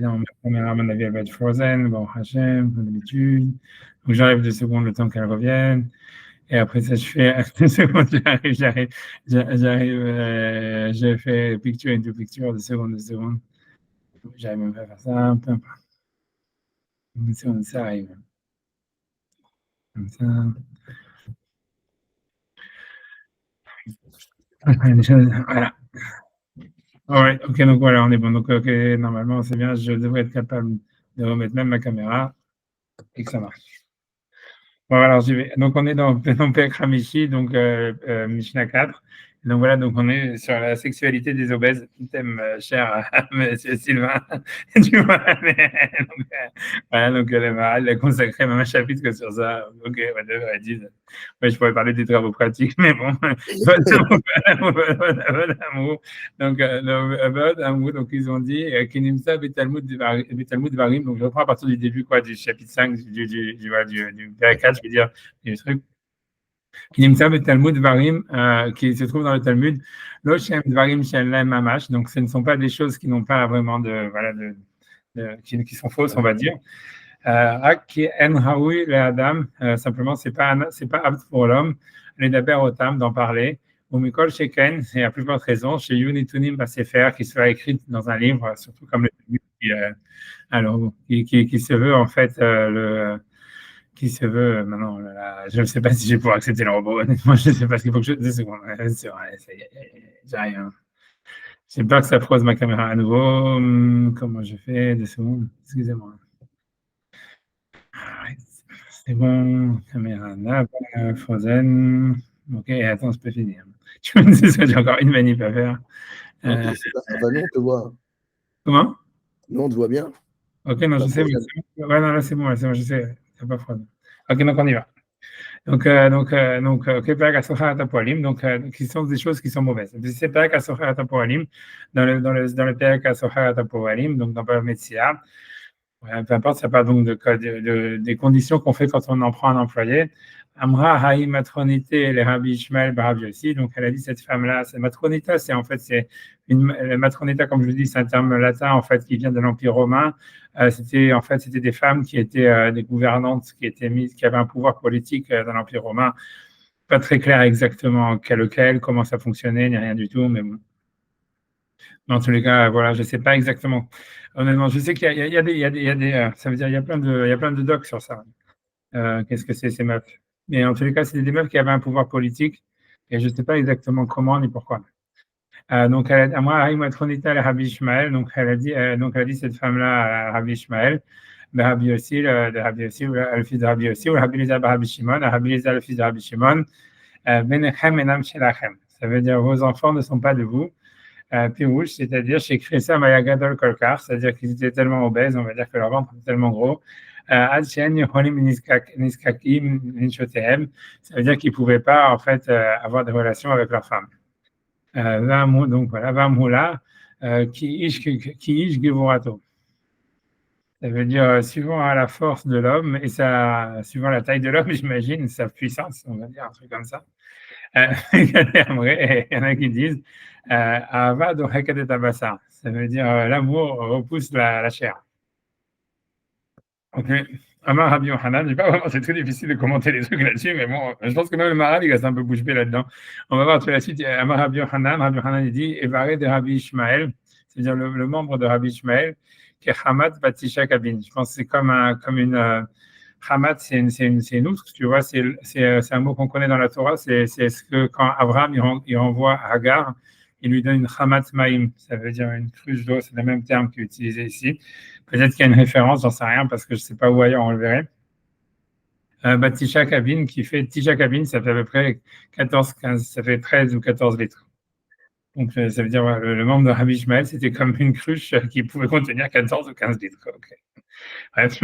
évidemment, ma caméra, à mon avis, elle va être frozen, bon, Hachem, comme d'habitude. Donc, j'arrive 2 secondes, le temps qu'elle revienne. Et après ça, je fais 2 secondes, je fais picture into picture, 2 secondes, 2 secondes. J'arrive même pas à faire ça, peu importe. 2 secondes, ça arrive. Comme ça. Voilà. Ouais, ok, donc voilà, on est bon. Donc, ok, normalement, c'est bien, je devrais être capable de remettre même ma caméra et que ça marche. Bon, alors j'y vais. Donc, on est dans Père Hamishi, donc Mishnah 4. Donc voilà, donc on est sur la sexualité des obèses, thème cher à Monsieur Sylvain. Tu vois, donc, voilà, donc elle a consacré même un chapitre que sur ça. Ok, whatever, elle dit. Ouais, je pourrais parler des travaux pratiques, mais bon, amour. Donc, amour, donc ils ont dit Kinimsa Betalmud Varim. Donc je reprends à partir du début quoi, du chapitre 5 du Père 4, je veux dire, du truc. Kinimsa Betalmud Varim, qui se trouve dans le Talmud, Lo Shem Dvarim Shem Mamash. Donc ce ne sont pas des choses qui n'ont pas vraiment de, voilà, qui sont fausses, on va dire. Qui en haoui le Adam, simplement, c'est pas apte pour l'homme, les daber otam, d'en parler. Ou Mikol Sheken, et à plus forte raison, chez Yunitunim Basefer, qui sera écrite dans un livre, surtout comme le qui se veut en fait qui se veut maintenant. Je ne sais pas si je vais pouvoir accepter le robot. Honnêtement, je ne sais pas ce qu'il faut que je. 2 secondes. C'est vrai, j'ai rien. J'ai peur que ça froisse ma caméra à nouveau. Comment je fais 2 secondes. Excusez-moi. C'est bon, caméra là, frozen. Ok, attends, c'est pas fini. Je me dis que j'ai encore une manip à faire. Non, on te voit. Comment? Non, on te voit bien. Ok, non, je sais. Ouais, non, là, c'est bon, je sais. C'est pas frozen. Ok, donc on y va. Donc, qui sont des choses qui sont mauvaises. C'est Perek Asocher Tapoalim, dans le Perek Asocher Tapoalim, donc dans le Metsia. Peu importe, ça parle donc des conditions qu'on fait quand on en prend un employé. Amra Haï Matronité les Rabbi Ishmael Barabi aussi. Donc, elle a dit cette femme-là, c'est matronita, c'est une matronita, comme je vous dis, c'est un terme latin en fait qui vient de l'Empire romain. C'était des femmes qui étaient des gouvernantes, qui avaient un pouvoir politique dans l'Empire romain. Pas très clair exactement lequel, comment ça fonctionnait, ni rien du tout, mais bon. Dans tous les cas, voilà, je ne sais pas exactement. Honnêtement, je sais qu'il y a des, ça veut dire il y a plein de docs sur ça. Qu'est-ce que c'est ces meufs? Mais en tous les cas, c'était des meufs qui avaient un pouvoir politique et je ne sais pas exactement comment ni pourquoi. Donc, à moi, Haïm Tronita, le Rabbi Ishmael, donc elle a dit cette femme-là, Rabbi Ishmael, le Rabbi aussi, le fils de Rabbi aussi, ou le Rabbi Liza, Rabbi Shimon, le Rabbi Liza, le fils de Rabbi Shimon, Benechem enam shelachem. Ça veut dire vos enfants ne sont pas de vous. Pirouche, c'est-à-dire chez Krissa Mayagadol Kolkar, c'est-à-dire qu'ils étaient tellement obèses, on va dire que leur ventre était tellement gros. Adchen Yoholim Niskakim Nichotehem, ça veut dire qu'ils ne pouvaient pas en fait avoir des relations avec leur femme. Donc voilà, Vamhula, qui ish Givurato. Ça veut dire suivant à la force de l'homme et suivant la taille de l'homme, j'imagine, sa puissance, on va dire un truc comme ça. Il y en a qui disent Ava doheket tabassa. Ça veut dire l'amour repousse la chair. Ok. Amar Rabbi Yohanan, c'est très difficile de commenter les trucs là-dessus, mais bon, je pense que même le Maral, il reste un peu bouche bée là-dedans. On va voir tout de la suite. Amar Rabbi Yohanan, il dit Evaré de Rabbi Ishmael, c'est-à-dire le membre de Rabbi Ishmael, qui est Hamad Batisha Kabin. Je pense que c'est comme une. Hamat, c'est une outre, tu vois, c'est un mot qu'on connaît dans la Torah, c'est ce que quand Abraham il renvoie à Hagar, il lui donne une Hamat Maïm, ça veut dire une cruche d'eau, c'est le même terme qui est utilisé ici. Peut-être qu'il y a une référence, j'en sais rien, parce que je ne sais pas où ailleurs on le verrait. Tisha Kabin, Tisha Kabin, ça fait à peu près 15, ça fait 13 ou 14 litres. Donc, ça veut dire, le membre de Rabbi Ishmael, c'était comme une cruche qui pouvait contenir 14 ou 15 litres. Okay. Bref,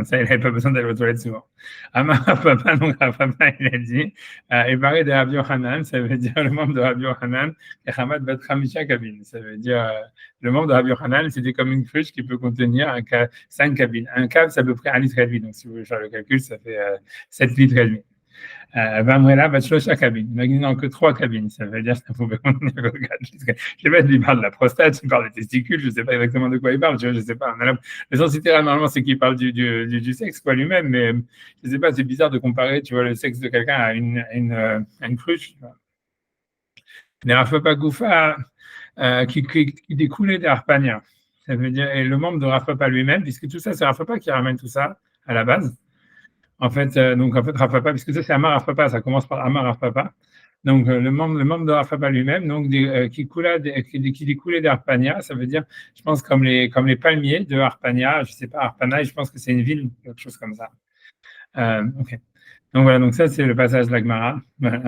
ça, il n'avait pas besoin d'aller aux toilettes souvent. Amar Papa, donc Papa, il a dit, et paré de Rabbi Yohanan, ça veut dire le membre de Rabbi Yohanan, et Hamad Bat Hamisha Kabin. Ça veut dire, le membre de Rabbi Yohanan, c'était comme une cruche qui peut contenir 5 cabines. Un cave, c'est à peu près 1,5 litre. Donc, si vous voulez faire le calcul, ça fait 7 litres et demi. Vamrela Bachelosha cabine. Imaginons que 3 cabines. Ça veut dire que ça pouvait contenir le gars. Je sais pas, il parle de la prostate, il parle des testicules, je sais pas exactement de quoi il parle, tu vois, je sais pas. Le sens littéral, normalement, c'est qu'il parle du sexe, quoi, lui-même, mais je sais pas, c'est bizarre de comparer, tu vois, le sexe de quelqu'un à une cruche. Les Rafa Goufa qui découlait d'Arpania. Ça veut dire, et le membre de Rafa lui-même, puisque tout ça, c'est Rafa qui ramène tout ça à la base. En fait, Rafapa, puisque ça c'est Amar Rafapa, ça commence par Amar Rafapa. Donc le membre de Rafapa lui-même, donc qui découlait d'Arpania, ça veut dire, je pense comme les palmiers de Arpania, je sais pas Arpana, je pense que c'est une ville, quelque chose comme ça. Ok. Donc voilà, donc ça c'est le passage de la Gemara. Voilà.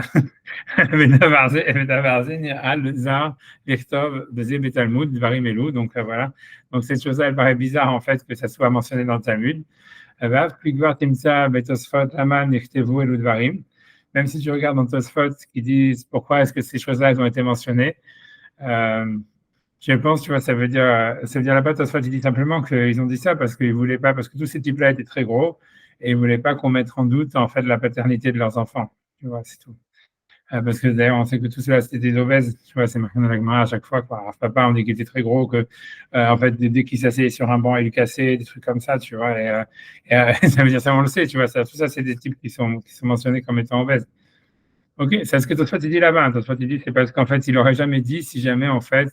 Donc voilà. Donc cette chose-là, elle paraît bizarre en fait que ça soit mentionné dans le Talmud. Même si tu regardes dans Tosfot qui disent pourquoi est-ce que ces choses-là elles ont été mentionnées, je pense, tu vois, ça veut dire là-bas, Tosfot, il dit simplement qu'ils ont dit ça parce qu'ils voulaient pas, parce que tous ces types-là étaient très gros et ils voulaient pas qu'on mette en doute en fait la paternité de leurs enfants. Tu vois, c'est tout. Parce que d'ailleurs, on sait que tout cela, c'était des obèses. Tu vois, c'est marqué dans la Gemara à chaque fois. Quoi. Alors, papa, on dit qu'il était très gros, que en fait, dès qu'il s'asseyait sur un banc, il cassait, des trucs comme ça, tu vois. Ça veut dire ça, on le sait, tu vois. Ça, tout ça, c'est des types qui sont mentionnés comme étant obèses. Ok, c'est ce que Tosfot dit là-bas. Tosfot dit, c'est parce qu'en fait, il aurait jamais dit si jamais en fait,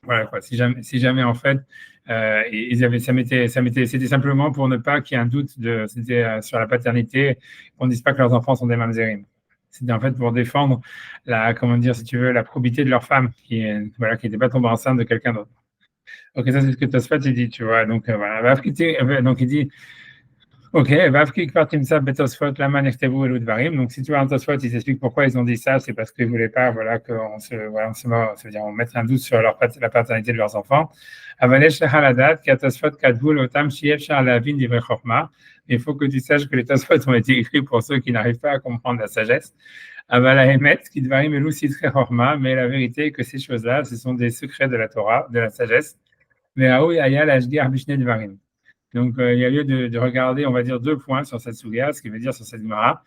voilà quoi. Si jamais en fait, c'était simplement pour ne pas qu'il y ait un doute sur la paternité, qu'on ne dise pas que leurs enfants sont des mamzerim. C'était en fait pour défendre comment dire, si tu veux, la probité de leur femme qui n'était pas tombée enceinte de quelqu'un d'autre. Ok, ça c'est ce que Tosfot il dit, tu vois. Donc voilà. Donc il dit. Ok, donc si tu vois un Tosfot, ils expliquent pourquoi ils ont dit ça, c'est parce qu'ils ne voulaient pas qu'on c'est-à-dire on mette un doute sur la paternité de leurs enfants. Il faut que tu saches que les Tosfot ont été écrits pour ceux qui n'arrivent pas à comprendre la sagesse. Mais la vérité est que ces choses-là, ce sont des secrets de la Torah, de la sagesse. Donc, il y a lieu de regarder, on va dire, 2 points sur cette sugia, ce qui veut dire sur cette Gemara.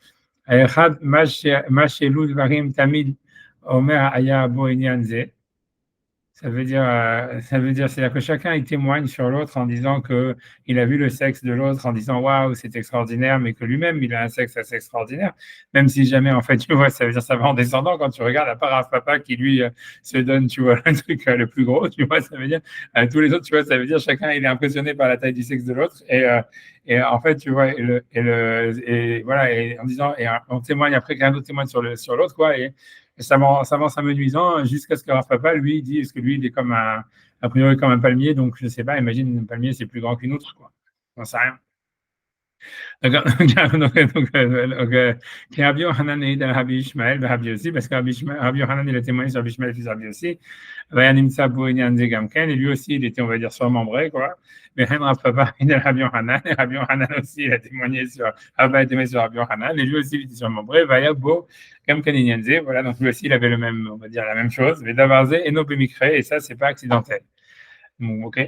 C'est-à-dire que chacun il témoigne sur l'autre en disant qu'il a vu le sexe de l'autre, en disant waouh, c'est extraordinaire, mais que lui-même il a un sexe assez extraordinaire, même si jamais en fait, tu vois, ça veut dire ça va en descendant quand tu regardes, à part Rav Papa qui lui se donne, tu vois, le truc le plus gros, tu vois, ça veut dire tous les autres, tu vois, ça veut dire chacun il est impressionné par la taille du sexe de l'autre et en fait, tu vois, et voilà, et en disant, et on témoigne après qu'un autre témoigne sur l'autre, quoi, et ça avance amenuisant jusqu'à ce que Rav Papa, lui, dit, est-ce que lui, il est a priori comme un palmier, donc je ne sais pas, imagine un palmier, c'est plus grand qu'une autre, quoi. On ne sait rien. D'accord. Qui Rabbi Yochanan est dans Rabbi Ishmael, Rabbi aussi, parce que Rabbi Yochanan, il a témoigné sur Rabbi Ishmael, fils de Rabbi aussi. Et lui aussi, il était, on va dire, surmembré, quoi. Mais Rav Papa, il est Rabbi Yochanan, et Rabbi Yochanan aussi, il a témoigné sur Rabbi Yochanan, et lui aussi, il était surmembré. Vayabo, Gamken Inyanze, voilà, donc lui aussi, il avait le même, on va dire, la même chose. Mais Davarze, Eno Bemikre, et ça, c'est pas accidentel. Bon, ok.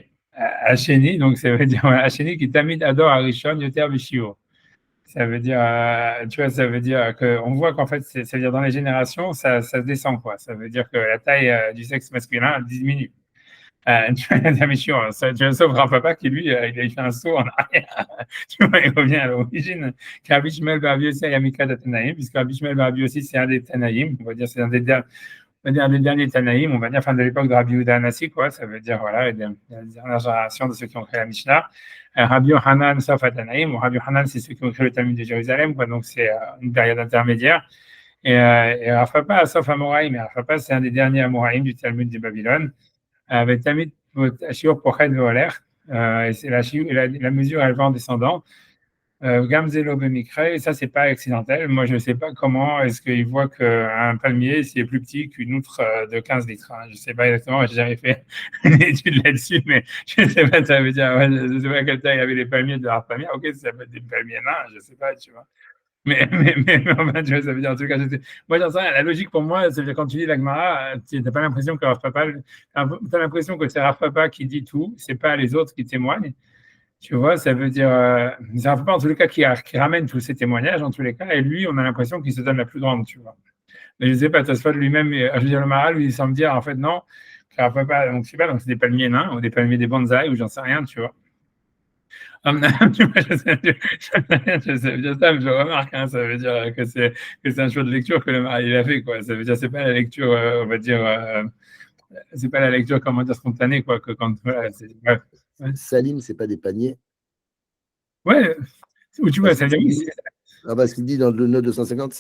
Hacheni, donc ça veut dire Hacheni qui tamid adore Arishon yoter bishio. Ça veut dire, tu vois, ça veut dire qu'on voit qu'en fait, ça veut dire dans les générations, ça se descend, quoi. Ça veut dire que la taille du sexe masculin diminue. Tu vois, sauf Rav Papa qui, lui, il a fait un saut en arrière. Tu vois, il revient à l'origine. Rabbi Shmuel Bar Abi Yossi Ayamika Tanaïm, puisque Rabbi Shmuel Bar Abi Yossi, c'est un des Tanaïm. On va dire, c'est un des derniers Tanaïm, on va dire, fin de l'époque de Rabbi Yehuda Anassi, quoi. Ça veut dire, voilà, la dernière génération de ceux qui ont créé la Mishnah. Rabbi Yochanan, sauf à Tanaïm. Rabbi Yochanan, c'est ceux qui ont créé le Talmud de Jérusalem, quoi. Donc, c'est une période intermédiaire. Et Rav Papa, sauf Amoraïm. Rav Papa, c'est un des derniers Amoraïm du Talmud de Babylone. Avec Tamid Shiur Pochet Voler. Et c'est la mesure, elle va en descendant. Gamzelo Bemikre, et ça, c'est pas accidentel. Moi, je ne sais pas comment est-ce qu'il voit qu'un palmier, c'est plus petit qu'une outre de 15 litres. Hein. Je ne sais pas exactement, j'ai jamais fait une étude là-dessus, mais je ne sais pas, ça veut dire, je ne sais pas à quelle taille il y avait les palmiers de la palmier. Ok, ça peut être des palmiers nains, je ne sais pas, tu vois. Mais enfin, tu vois, ça veut dire en tout cas, moi j'en sais rien. La logique pour moi, c'est que quand tu dis la Gemara, tu n'as pas l'impression que Rav Papa, tu as l'impression que c'est Rav Papa qui dit tout, c'est pas les autres qui témoignent. Tu vois, ça veut dire, c'est un peu en tous les cas qui ramène tous ces témoignages, en tous les cas, et lui, on a l'impression qu'il se donne la plus grande, tu vois. Mais je ne sais pas, Tosfot lui-même, je veux dire, le Maharal, lui, il semble dire, en fait, non, donc, je sais pas, donc c'est des palmiers nains, ou des palmiers des bonsaïs, ou j'en sais rien, tu vois. Tu vois, je remarque, hein, ça veut dire que c'est un choix de lecture que le Maharal il a fait, quoi. Ça veut dire, c'est pas la lecture, on va dire, c'est pas la lecture, comment dire, spontanée, quoi, que quand, voilà, ouais. Salim, c'est pas des paniers. Ouais, ou tu vois, Parce ça veut dire, qu'il parce qu'il dit dans le note 250,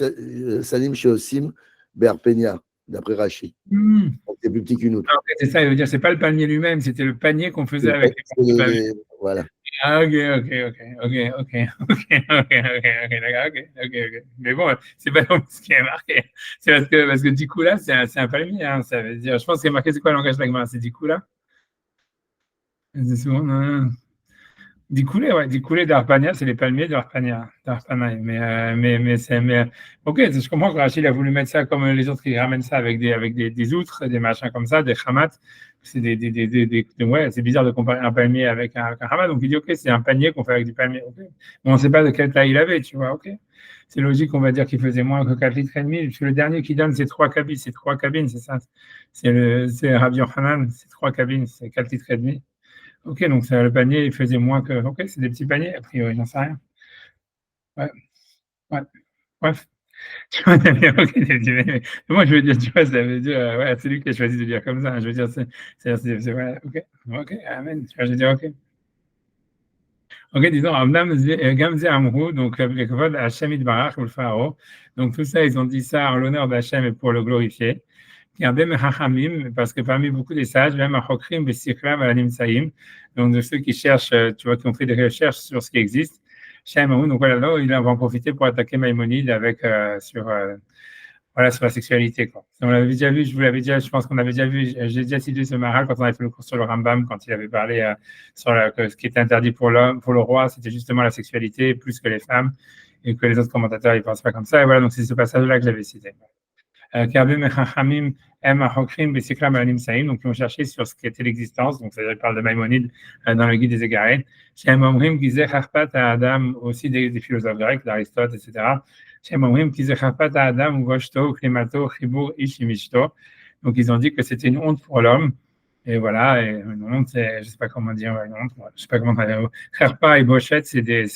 Salim chez Osim, Ber Peña, d'après Rachi. hmm. C'est plus petit qu'une outre. En fait, c'est ça, il veut dire, c'est pas le palmier lui-même, c'était le panier qu'on faisait avec les palmiers. Voilà. Ah, ok, d'accord, ok. Mais bon, c'est pas non plus ce qui est marqué. C'est parce que Dikula, c'est un palmier, hein, ça veut dire, je pense qu'il est marqué, c'est quoi le langage lagma? C'est Dikula? C'est souvent, non. Dicoulé, ouais, Dicoulé d'Arpania, c'est les palmiers d'Arpana. Ok, je comprends que Rachid a voulu mettre ça comme les autres qui ramènent ça avec des outres, des machins comme ça, des khamats. Ouais, c'est bizarre de comparer un palmier avec un hamat. Donc il dit, ok, c'est un panier qu'on fait avec du palmier. Okay. Mais on ne sait pas de quelle taille il avait, tu vois, ok. C'est logique, on va dire qu'il faisait moins que 4 litres et demi, puisque le dernier qui donne, c'est 3 cabines, c'est ça. C'est Rabbi Yochanan, c'est 3 cabines, c'est 4 litres et demi. Ok, donc le panier, il faisait moins que. Ok, c'est des petits paniers, a priori, j'en sais rien. Ouais, ouais. Bref. Tu vois, ok, moi, je veux dire, tu vois, ça veut dire, ouais, c'est lui qui a choisi de dire comme ça. Je veux dire, ouais, ok, amen. Tu vois, je veux dire, ok. Ok, disons, Gamze Amrou, donc, le kavod Hachem Itbarach ou le Pharaon. Donc, tout ça, ils ont dit ça en l'honneur d'Hachem et pour le glorifier. Parce que parmi beaucoup des sages, même à Chokrim, Bessikhlam, Alanim Saïm, donc de ceux qui cherchent, tu vois, qui ont fait des recherches sur ce qui existe, donc voilà, là, il va en profiter pour attaquer Maïmonide avec, voilà, sur la sexualité, quoi. On l'avait déjà vu, je pense qu'on avait déjà vu, j'ai déjà cité ce Maharal quand on avait fait le cours sur le Rambam, quand il avait parlé sur que ce qui était interdit pour l'homme, pour le roi, c'était justement la sexualité plus que les femmes, et que les autres commentateurs, ils pensent pas comme ça, et voilà, donc c'est ce passage-là que j'avais cité. Karbim et Chachamim aiment à Chokrim, Bessiklam, Alanim Saïm, donc ils ont cherché sur ce qu'était l'existence, donc ça parle de Maïmonide dans le Guide des Égarés. Shem Omrim, Gizeh Charpat à Adam, aussi des philosophes grecs, d'Aristote, etc. Shem Omrim, Gizeh Charpat à Adam, Goshto, Klimato, Chibur, Ishimishto. Donc ils ont dit que c'était une honte pour l'homme. Et voilà, et une honte, je sais pas comment dire, une honte, je sais pas comment traduire. Kharpa et Bochette, c'est des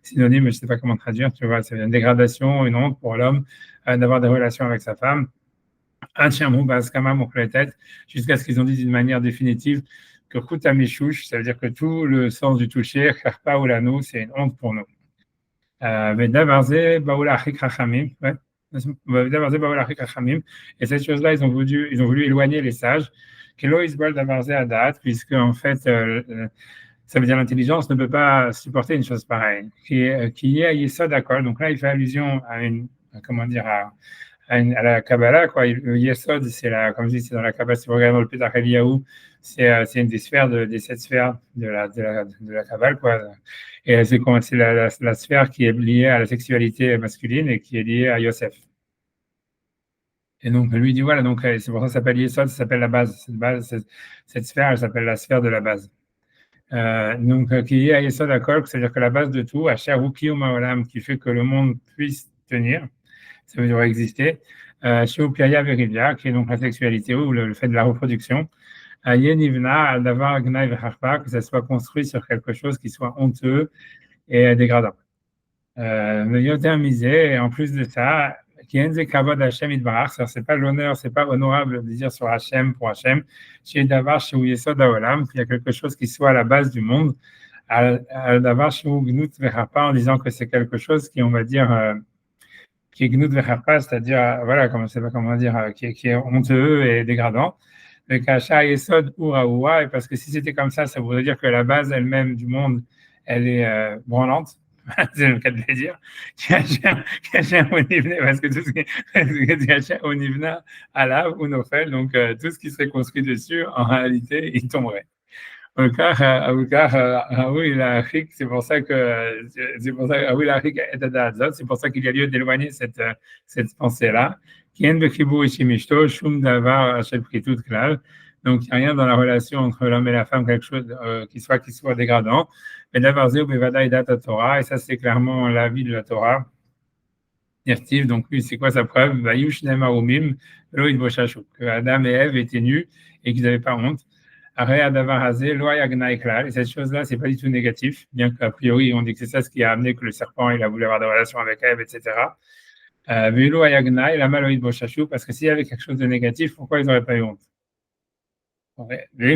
synonymes, je sais pas comment traduire, tu vois, c'est une dégradation, une honte pour l'homme d'avoir des relations avec sa femme. Un tiamou, baskama, mon tête, jusqu'à ce qu'ils ont dit d'une manière définitive que kuta mishouch, ça veut dire que tout le sens du toucher, kharpa ou l'anou, c'est une honte pour nous. Mais davarze, baoula achik rachamim, ouais. Et cette chose-là, ils ont voulu éloigner les sages. Puisque en fait, ça veut dire l'intelligence ne peut pas supporter une chose pareille. Qui est ça d'accord. Donc là, il fait allusion à comment dire, à la Kabbalah, quoi. Le Yesod, comme je dis, c'est dans la Kabbalah. Si vous regardez dans le Petach Eliyahu, c'est une des sphères des 7 sphères de la Kabbalah, quoi. Et c'est la sphère qui est liée à la sexualité masculine et qui est liée à Yosef. Et donc, lui dit, voilà, donc c'est pour ça que ça s'appelle Yesod, ça s'appelle la base. Cette sphère, elle s'appelle la sphère de la base. Donc, qui est à Yesod Akol, c'est-à-dire que la base de tout, Asher Uki Maolam, qui fait que le monde puisse tenir, ça veut dire exister, chez Upiaya Verivia, qui est donc la sexualité ou le fait de la reproduction, Yenivna, d'avoir Gnai Vecharpa, que ça soit construit sur quelque chose qui soit honteux et dégradant. Le Yoter Misé, et en plus de ça, Kienze Kavod Hashem Idbarach, c'est pas l'honneur, c'est pas honorable de dire sur Hashem pour Hashem, chez Davar chez Yesod Haolam, qu'il y a quelque chose qui soit à la base du monde, Davar chez Gnut Vecharpa, en disant que c'est quelque chose qui, on va dire, qui est Gnut Vecharpa, c'est-à-dire, voilà, comment dire, qui est honteux et dégradant. Le Kasha Yesod Uraoua, et parce que si c'était comme ça voudrait dire que la base elle-même du monde, elle est branlante. C'est le cas de le dire. Parce que tout ce qui est Onivna, Alav ou Nofel, donc tout ce qui serait construit dessus, en réalité, il tomberait. C'est pour ça qu'il y a lieu d'éloigner cette pensée-là. Donc, il n'y a rien dans la relation entre l'homme et la femme, quelque chose qui soit dégradant. Mais d'abord, Zéou Bevadaï Data Torah, et ça, c'est clairement l'avis de la Torah. Nertiv, donc lui, c'est quoi sa preuve? Vayush Nema Umim, Lo Idboshashu, que Adam et Ève étaient nus et qu'ils n'avaient pas honte. Aré Adavar Hazé, Lo Yagna Eklal, et cette chose-là, c'est pas du tout négatif, bien qu'a priori, on dit que c'est ça ce qui a amené que le serpent, il a voulu avoir des relations avec Ève, etc. Velo Ayagna, il a mal au Idboshashu, parce que s'il y avait quelque chose de négatif, pourquoi ils n'auraient pas eu honte? Ouais. Et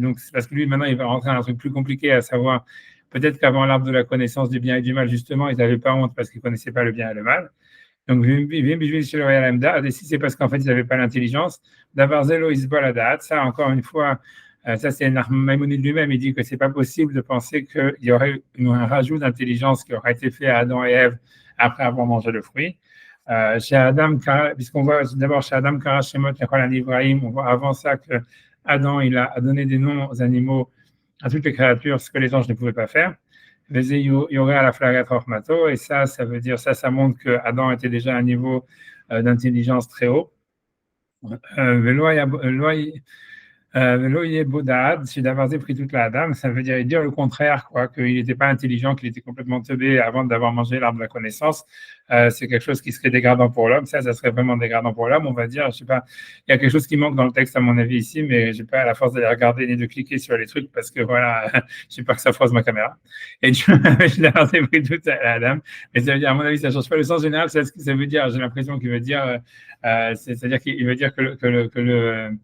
donc, c'est parce que lui, maintenant, il va rentrer dans un truc plus compliqué, à savoir, peut-être qu'avant l'arbre de la connaissance du bien et du mal, justement, ils n'avaient pas honte parce qu'ils ne connaissaient pas le bien et le mal. Donc, et si c'est parce qu'en fait, ils n'avaient pas l'intelligence, d'avoir zélo isbaladat, ça, encore une fois, ça, c'est Maïmonide lui-même, il dit que c'est pas possible de penser qu'il y aurait un rajout d'intelligence qui aurait été fait à Adam et Ève après avoir mangé le fruit. Chez Adam, puisqu'on voit d'abord chez Adam, Karashemot, Ibrahim, on voit avant ça que Adam, il a donné des noms aux animaux, à toutes les créatures, ce que les anges ne pouvaient pas faire. Il y aurait à la flagat Rochmato, et ça veut dire, ça montre que Adam était déjà à un niveau d'intelligence très haut. L'oye Bodad, c'est d'avoir pris toute la dame, ça veut dire le contraire, quoi, qu'il n'était pas intelligent, qu'il était complètement teubé avant d'avoir mangé l'arbre de la connaissance. C'est quelque chose qui serait dégradant pour l'homme. Ça serait vraiment dégradant pour l'homme, on va dire. Je sais pas, il y a quelque chose qui manque dans le texte, à mon avis, ici, mais j'ai pas la force d'aller regarder ni de cliquer sur les trucs parce que voilà, je sais pas que ça froisse ma caméra. Et tu je l'ai pris toute la dame. Mais ça veut dire, à mon avis, ça change pas le sens général, c'est ce que ça veut dire. J'ai l'impression qu'il veut dire, c'est-à-dire qu'il veut dire que le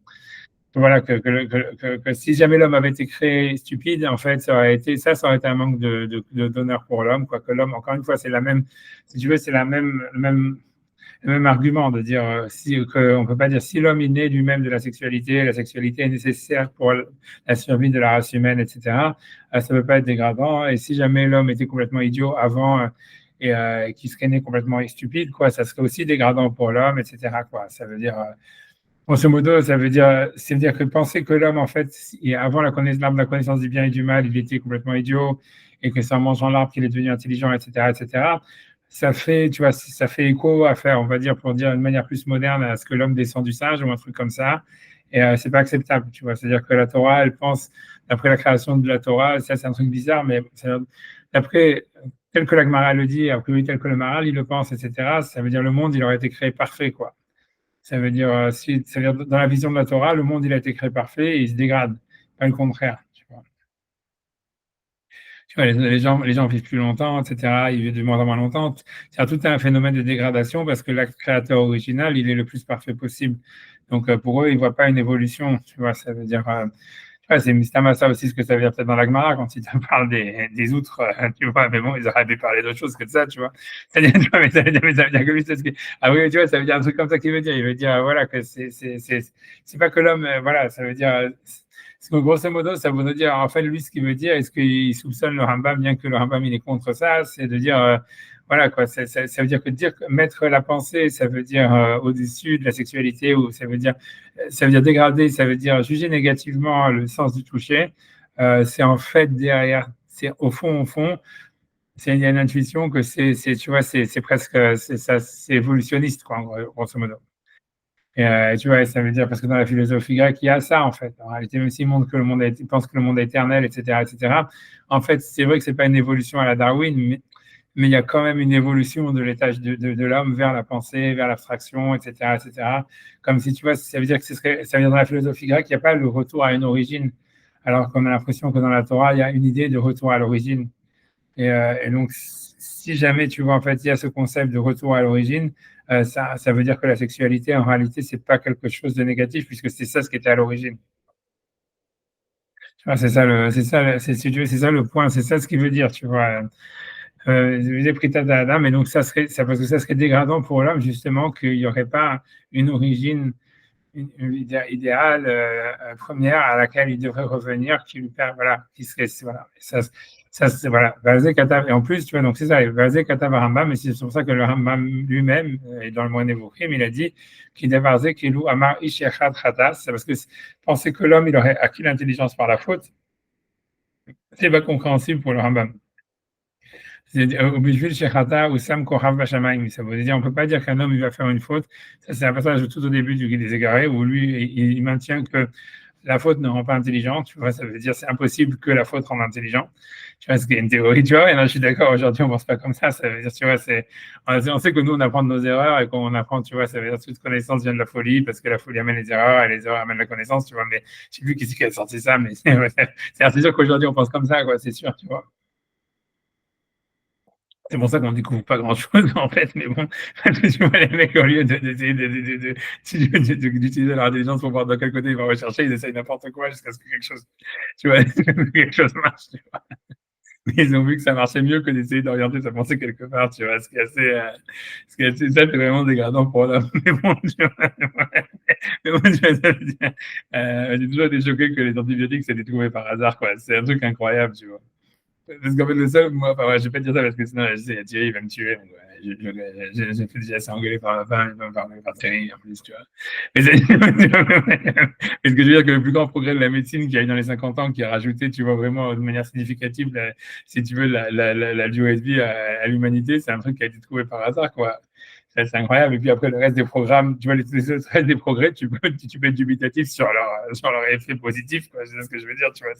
voilà, que si jamais l'homme avait été créé stupide, en fait, ça aurait été un manque d'honneur pour l'homme, quoi. Que l'homme, encore une fois, c'est la même, si tu veux, c'est le même argument de dire on peut pas dire si l'homme est né lui-même de la sexualité est nécessaire pour la survie de la race humaine, etc. Ça ne peut pas être dégradant. Et si jamais l'homme était complètement idiot avant et qu'il serait né complètement stupide, quoi, ça serait aussi dégradant pour l'homme, etc. Quoi. Ça veut dire grosso modo, ça veut dire que penser que l'homme, en fait, avant l'arbre de la connaissance du bien et du mal, il était complètement idiot, et que c'est en mangeant l'arbre qu'il est devenu intelligent, etc., ça fait, tu vois, ça fait écho à faire, on va dire, pour dire d'une manière plus moderne, à ce que l'homme descend du singe ou un truc comme ça. Et c'est pas acceptable, tu vois. C'est-à-dire que la Torah, elle pense, d'après la création de la Torah, ça c'est un truc bizarre, mais d'après tel que la Gemara le dit, a priori tel que le Maral, il le pense, etc., ça veut dire le monde, il aurait été créé parfait, quoi. Ça veut dire, ça veut dire, dans la vision de la Torah, le monde il a été créé parfait et il se dégrade, pas le contraire. Tu vois, les gens vivent plus longtemps, etc. Ils vivent de moins en moins longtemps. C'est tout un phénomène de dégradation parce que le créateur original, il est le plus parfait possible. Donc pour eux, ils ne voient pas une évolution. Tu vois, ça veut dire, c'est Mistama ça aussi ce que ça veut dire peut-être dans la Gemara quand ils te parlent des outres, tu vois, mais bon, ils auraient pu parler d'autre chose que de ça, tu vois. C'est-à-dire, mais ça veut dire que lui, ah oui, tu vois, ça veut dire un truc comme ça qu'il veut dire. Il veut dire, voilà, que c'est pas que l'homme, voilà, ça veut dire, grosso modo, ça veut dire, en fait, lui, ce qu'il veut dire, est-ce qu'il soupçonne le Rambam, bien que le Rambam, il est contre ça, c'est de dire, voilà, quoi, ça veut dire que mettre la pensée, ça veut dire au-dessus de la sexualité, ou ça veut dire dégrader, ça veut dire juger négativement le sens du toucher. C'est en fait derrière, c'est au fond, il y a une intuition que tu vois, c'est presque, c'est évolutionniste, quoi, grosso modo. Et tu vois, ça veut dire, parce que dans la philosophie grecque, il y a ça, en fait. En réalité, même s'il pense que le monde est éternel, etc., en fait, c'est vrai que c'est pas une évolution à la Darwin, mais il y a quand même une évolution de l'étage de l'homme vers la pensée, vers l'abstraction, etc. Comme si, tu vois, ça veut dire que ça veut dire dans la philosophie grecque, il n'y a pas le retour à une origine, alors qu'on a l'impression que dans la Torah, il y a une idée de retour à l'origine. Et donc, si jamais, tu vois, en fait, il y a ce concept de retour à l'origine, ça veut dire que la sexualité, en réalité, c'est pas quelque chose de négatif, puisque c'est ça ce qui était à l'origine. C'est ça le point, c'est ça ce qu'il veut dire, tu vois. Mais donc ça parce que ça serait dégradant pour l'homme justement qu'il n'y aurait pas une origine idéale première à laquelle il devrait revenir, qui lui permet, voilà, qui serait, voilà, ça c'est voilà. Et en plus, tu vois, donc c'est ça, Rambam, mais c'est pour ça que le Rambam lui-même, et dans le Moine Nevuchim, il a dit qu'il devait qu'il ou amar ish echad chatas, c'est parce que penser que l'homme il aurait acquis l'intelligence par la faute, c'est pas compréhensible pour le Rambam. Ubishvil shechata ou sam korav bashamayim. Ça veut dire, on peut pas dire qu'un homme il va faire une faute. Ça, c'est un passage tout au début du Guide des Égarés où lui, il maintient que la faute ne rend pas intelligent. Tu vois, ça veut dire c'est impossible que la faute rende intelligent. Tu vois, ce qui est une théorie, tu vois. Et là, je suis d'accord. Aujourd'hui, on pense pas comme ça. Ça veut dire, tu vois, on sait que nous, on apprend de nos erreurs et qu'on apprend, tu vois, ça veut dire toute connaissance vient de la folie parce que la folie amène les erreurs et les erreurs amènent la connaissance, tu vois. Mais je sais plus qui c'est qui a sorti ça, mais c'est sûr qu'aujourd'hui, on pense comme ça, quoi. C'est sûr, tu vois. C'est pour ça qu'on découvre pas grand-chose, en fait, mais bon, tu vois, les mecs, au lieu d'essayer d'utiliser leur intelligence pour voir de quel côté ils vont rechercher, ils essayent n'importe quoi jusqu'à ce que quelque chose, tu vois, quelque chose marche, tu vois. Mais ils ont vu que ça marchait mieux que d'essayer d'orienter sa pensée quelque part, tu vois, ça, c'est vraiment dégradant pour l'homme. Mais bon, tu vois, mais bon, tu vois, ça veut dire, j'ai toujours été choqué que les antibiotiques s'étaient trouvés par hasard, quoi. C'est un truc incroyable, tu vois. Parce qu'en fait, le seul, moi, enfin, ouais, je vais pas te dire ça parce que sinon, je sais, Thierry, il va me tuer. Donc, ouais, j'ai fait déjà assez engueuler par ma femme, il va me faire engueuler par Thierry, en plus, tu vois. Mais, mais ce que je veux dire, que le plus grand progrès de la médecine qu'il y a eu dans les 50 ans, qui a rajouté, tu vois, vraiment de manière significative, si tu veux, la durée de vie à l'humanité, c'est un truc qui a été trouvé par hasard, quoi. C'est incroyable. Et puis après, le reste des programmes, tu vois, le reste des progrès, tu peux être dubitatif sur leur effet positif, quoi. C'est ce que je veux dire, tu vois.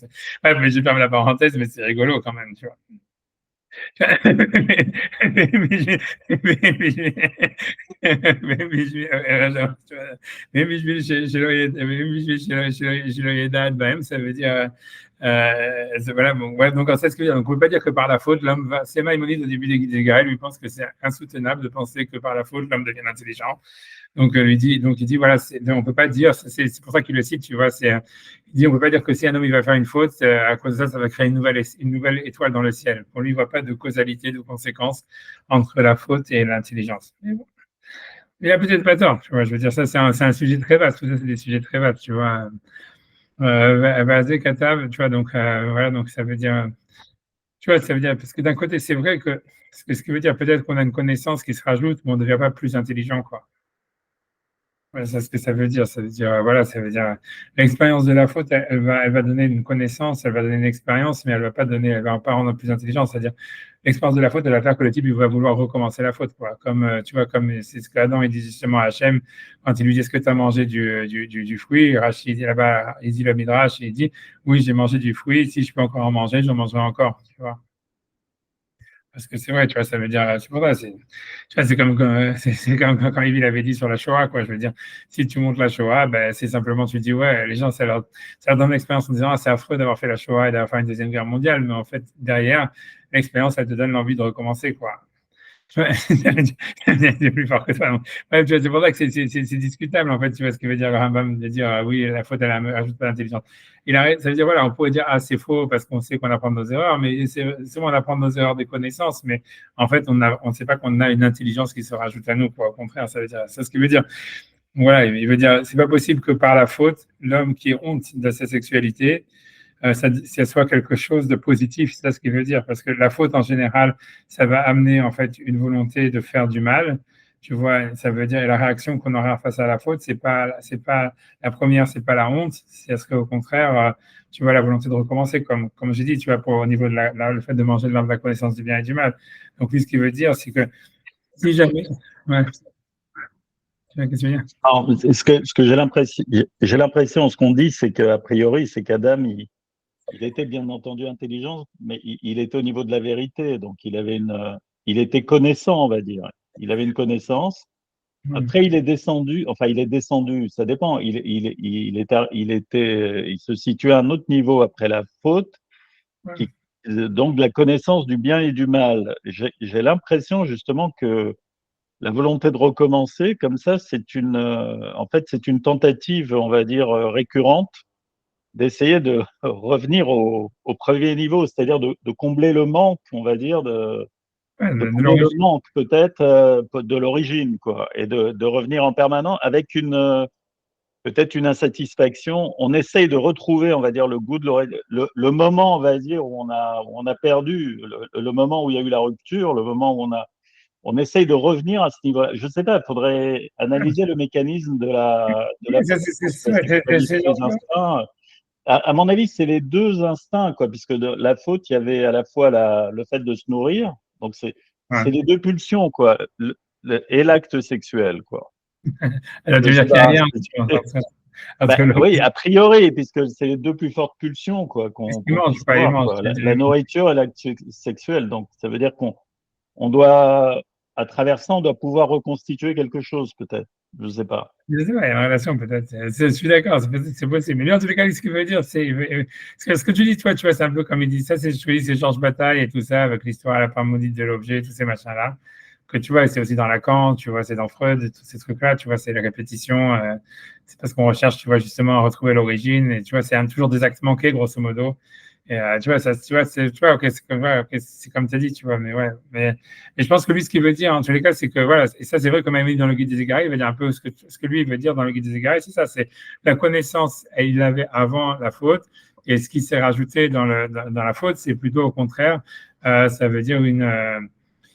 Ouais, mais je ferme la parenthèse, mais c'est rigolo quand même, tu vois. Ça veut dire voilà, bon, ouais, donc c'est ce que donc, on ne peut pas dire que par la faute l'homme va. C'est Maïmonide au début des Gaël lui pense que c'est insoutenable de penser que par la faute l'homme devient intelligent. Donc, il dit, voilà, on ne peut pas dire, c'est pour ça qu'il le cite, tu vois, il dit, on ne peut pas dire que si un homme il va faire une faute, à cause de ça, ça va créer une nouvelle étoile dans le ciel. Pour lui, il ne voit pas de causalité, de conséquence entre la faute et l'intelligence. Mais bon, il a peut-être pas tort, tu vois, je veux dire, ça, c'est un sujet très vaste, tout ça, c'est des sujets très vastes, tu vois. Vasé Katav, tu vois, donc, voilà, donc ça veut dire, tu vois, ça veut dire, parce que d'un côté, c'est vrai que, ce qui veut dire peut-être qu'on a une connaissance qui se rajoute, mais on ne devient pas plus intelligent, quoi. Ouais, c'est ce que ça veut dire. Ça veut dire, voilà, ça veut dire, l'expérience de la faute, elle va donner une connaissance, elle va donner une expérience, mais elle va pas rendre plus intelligent. C'est-à-dire, l'expérience de la faute, elle va faire que le type, il va vouloir recommencer la faute, quoi. Comme, tu vois, comme c'est ce qu'Adam, il dit justement à Hachem, quand il lui dit, est-ce que tu as mangé du fruit? Rachid, il dit là-bas, il dit le Midrash, il dit, oui, j'ai mangé du fruit, si je peux encore en manger, j'en mangerai encore, tu vois. Parce que c'est vrai, tu vois, ça veut dire, c'est pour ça, tu vois, c'est comme quand Evil avait dit sur la Shoah, quoi. Je veux dire, si tu montres la Shoah, ben, c'est simplement, tu dis, ouais, les gens, ça leur donne l'expérience en disant, ah, c'est affreux d'avoir fait la Shoah et d'avoir fait une deuxième guerre mondiale, mais en fait, derrière, l'expérience, elle te donne l'envie de recommencer, quoi. Ouais, c'est plus fort que ça. Donc, ouais, tu vois, c'est pour ça que c'est discutable, en fait, tu vois ce que veut dire le Rambam, de dire, oui, la faute, elle ajoute pas d'intelligence. Ça veut dire, voilà, on pourrait dire, ah, c'est faux parce qu'on sait qu'on apprend de nos erreurs, mais c'est bon, on apprend de nos erreurs des connaissances, mais en fait, on ne sait pas qu'on a une intelligence qui se rajoute à nous, quoi. Au contraire, ça veut dire, c'est ce qu'il veut dire. Voilà, il veut dire, c'est pas possible que par la faute, l'homme qui ait honte de sa sexualité, ça soit quelque chose de positif, c'est ça ce qu'il veut dire, parce que la faute en général, ça va amener en fait une volonté de faire du mal. Tu vois, ça veut dire et la réaction qu'on aura face à la faute, c'est pas la première, c'est pas la honte, c'est ce qu'au contraire, tu vois, la volonté de recommencer, comme j'ai dit, tu vois, pour au niveau de le fait de manger de l'arbre de la connaissance du bien et du mal. Donc lui, ce qu'il veut dire, c'est que si jamais, ouais, tu vois, qu'est-ce que tu veux dire? Alors, ce que j'ai l'impression, ce qu'on dit, c'est qu'a priori, c'est qu'Adam, il était bien entendu intelligent, mais il était au niveau de la vérité, donc il était connaissant, on va dire. Il avait une connaissance. Hmm. Après, il est descendu, enfin, il est descendu, ça dépend. Il se situait à un autre niveau après la faute, Ouais. donc de la connaissance du bien et du mal. J'ai l'impression justement que la volonté de recommencer, comme ça, en fait, c'est une tentative, on va dire, récurrente d'essayer de revenir au premier niveau, c'est-à-dire de combler le manque, on va dire, Ouais, de de combler le l'origine. manque peut-être de l'origine, quoi, et de revenir en permanent avec peut-être une insatisfaction. On essaye de retrouver, on va dire, le goût de le moment, on va dire, où on a perdu, le moment où il y a eu la rupture, le moment où on essaye de revenir à ce niveau-là. Je ne sais pas, il faudrait analyser le mécanisme de la faute. C'est Je sais pas ça, si tu qualifies les c'est instincts. À mon avis, c'est les deux instincts, quoi, puisque la faute, il y avait à la fois le fait de se nourrir, Donc c'est Ouais. les deux pulsions, quoi, et l'acte sexuel, quoi. Alors, tu Je veux sais dire qu'il y a un pas. lien entre le Oui, a priori, puisque c'est les deux plus fortes pulsions, quoi, qu'on il mange, puisse pas il avoir, mange. quoi. La nourriture et l'acte sexuel. Donc, ça veut dire on doit, à travers ça, on doit pouvoir reconstituer quelque chose, peut-être. Je sais pas. Je sais pas, il y a une relation peut-être. Je suis d'accord, c'est possible. Mais lui, en tout cas, ce qu'il veut dire, c'est. Ce que tu dis, toi, tu vois, c'est un peu comme il dit ça, c'est Georges Bataille et tout ça, avec l'histoire à la part maudite de l'objet, tous ces machins-là. Que tu vois, c'est aussi dans Lacan, tu vois, c'est dans Freud, tous ces trucs-là, tu vois, c'est les répétitions. C'est parce qu'on recherche, tu vois, justement à retrouver l'origine. Et tu vois, c'est toujours des actes manqués, grosso modo. Et tu vois, ça, tu vois, ok, c'est comme tu as dit, tu vois, mais ouais. Mais je pense que lui, ce qu'il veut dire, en tous les cas, c'est que, voilà, et ça, c'est vrai, comme il dit dans le Guide des égarés, il veut dire un peu ce que lui, il veut dire dans le Guide des égarés, c'est ça, c'est la connaissance, il l'avait avant la faute, et ce qui s'est rajouté dans la faute, c'est plutôt au contraire, ça veut dire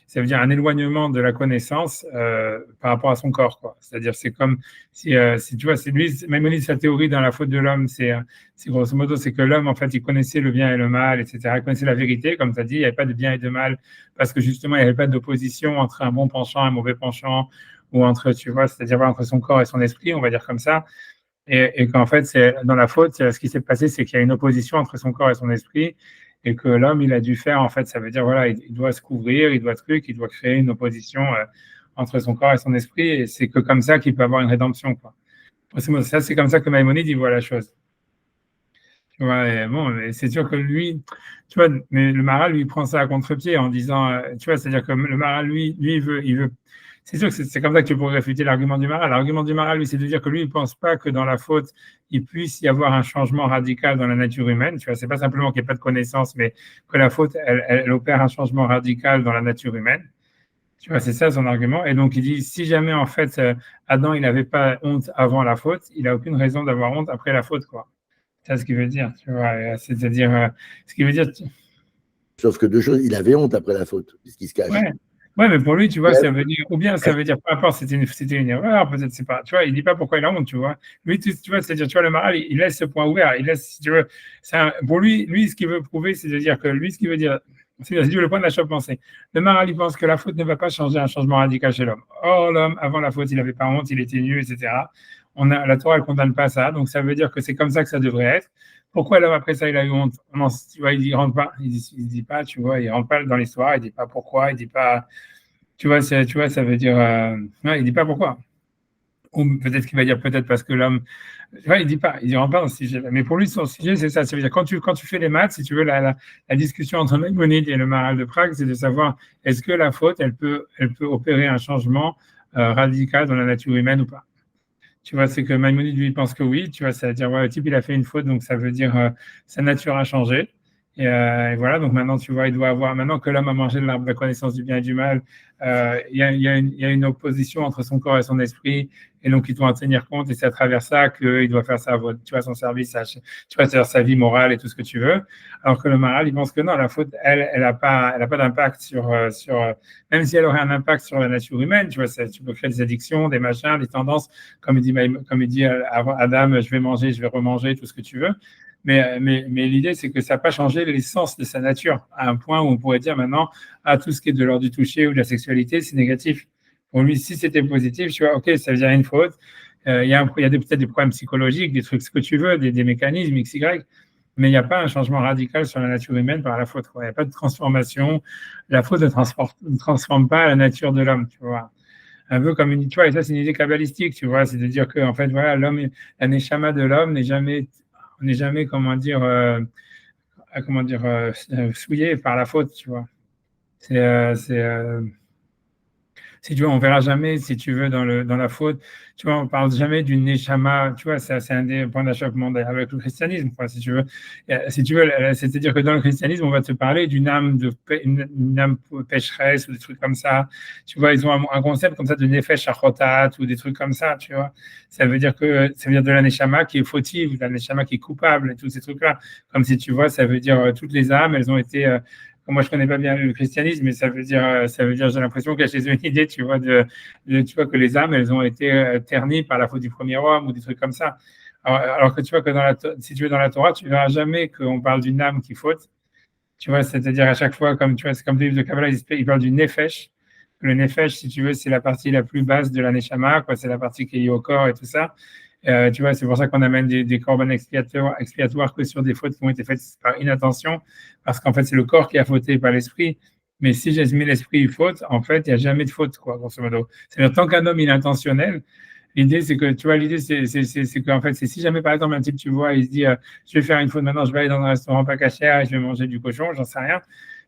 ça veut dire un éloignement de la connaissance par rapport à son corps, quoi. C'est-à-dire, c'est comme si tu vois, c'est lui, Maïmonide, sa théorie dans la faute de l'homme, c'est grosso modo, c'est que l'homme, en fait, il connaissait le bien et le mal, etc. Il connaissait la vérité, comme tu as dit, il n'y avait pas de bien et de mal, parce que justement, il n'y avait pas d'opposition entre un bon penchant et un mauvais penchant, ou entre, tu vois, c'est-à-dire entre son corps et son esprit, on va dire comme ça. Et qu'en fait, dans la faute, ce qui s'est passé, c'est qu'il y a une opposition entre son corps et son esprit, et que l'homme, il a dû faire, en fait, ça veut dire, voilà, il doit se couvrir, il doit créer une opposition entre son corps et son esprit, et c'est que comme ça qu'il peut avoir une rédemption, quoi. Ça, c'est comme ça que Maïmonide, il voit la chose. Tu vois, et bon, et c'est sûr que lui, tu vois, mais le Maral, lui, il prend ça à contre-pied en disant, tu vois, c'est-à-dire que le Maral, lui, il veut, c'est sûr que c'est comme ça que tu pourrais réfuter l'argument du Maral. L'argument du Maral, lui, c'est de dire que lui, il pense pas que dans la faute, il puisse y avoir un changement radical dans la nature humaine. Tu vois, c'est pas simplement qu'il n'y ait pas de connaissance, mais que la faute, elle opère un changement radical dans la nature humaine. Tu vois, c'est ça son argument. Et donc, il dit, si jamais, en fait, Adam, il n'avait pas honte avant la faute, il n'a aucune raison d'avoir honte après la faute, quoi. C'est ce qu'il veut dire, tu vois. C'est-à-dire, ce qu'il veut dire, Sauf que deux choses, il avait honte après la faute, puisqu'il se cache. ouais. Ouais, mais pour lui, tu vois, ça veut dire, ou bien ça veut dire, peu importe, c'était une erreur, peut-être c'est pas, tu vois, il dit pas pourquoi il a honte, tu vois. Lui, tu vois, c'est-à-dire, tu vois, le Maral, il laisse ce point ouvert, il laisse, si tu veux, pour lui, ce qu'il veut prouver, c'est de dire que lui, ce qu'il veut dire, c'est si tu veux, le point d'achoppement, c'est, le Maral, il pense que la faute ne va pas changer un changement radical chez l'homme. Or, l'homme, avant la faute, il n'avait pas honte, il était nu, etc. La Torah, elle condamne pas ça, donc ça veut dire que c'est comme ça que ça devrait être. Pourquoi l'homme après ça il a eu honte? Non, tu vois, il rentre pas, il dit pas, tu vois, il rentre pas dans l'histoire, il dit pas pourquoi, il dit pas, tu vois, ça veut dire, ouais, il dit pas pourquoi. Ou peut-être qu'il va dire peut-être parce que l'homme, tu vois, il dit pas, il rentre pas dans ce sujet. Mais pour lui, son sujet, c'est ça. Ça veut dire quand tu fais les maths, si tu veux, la discussion entre Maïmonide et le Maral de Prague, c'est de savoir est-ce que la faute, elle peut opérer un changement radical dans la nature humaine ou pas. Tu vois, c'est que Maïmonide, lui, pense que oui. Tu vois, c'est-à-dire, ouais, le type, il a fait une faute, donc ça veut dire sa nature a changé. Et voilà, donc maintenant, tu vois, il doit avoir, maintenant que l'homme a mangé de l'arbre de la connaissance du bien et du mal, il y a une opposition entre son corps et son esprit, et donc il doit en tenir compte, et c'est à travers ça qu'il doit faire ça, tu vois, son service, tu vois, c'est-à-dire sa vie morale et tout ce que tu veux. Alors que le Maral, il pense que non, la faute, elle a pas d'impact même si elle aurait un impact sur la nature humaine, tu vois, tu peux créer des addictions, des machins, des tendances, comme il dit Adam, je vais manger, je vais remanger, tout ce que tu veux. Mais l'idée, c'est que ça n'a pas changé l'essence de sa nature, à un point où on pourrait dire maintenant, tout ce qui est de l'ordre du toucher ou de la sexualité, c'est négatif. Pour lui, si c'était positif, tu vois, ok, ça veut dire une faute. Il y a peut-être des problèmes psychologiques, des trucs, ce que tu veux, des mécanismes XY, mais il n'y a pas un changement radical sur la nature humaine par la faute. Il n'y a pas de transformation. La faute ne transforme pas la nature de l'homme, tu vois. Un peu comme tu vois, et ça, c'est une idée kabbalistique, tu vois, c'est de dire que, en fait, voilà, la neshama de l'homme n'est jamais, souillé par la faute, tu vois. Si tu veux, on verra jamais, si tu veux, dans la faute, tu vois, on parle jamais d'une neshama, tu vois, c'est un des points d'achoppement avec le christianisme, quoi, si tu veux. Si tu veux, c'est-à-dire que dans le christianisme, on va te parler d'une âme une âme pécheresse ou des trucs comme ça. Tu vois, ils ont un concept comme ça de nefesh achotat ou des trucs comme ça, tu vois. Ça veut dire de la neshama qui est fautive, de la neshama qui est coupable et tous ces trucs-là. Comme si tu vois, ça veut dire toutes les âmes, elles ont été moi, je connais pas bien le christianisme, mais ça veut dire, j'ai l'impression qu'il y a chez eux une idée, tu vois, tu vois que les âmes, elles ont été ternies par la faute du premier homme ou des trucs comme ça. Alors que tu vois que si tu es dans la Torah, tu verras jamais qu'on parle d'une âme qui faute. Tu vois, c'est-à-dire à chaque fois, comme tu vois, c'est comme le livre de Kabbalah, il parle du nefesh. Le nefesh, si tu veux, c'est la partie la plus basse de la neshama, quoi. C'est la partie qui est liée au corps et tout ça. Tu vois, c'est pour ça qu'on amène des corbanes expiatoires que sur des fautes qui ont été faites par inattention, parce qu'en fait, c'est le corps qui a fauté, pas l'esprit. Mais si j'ai mis l'esprit faute, en fait, il n'y a jamais de faute, quoi, grosso modo. C'est-à-dire, tant qu'un homme il est intentionnel, l'idée, c'est que, tu vois, l'idée, c'est qu'en fait, c'est si jamais, par exemple, un type, tu vois, il se dit, je vais faire une faute maintenant, je vais aller dans un restaurant pas cachère et je vais manger du cochon, j'en sais rien.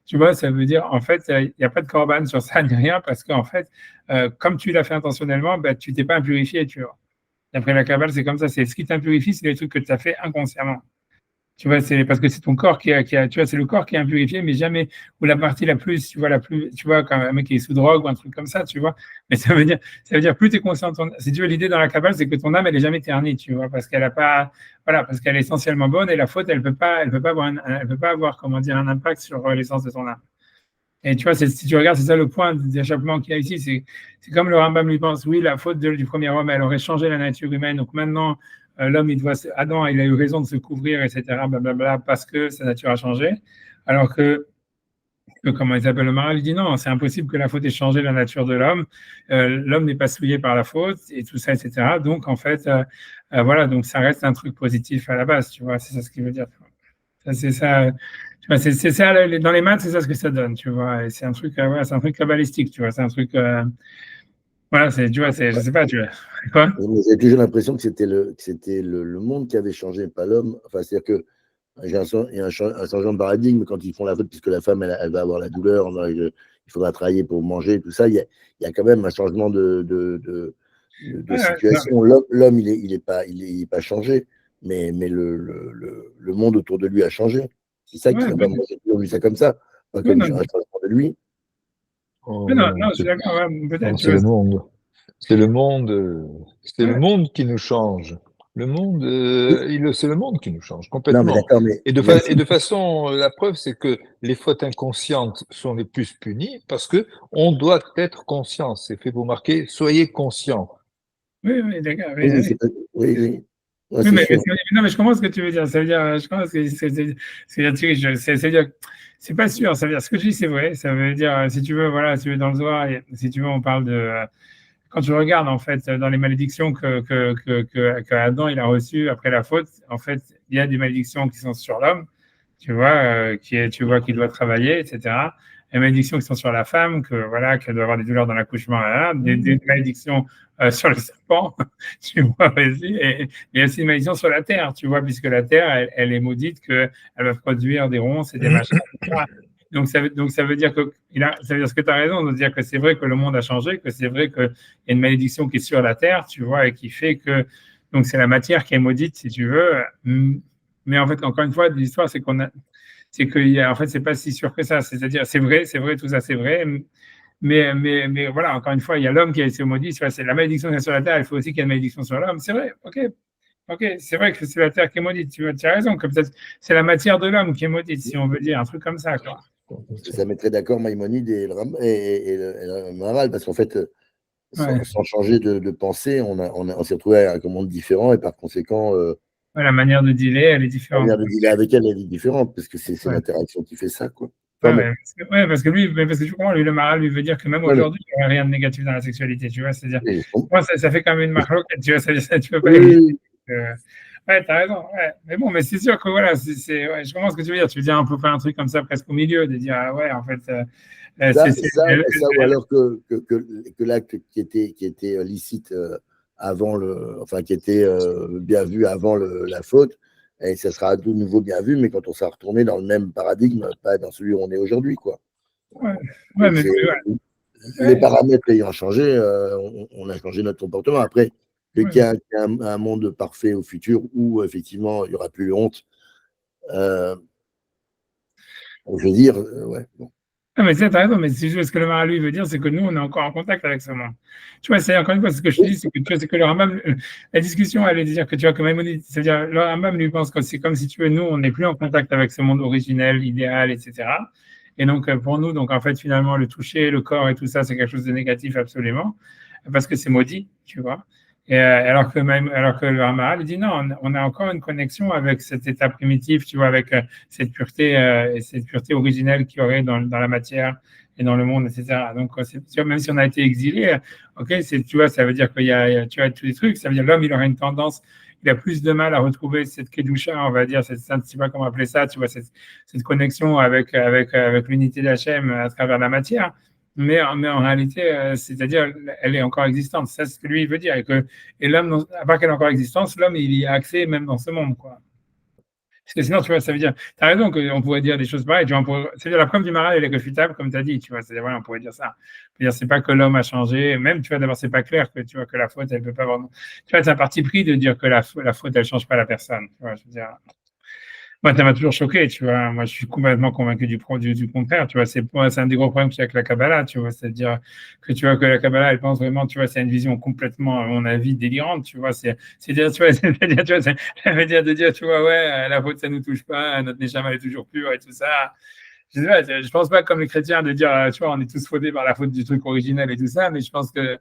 Tu vois, ça veut dire, en fait, il n'y a pas de corban sur ça, ni rien, parce qu'en fait, comme tu l'as fait intentionnellement, ben, tu t'es pas impurifié, tu vois. D'après la Kabbale, c'est comme ça. C'est ce qui t'impurifie, c'est les trucs que tu as fait inconsciemment. Tu vois, c'est parce que c'est ton corps tu vois, c'est le corps qui est impurifié, mais jamais, ou la partie la plus, tu vois, quand un mec qui est sous drogue ou un truc comme ça, tu vois. Mais ça veut dire plus tu es conscient de si tu veux, l'idée dans la Kabbale, c'est que ton âme, elle est jamais ternie, tu vois, parce qu'elle a pas, voilà, parce qu'elle est essentiellement bonne et la faute, elle peut pas avoir, elle peut pas avoir, comment dire, un impact sur l'essence de ton âme. Et tu vois, si tu regardes, c'est ça le point d'échappement qu'il y a ici. C'est comme le Rambam lui pense, oui, la faute du premier homme, elle aurait changé la nature humaine. Donc maintenant, l'homme, Adam, il a eu raison de se couvrir, etc., blablabla, parce que sa nature a changé. Alors comment il s'appelle le Maral, il dit non, c'est impossible que la faute ait changé la nature de l'homme. L'homme n'est pas souillé par la faute et tout ça, etc. Donc en fait, voilà, donc ça reste un truc positif à la base, tu vois, c'est ça ce qu'il veut dire. Ça, c'est ça. Tu vois, c'est ça, dans les maths, c'est ça ce que ça donne, tu vois. Et c'est un truc, voilà, c'est un truc kabbalistique, tu vois. C'est un truc, voilà, tu vois, je sais pas, tu vois. Quoi? Mais j'ai toujours l'impression que c'était le monde qui avait changé, pas l'homme. Enfin, c'est-à-dire que il y a un changement de paradigme quand ils font la faute, puisque la femme, elle va avoir la douleur, il faudra travailler pour manger, tout ça. Il y a quand même un changement de situation. L'homme, il est pas changé, mais le monde autour de lui a changé. C'est ça qui, enfin, moi, j'ai toujours vu ça comme ça, pas comme un changement de lui. Non, je suis d'accord, ouais, peut-être, tu C'est vois. le monde. C'est le monde, c'est le monde qui nous change. Le monde, c'est le monde qui nous change Non, mais complètement. d'accord, mais Et de façon, la preuve, c'est que les fautes inconscientes sont les plus punies parce que on doit être conscient. C'est fait pour marquer, soyez conscient. Oui, d'accord. oui, Oui. oui. Ouais, Oui, c'est sûr. non, mais je comprends ce que tu veux dire. Ça veut dire, je comprends ce que c'est-à-dire, c'est pas sûr. Ça veut dire, ce que je dis, c'est vrai. Ça veut dire, si tu veux, voilà, si tu veux dans le Zohar, si tu veux, on parle de, quand tu regardes, en fait, dans les malédictions que Adam, il a reçues après la faute, en fait, il y a des malédictions qui sont sur l'homme, tu vois, tu vois qu'il doit travailler, etc. Les malédictions qui sont sur la femme, qu'elle doit avoir des douleurs dans l'accouchement, hein, des malédictions sur le serpent, tu vois, aussi, et il y a aussi une malédiction sur la terre, tu vois, puisque la terre, elle est maudite qu'elle va produire des ronces et des machins, etc. Donc ça veut dire ça veut dire que tu as raison de dire que c'est vrai que le monde a changé, que c'est vrai qu'il y a une malédiction qui est sur la terre, tu vois, et qui fait que donc c'est la matière qui est maudite, si tu veux. Mais en fait, encore une fois, l'histoire, c'est que en fait, c'est pas si sûr que ça. C'est-à-dire, c'est vrai, tout ça, c'est vrai. Mais voilà, encore une fois, il y a l'homme qui a été maudit. C'est la malédiction qui est sur la terre. Il faut aussi qu'il y ait une malédiction sur l'homme. C'est vrai. Ok, c'est vrai que c'est la terre qui est maudite. Tu as raison. Que peut-être c'est la matière de l'homme qui est maudite, si on veut dire un truc comme ça, quoi. Ça mettrait d'accord Maïmonide et le Maharal, parce qu'en fait, sans changer de pensée, on s'est retrouvé avec un monde différent et par conséquent, La manière de dealer, elle est la différente. manière de dealer avec elle, elle est différente, parce que c'est l'interaction qui fait ça, quoi. Parce que je comprends, lui, le Maharal, lui veut dire que même aujourd'hui, il n'y a rien de négatif dans la sexualité, tu vois. C'est-à-dire, moi, ça fait quand même une marque, tu vois, tu peux pas ouais, t'as raison. Ouais. Mais bon, mais c'est sûr que voilà, je comprends ce que tu veux dire. Tu veux dire, on peut faire un truc comme ça presque au milieu, de dire, ah ouais, en fait. Ça, ou alors que l'acte qui était licite avant enfin, qui était bien vu avant la faute, et ça sera de nouveau bien vu, mais quand on sera retourné dans le même paradigme, pas dans celui où on est aujourd'hui, quoi. Les paramètres ayant changé, on a changé notre comportement. Après, qu'il y a un monde parfait au futur où effectivement il n'y aura plus honte, je veux dire, ouais. Bon. Non, mais c'est raison, mais ce que le Maharal lui veut dire, c'est que nous, on est encore en contact avec ce monde. Tu vois, c'est encore une fois ce que je te dis, c'est que le Rambam, la discussion, elle est de dire que tu vois, comme Maïmonide, c'est-à-dire, le Rambam lui pense que c'est comme si tu veux, nous, on n'est plus en contact avec ce monde originel, idéal, etc. Et donc, pour nous, donc, en fait, finalement, le toucher, le corps et tout ça, c'est quelque chose de négatif absolument, parce que c'est maudit, tu vois. Et alors que le Ramaral, il dit non, on a encore une connexion avec cet état primitif, tu vois, avec cette pureté originelle qu'il y aurait dans la matière et dans le monde, etc. Donc, tu vois, même si on a été exilé, ok, tu vois, ça veut dire qu'il y a, tu vois, tous les trucs, ça veut dire l'homme, il aura une tendance, il a plus de mal à retrouver cette kedusha, on va dire, cette, je sais pas comment appeler ça, tu vois, cette connexion avec l'unité d'Hachem à travers la matière. Mais en réalité, c'est-à-dire, elle est encore existante. C'est ce que lui il veut dire. Et l'homme, à part qu'elle est encore existante, l'homme, il y a accès même dans ce monde, quoi. Parce que sinon, tu vois, ça veut dire, tu as raison qu'on pourrait dire des choses pareilles. Tu vois, c'est-à-dire, la preuve du Maral, elle est réfutable, comme tu as dit, tu vois. C'est-à-dire, voilà, on pourrait dire ça. On peut dire, c'est pas que l'homme a changé. Même, tu vois, d'abord, c'est pas clair que, tu vois, que la faute, elle peut pas avoir. Tu vois, c'est un parti pris de dire que la faute, elle change pas la personne. Tu vois, je veux dire. Moi, ça m'a toujours choqué, tu vois. Moi, je suis complètement convaincu du contraire, tu vois. C'est un des gros problèmes qu'il y a avec la Kabbalah, tu vois. C'est-à-dire que tu vois que la Kabbalah, elle pense vraiment, tu vois, c'est une vision complètement, à mon avis, délirante, tu vois. C'est-à-dire, tu vois, c'est-à-dire, tu vois, ça veut dire de dire, tu vois, ouais, la faute, ça nous touche pas, notre neshama est toujours pure et tout ça. Je sais pas, je pense pas comme les chrétiens de dire, tu vois, on est tous fautés par la faute du truc originel et tout ça, mais je pense que,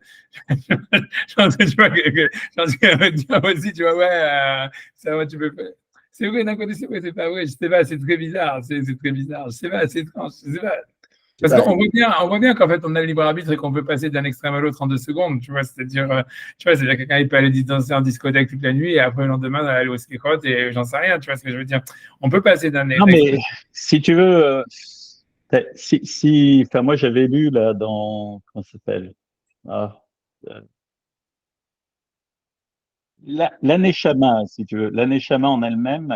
je pense que tu vois, je pense que, tu vois, aussi, tu vois, ouais, ça va, tu peux faire. C'est vrai, d'un côté, c'est vrai, c'est pas vrai. Je sais pas, c'est très bizarre. C'est très bizarre. Je sais pas, c'est étrange. Je sais pas. Parce Bah, on voit bien qu'en fait, on a le libre arbitre et qu'on peut passer d'un extrême à l'autre en 2 secondes. Tu vois, c'est-à-dire, c'est-à-dire quelqu'un, il peut aller danser en discothèque toute la nuit et après, le lendemain, aller au ski-crotte et j'en sais rien. Tu vois ce que je veux dire? On peut passer d'un Non, mais si tu veux, enfin, moi j'avais lu là dans, comment ça s'appelle? Ah, euh, l'aneshama, si tu veux. L'aneshama en elle-même,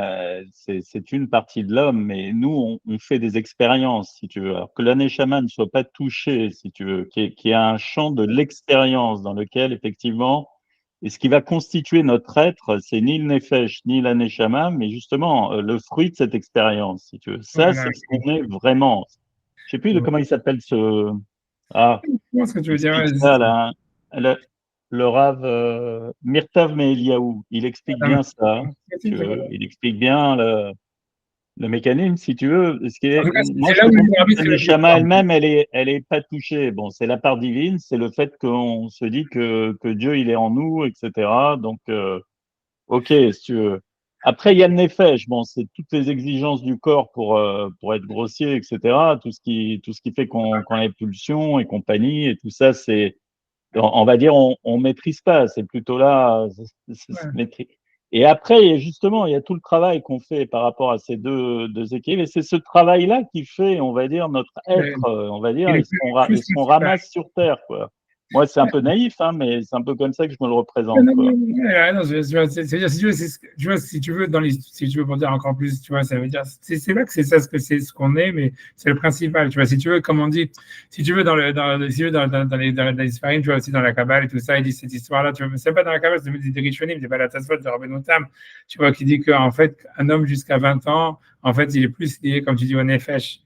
c'est une partie de l'homme, mais nous, on fait des expériences, si tu veux. Alors que l'aneshama ne soit pas touché, si tu veux, qui est un champ de l'expérience dans lequel, effectivement, et ce qui va constituer notre être, c'est ni le nefesh, ni l'aneshama, mais justement, le fruit de cette expérience, si tu veux. Ça, voilà. c'est ce qu'on est vraiment. Je sais plus de comment il s'appelle ce, ah, Je pense ce que tu il veux dire. explique ça là, hein. Le Rav Mirtav Meeliaou, il explique bien ça, hein, si tu veux. Il explique bien le mécanisme, si tu veux. En tout cas, Moi, c'est je là te où le libre confirme arbitre que est le plus Neshama fort. elle-même, elle est pas touchée. Bon, c'est la part divine, c'est le fait qu'on se dit que Dieu, il est en nous, etc. Donc, ok, si tu veux. Après, il y a le nefesh. Bon, c'est toutes les exigences du corps pour être grossier, etc. Tout ce qui fait qu'on a les pulsions et compagnie, et tout ça, c'est, on va dire, on maîtrise pas. C'est plutôt là, maîtrise. Et après, justement, il y a tout le travail qu'on fait par rapport à ces deux équilibres. Et c'est ce travail-là qui fait, on va dire, notre Ouais. être, on va dire, Il est et plus ce qu'on principal. ramasse sur Terre, quoi. Moi, c'est un peu naïf, hein, mais c'est un peu comme ça que je me le Ouais, représente, non, quoi. non, c'est-à-dire, si tu veux, tu vois, si tu veux, si tu veux pour dire encore plus, tu vois, ça veut dire, c'est là que c'est ça, c'est ce qu'on est, mais c'est le principal, tu vois, si tu veux, comme on dit, si tu veux, si tu veux, dans les Sfarim, tu vois, aussi dans la Kabbale et tout ça, il dit cette histoire-là, tu vois, mais c'est pas dans la Kabbale, c'est des Rishonim, c'est pas la Tasfot de Rabbeinu Tam, tu vois, qui dit qu'en fait, un homme jusqu'à 20 ans, en fait, il est plus lié, comme tu dis, au Nefesh.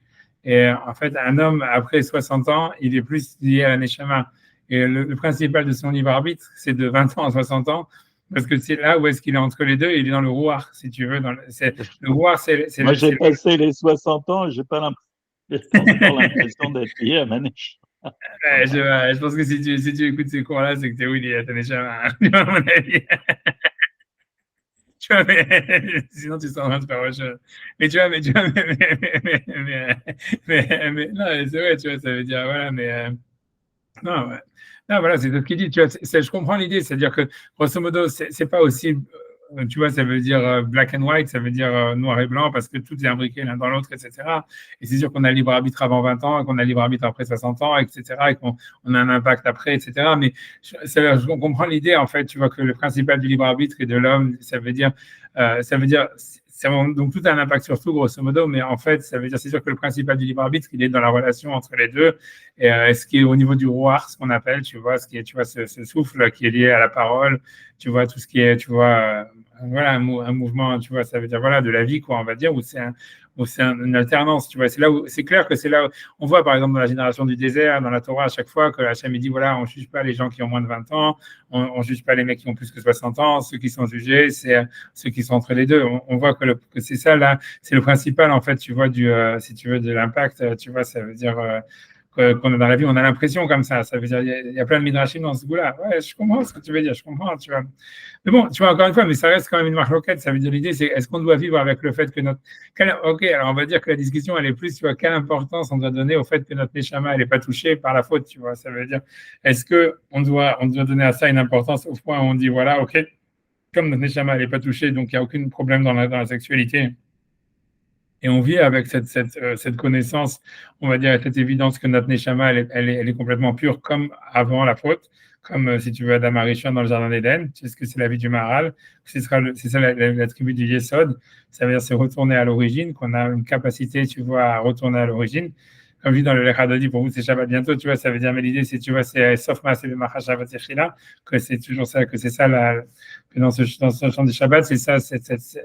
Et en fait, un homme après 60 ans, il est plus lié à la Neshama. Et le principal de son libre arbitre, c'est de 20 ans à 60 ans, parce que c'est là où est-ce qu'il est entre les deux, il est dans le rouar, si tu veux. Le rouar, Moi, j'ai passé les 60 ans, j'ai pas encore l'impression d'être lié à Manège. je pense que si tu écoutes ces cours-là, c'est que t'es où il est à Taneshama, à mon avis. Tu vois, sinon tu seras en train de faire autre chose. Mais tu vois, mais non, c'est vrai, tu vois, ça veut dire, voilà, mais non, ouais. Non, voilà, c'est ce qu'il dit. Tu vois, je comprends l'idée, c'est-à-dire que grosso modo, c'est pas aussi, tu vois, ça veut dire black and white, ça veut dire noir et blanc parce que tout est imbriqué l'un dans l'autre, etc. Et c'est sûr qu'on a libre arbitre avant 20 ans, et qu'on a libre arbitre après 60 ans, etc. Et qu'on a un impact après, etc. Mais je comprends l'idée, en fait, tu vois, que le principal du libre arbitre et de l'homme, ça veut dire, donc tout a un impact sur tout, grosso modo, mais en fait, ça veut dire, c'est sûr que le principal du libre arbitre, il est dans la relation entre les deux, et ce qui est au niveau du roi, ce qu'on appelle, tu vois, ce qui est, tu vois, ce souffle qui est lié à la parole, tu vois, tout ce qui est, tu vois, voilà, un mouvement, tu vois, ça veut dire, voilà, de la vie, quoi, on va dire, une alternance, tu vois, c'est là où, c'est clair que c'est là où, on voit, par exemple, dans la génération du désert, dans la Torah, à chaque fois que Hachem dit, voilà, on juge pas les gens qui ont moins de 20 ans, on juge pas les mecs qui ont plus que 60 ans, ceux qui sont jugés, c'est ceux qui sont entre les deux. On voit que c'est ça, là, c'est le principal, en fait, tu vois, si tu veux, de l'impact, tu vois, ça veut dire, qu'on a dans la vie, on a l'impression comme ça. Ça veut dire, il y a plein de midrashim dans ce goût-là. Ouais, je comprends ce que tu veux dire, je comprends, tu vois. Mais bon, tu vois, encore une fois, mais ça reste quand même une marloquette. Ça veut dire, l'idée, c'est est-ce qu'on doit vivre avec le fait que ok, alors on va dire que la discussion, elle est plus, tu vois, quelle importance on doit donner au fait que notre neshama, elle n'est pas touchée par la faute, tu vois. Ça veut dire, est-ce qu'on doit donner à ça une importance au point où on dit, voilà, ok, comme notre neshama, elle n'est pas touchée, donc il n'y a aucun problème dans la sexualité. Et on vit avec cette connaissance, on va dire, cette évidence que notre neshama, elle est complètement pure comme avant la faute, comme si tu veux Adam Arishon dans le jardin d'Éden. Tu sais ce que c'est la vie du Maharal, c'est ça l'attribut du Yesod, ça veut dire c'est retourner à l'origine, qu'on a une capacité, tu vois, à retourner à l'origine. Comme je dis dans le Lechadodi, pour vous c'est Shabbat bientôt, tu vois, ça veut dire, mais l'idée c'est, tu vois, c'est sauf ma c'est le Machashavat Yechila, que c'est toujours ça, que c'est ça que dans ce chant du Shabbat, c'est ça,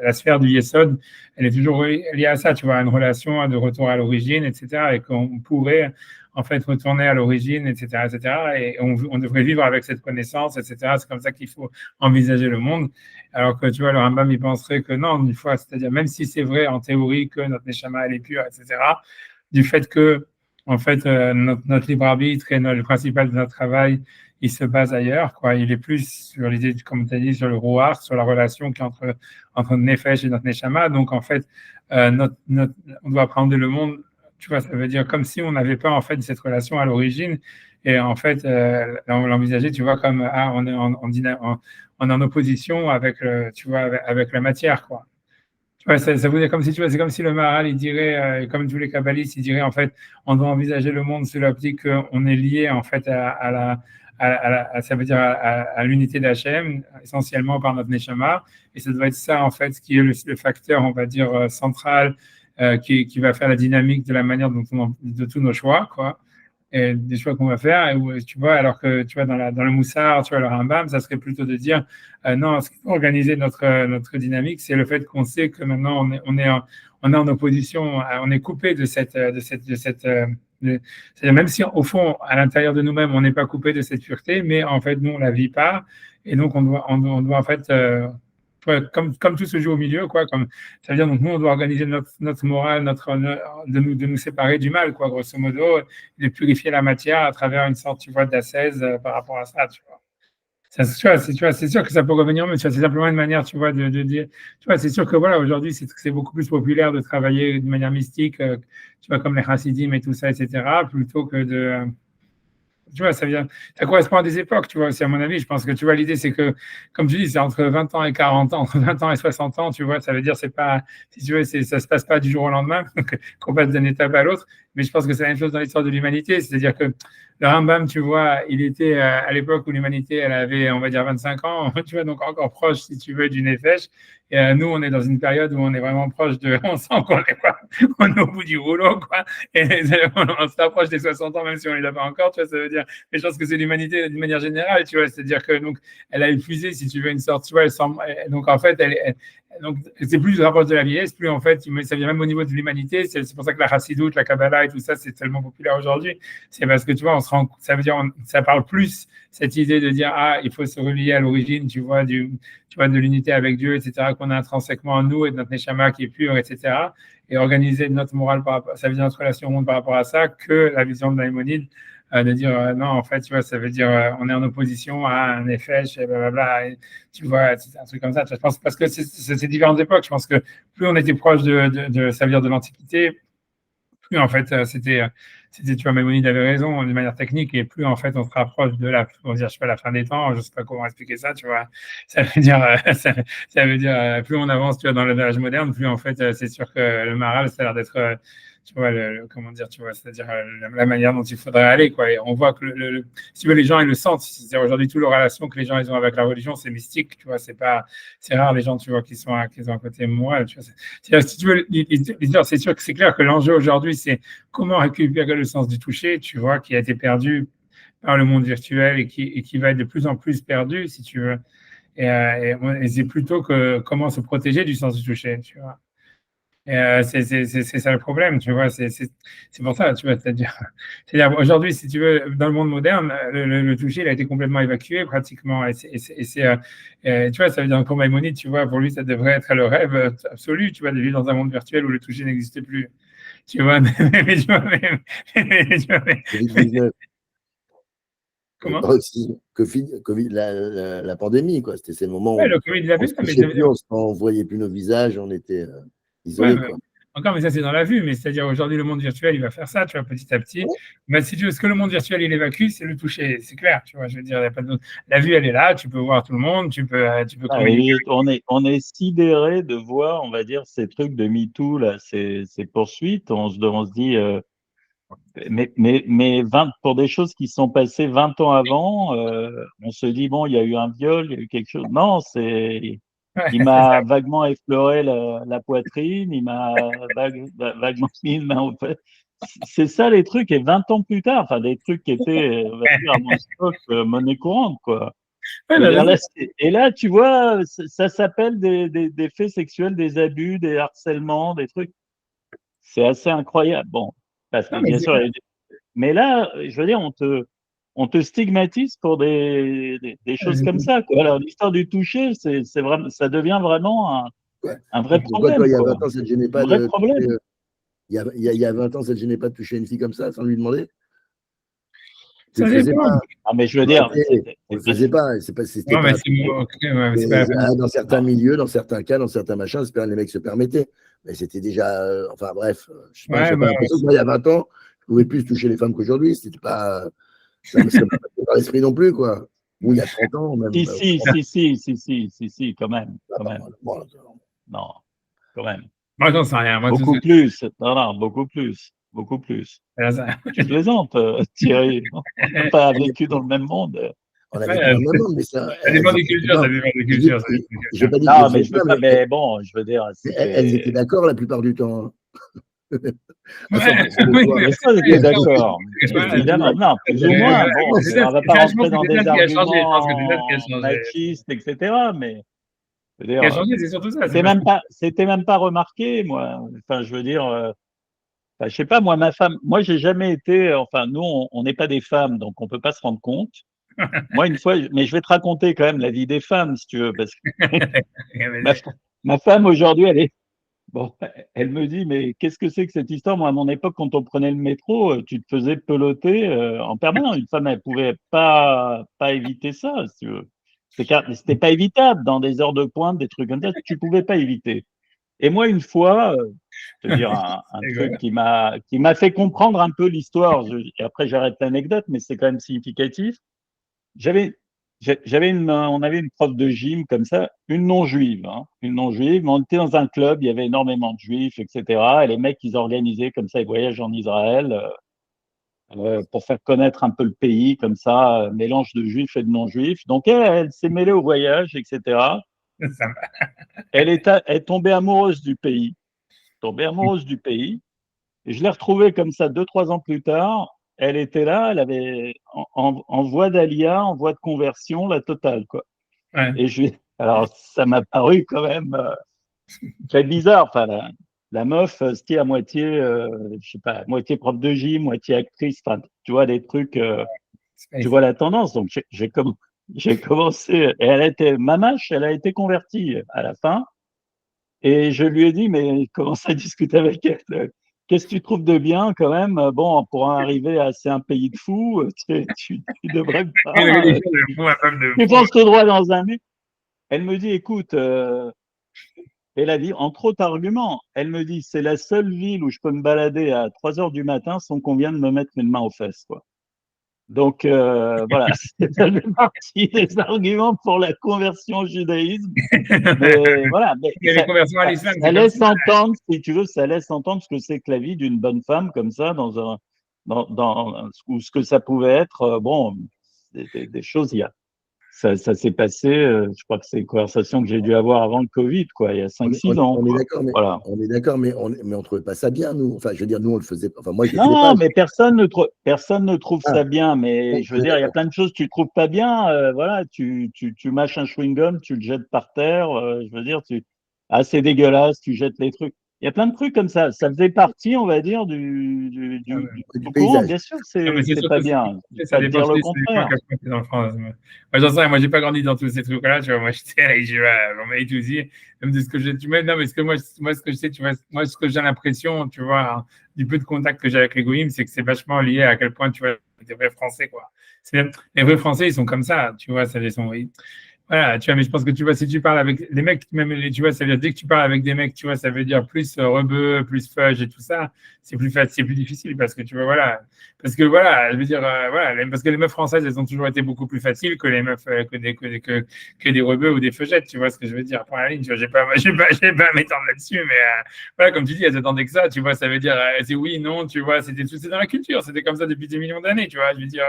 la sphère du Yesod, elle est toujours liée à ça, tu vois, à une relation de retour à l'origine, etc., et qu'on pourrait en fait retourner à l'origine, etc., etc., et on devrait vivre avec cette connaissance, etc., c'est comme ça qu'il faut envisager le monde, alors que, tu vois, le Rambam, il penserait que non, une fois, c'est-à-dire, même si c'est vrai en théorie que notre Neshama, elle est pure, etc., du fait que, en fait, notre libre arbitre et le principal de notre travail, il se base ailleurs, quoi. Il est plus sur l'idée, comme tu as dit, sur le rouar, sur la relation qui est entre notre nefesh et notre neshama. Donc, en fait, on doit appréhender le monde, tu vois, ça veut dire comme si on n'avait pas, en fait, cette relation à l'origine. Et en fait, on l'envisageait, tu vois, comme on est en opposition avec, tu vois, avec la matière, quoi. Ouais, ça vous est comme si, tu vois, c'est comme si le Maharal, il dirait, comme tous les kabbalistes, il dirait, en fait, on doit envisager le monde sous l'optique qu'on est lié, en fait, ça veut dire à l'unité d'Hachem, essentiellement par notre Neshama, et ça doit être ça, en fait, ce qui est le facteur, on va dire, central, qui va faire la dynamique de la manière de tous nos choix, quoi. Et des choix qu'on va faire, et tu vois, alors que tu vois dans le Moussard, tu vois le Rambam, ça serait plutôt de dire non, ce qui peut organiser notre dynamique, c'est le fait qu'on sait que maintenant on est en opposition, on est coupé c'est-à-dire même si au fond à l'intérieur de nous-mêmes on n'est pas coupé de cette pureté, mais en fait nous on la vit pas, et donc on doit en fait comme tout se joue au milieu, quoi. Ça veut dire, donc nous, on doit organiser notre morale, de nous séparer du mal, quoi, grosso modo, de purifier la matière à travers une sorte, tu vois, d'ascèse par rapport à ça, tu vois. Ça, tu vois, c'est sûr que ça peut revenir, mais tu vois, c'est simplement une manière, tu vois, de dire, tu vois, c'est sûr que voilà, aujourd'hui, c'est beaucoup plus populaire de travailler de manière mystique, tu vois, comme les chassidim et tout ça, etc., plutôt que tu vois, ça correspond à des époques, tu vois, aussi, à mon avis. Je pense que, tu vois, l'idée, c'est que, comme tu dis, c'est entre 20 ans et 40 ans, entre 20 ans et 60 ans, tu vois, ça veut dire, c'est pas, si tu veux, ça se passe pas du jour au lendemain, qu'on passe d'une étape à l'autre, mais je pense que c'est la même chose dans l'histoire de l'humanité, c'est-à-dire que le Rambam, tu vois, il était à l'époque où l'humanité, elle avait, on va dire, 25 ans, tu vois, donc encore proche, si tu veux, du Nefesh. Et nous, on est dans une période où on est vraiment proche on sent qu'on on est au bout du rouleau, quoi. Et on se rapproche des 60 ans, même si on est là pas encore, tu vois, ça veut dire, mais je pense que c'est l'humanité d'une manière générale, tu vois, c'est-à-dire que, donc, elle a épuisé, si tu veux, une sorte, tu vois, donc, en fait, donc, c'est plus le rapport de la vieillesse, plus en fait, ça vient même au niveau de l'humanité. C'est pour ça que la chassidoute, la Kabbalah et tout ça, c'est tellement populaire aujourd'hui. C'est parce que, tu vois, ça veut dire, ça parle plus cette idée de dire, il faut se relier à l'origine, tu vois, de l'unité avec Dieu, etc., qu'on a intrinsèquement en nous et de notre neshama qui est pur, etc., et organiser notre morale ça veut dire notre relation au monde par rapport à ça, que la vision de Maïmonide, de dire non, en fait, tu vois, ça veut dire on est en opposition à un effet, et blablabla, et, tu vois, c'est un truc comme ça. Je pense parce que c'est différentes époques. Je pense que plus on était proche ça veut dire de l'Antiquité, plus en fait c'était, tu vois, Maïmonide avait raison de manière technique, et plus en fait on se rapproche on va dire, je sais pas, la fin des temps, je sais pas comment expliquer ça, tu vois. Ça veut dire, ça veut dire plus on avance, tu vois, dans l'âge moderne, plus en fait c'est sûr que le Maharal, ça a l'air d'être tu vois, comment dire, tu vois, c'est-à-dire la manière dont il faudrait aller, quoi. Et on voit que, si tu veux, les gens, ils le sentent. C'est-à-dire aujourd'hui, toute la relation que les gens, ils ont avec la religion, c'est mystique, tu vois, c'est rare les gens, tu vois, qui ont à côté de moi, tu vois. C'est-à-dire, si tu veux, c'est sûr que c'est clair que l'enjeu aujourd'hui, c'est comment récupérer le sens du toucher, tu vois, qui a été perdu par le monde virtuel et qui va être de plus en plus perdu, si tu veux. Et c'est plutôt que comment se protéger du sens du toucher, tu vois. C'est ça le problème, tu vois, c'est pour ça, tu vois, c'est-à-dire aujourd'hui, si tu veux, dans le monde moderne, le toucher, il a été complètement évacué pratiquement, et tu vois, ça veut dire pour Maïmonide, tu vois, pour lui, ça devrait être le rêve absolu, tu vois, de vivre dans un monde virtuel où le toucher n'existe plus. Tu vois, mais tu vois, Covid-19. comment? Aussi, Covid, la pandémie, quoi. C'était ces moments Ouais, où le Covid, il a on fait se ça, mais touchait plus, on voyait plus nos visages, on était ouais, isolés, ouais. quoi. Encore, mais ça, c'est dans la vue. Mais c'est-à-dire, aujourd'hui, le monde virtuel, il va faire ça, tu vois, petit à petit. Ouais. Mais si tu veux, ce que le monde virtuel, il évacue, c'est le toucher. C'est clair, tu vois. Je veux dire, il y a pas de... La vue, elle est là. Tu peux voir tout le monde. Tu peux Ah, communiquer. on est sidéré de voir, on va dire, ces trucs de MeToo, là, ces poursuites. On se dit, mais 20, pour des choses qui sont passées 20 ans avant, on se dit, bon, il y a eu un viol, il y a eu quelque chose. Non, Ouais, il c'est ça. m'a vaguement effleuré la poitrine, il m'a vaguement mis une main au fait. C'est ça les trucs, et 20 ans plus tard, enfin, des trucs qui étaient, on va dire, à mon époque, monnaie courante, quoi. Ouais, Je veux non, dire, mais là, et là, tu vois, ça s'appelle des faits sexuels, des abus, des harcèlements, des trucs. C'est assez incroyable. Bon, parce que non, mais bien c'est sûr, clair. mais là, je veux dire, on te stigmatise pour des choses comme ça, quoi. Alors, l'histoire du toucher, c'est vraiment, ça devient vraiment Ouais. un vrai Pourquoi, toi, problème, il y a quoi. 20 ans, ça ne te gênait Un pas vrai de toucher, problème. il y a 20 ans, ça ne te gênait pas de toucher une fille comme ça sans lui demander? Tu Ça le faisais dépend. pas. Ah, mais je veux dire, Arrêtez, on le faisait pas. C'était Non, mais pas. c'est mon... ok, ouais, mais c'est pas la peine. Dans non. certains milieux, dans certains cas, dans certains machins, les mecs se permettaient. Mais c'était déjà. Enfin bref, je sais pas, Ouais, j'ai pas bah, l'impression que moi, il y a 20 ans, je pouvais plus toucher les femmes qu'aujourd'hui. C'était pas. Ça me passait par l'esprit non plus, quoi. Ou il y a 30 ans, même. Si, quand même, Ah, quand bah, même. bon, Non, quand même. moi, j'en sais rien. Moi, tout ce Beaucoup que... plus. Non, non, beaucoup plus. Beaucoup plus. Tu plaisantes, Thierry. On n'a pas on, est- vécu dans le même monde. on a vécu Ouais, dans le même monde, mais ça, ça elles dépend des étaient cultures, ça d'accord. dépend des Je dis, cultures, ça dépend des j'ai cultures. pas dit que je le Non, mais faisais je veux pas, pas, mais bon, je veux dire, mais elles étaient c'était. d'accord la plupart du temps, hein. À Ouais, 100% des oui, fois. Bien sûr, Oui, j'étais d'accord. je dis, Évidemment. Non, plus ou moins. Bon, c'est ça, on va pas je pense rentrer que dans c'est ça des ce qui a changé. Je pense que c'est ça ce qui a arguments changé. machistes, etc. Mais je veux Ce qui a dire, changé, c'est surtout ça. C'est parce que... c'était même pas remarqué, moi. Enfin, je veux dire, enfin, je sais pas, moi, ma femme, moi, j'ai jamais été, enfin, nous, on n'est pas des femmes, donc on peut pas se rendre compte. Moi, une fois, mais je vais te raconter quand même la vie des femmes, si tu veux, parce que ma, ma femme aujourd'hui, elle est, bon, elle me dit, mais qu'est-ce que c'est que cette histoire? Moi, à mon époque, quand on prenait le métro, tu te faisais peloter en permanence. Une femme, elle pouvait pas éviter ça, si tu veux. C'était pas évitable dans des heures de pointe, des trucs comme ça, tu pouvais pas éviter. Et moi, une fois, je te dire un truc Rigolo. qui m'a fait comprendre un peu l'histoire. Et après, j'arrête l'anecdote, mais c'est quand même significatif. J'avais, on avait une prof de gym comme ça, une non-juive, hein, une non-juive. Mais on était dans un club, il y avait énormément de juifs, etc. Et les mecs, ils organisaient comme ça, ils voyagent en Israël pour faire connaître un peu le pays, comme ça, mélange de juifs et de non-juifs. Donc elle s'est mêlée au voyage, etc. Ça va. Elle est tombée amoureuse du pays, tombée amoureuse du pays. Et je l'ai retrouvée comme ça 2, 3 ans plus tard. Elle était là, elle avait en voie d'alia, en voie de conversion, la totale, quoi. Ouais. Et alors ça m'a paru quand même très bizarre. Enfin, la meuf, c'était à moitié, je sais pas, moitié prof de gym, moitié actrice. Enfin, tu vois des trucs, tu vois la tendance. Donc j'ai commencé. Et elle a été, ma mâche, elle a été convertie à la fin. Et je lui ai dit, mais commence à discuter avec elle. Qu'est-ce que tu trouves de bien quand même? Bon, pour en arriver à c'est un pays de fous, tu devrais Une pas. religion de fou, un peuple de Tu fou. penses tout droit dans un mur. Elle me dit, écoute, elle a dit, entre autres arguments, elle me dit, c'est la seule ville où je peux me balader à 3 heures du matin sans qu'on vienne me mettre une main aux fesses, quoi. Donc voilà, ça fait partie des arguments pour la conversion au judaïsme. Mais voilà, mais Mais les conversions à l'islam, ça c'est comme ça. laisse entendre, si tu veux, ça laisse entendre ce que c'est que la vie d'une bonne femme comme ça, ou ce que ça pouvait être. Bon, des choses, ça s'est passé, je crois que c'est une conversation que j'ai dû avoir avant le Covid, quoi, il y a On cinq est, on six est- ans, on est quoi. d'accord, Voilà. mais on trouvait pas ça bien, nous. Enfin, je veux dire, nous, on le faisait. Enfin, moi, je le faisais pas. Non, mais personne ne trouve Ah, ça bien. Mais je on veux est dire, il y a d'accord. plein de choses que tu trouves pas bien. Voilà, tu mâches un chewing-gum, tu le jettes par terre. Je veux dire, c'est dégueulasse, tu jettes les trucs. Il y a plein de trucs comme ça. Ça faisait partie, on va dire, du Du courant. paysage. Bien sûr, Non, mais c'est sûr pas que bien. Je vais ça pas te dépend, dire le ça dépend à contraire. quel point t'es dans le France. Moi, j'en sais rien, moi, j'ai pas grandi dans tous ces trucs-là, tu vois. Moi, j'étais là, on m'a étudié, même de ce que non, mais ce que moi, ce que je sais, tu vois, moi, ce que j'ai l'impression, tu vois, hein, du peu de contact que j'ai avec les goïms, c'est que c'est vachement lié à quel point, tu vois, les vrais Français, quoi. Les vrais Français, ils sont comme ça, tu vois, voilà, tu vois, mais je pense que tu vois, si tu parles avec les mecs, même tu vois, ça veut dire dès que tu parles avec des mecs, tu vois, ça veut dire plus rebeu, plus fudge et tout ça, c'est plus facile, c'est plus difficile parce que tu vois, voilà, parce que voilà, je veux dire, voilà, parce que les meufs françaises, elles ont toujours été beaucoup plus faciles que les meufs, que des rebeux ou des feugettes, tu vois ce que je veux dire, point à la ligne, tu vois, j'ai pas à m'étendre là-dessus, mais voilà, comme tu dis, elles attendaient que ça, tu vois, ça veut dire, c'est oui, non, tu vois, c'est dans la culture, c'était comme ça depuis des millions d'années, tu vois, je veux dire,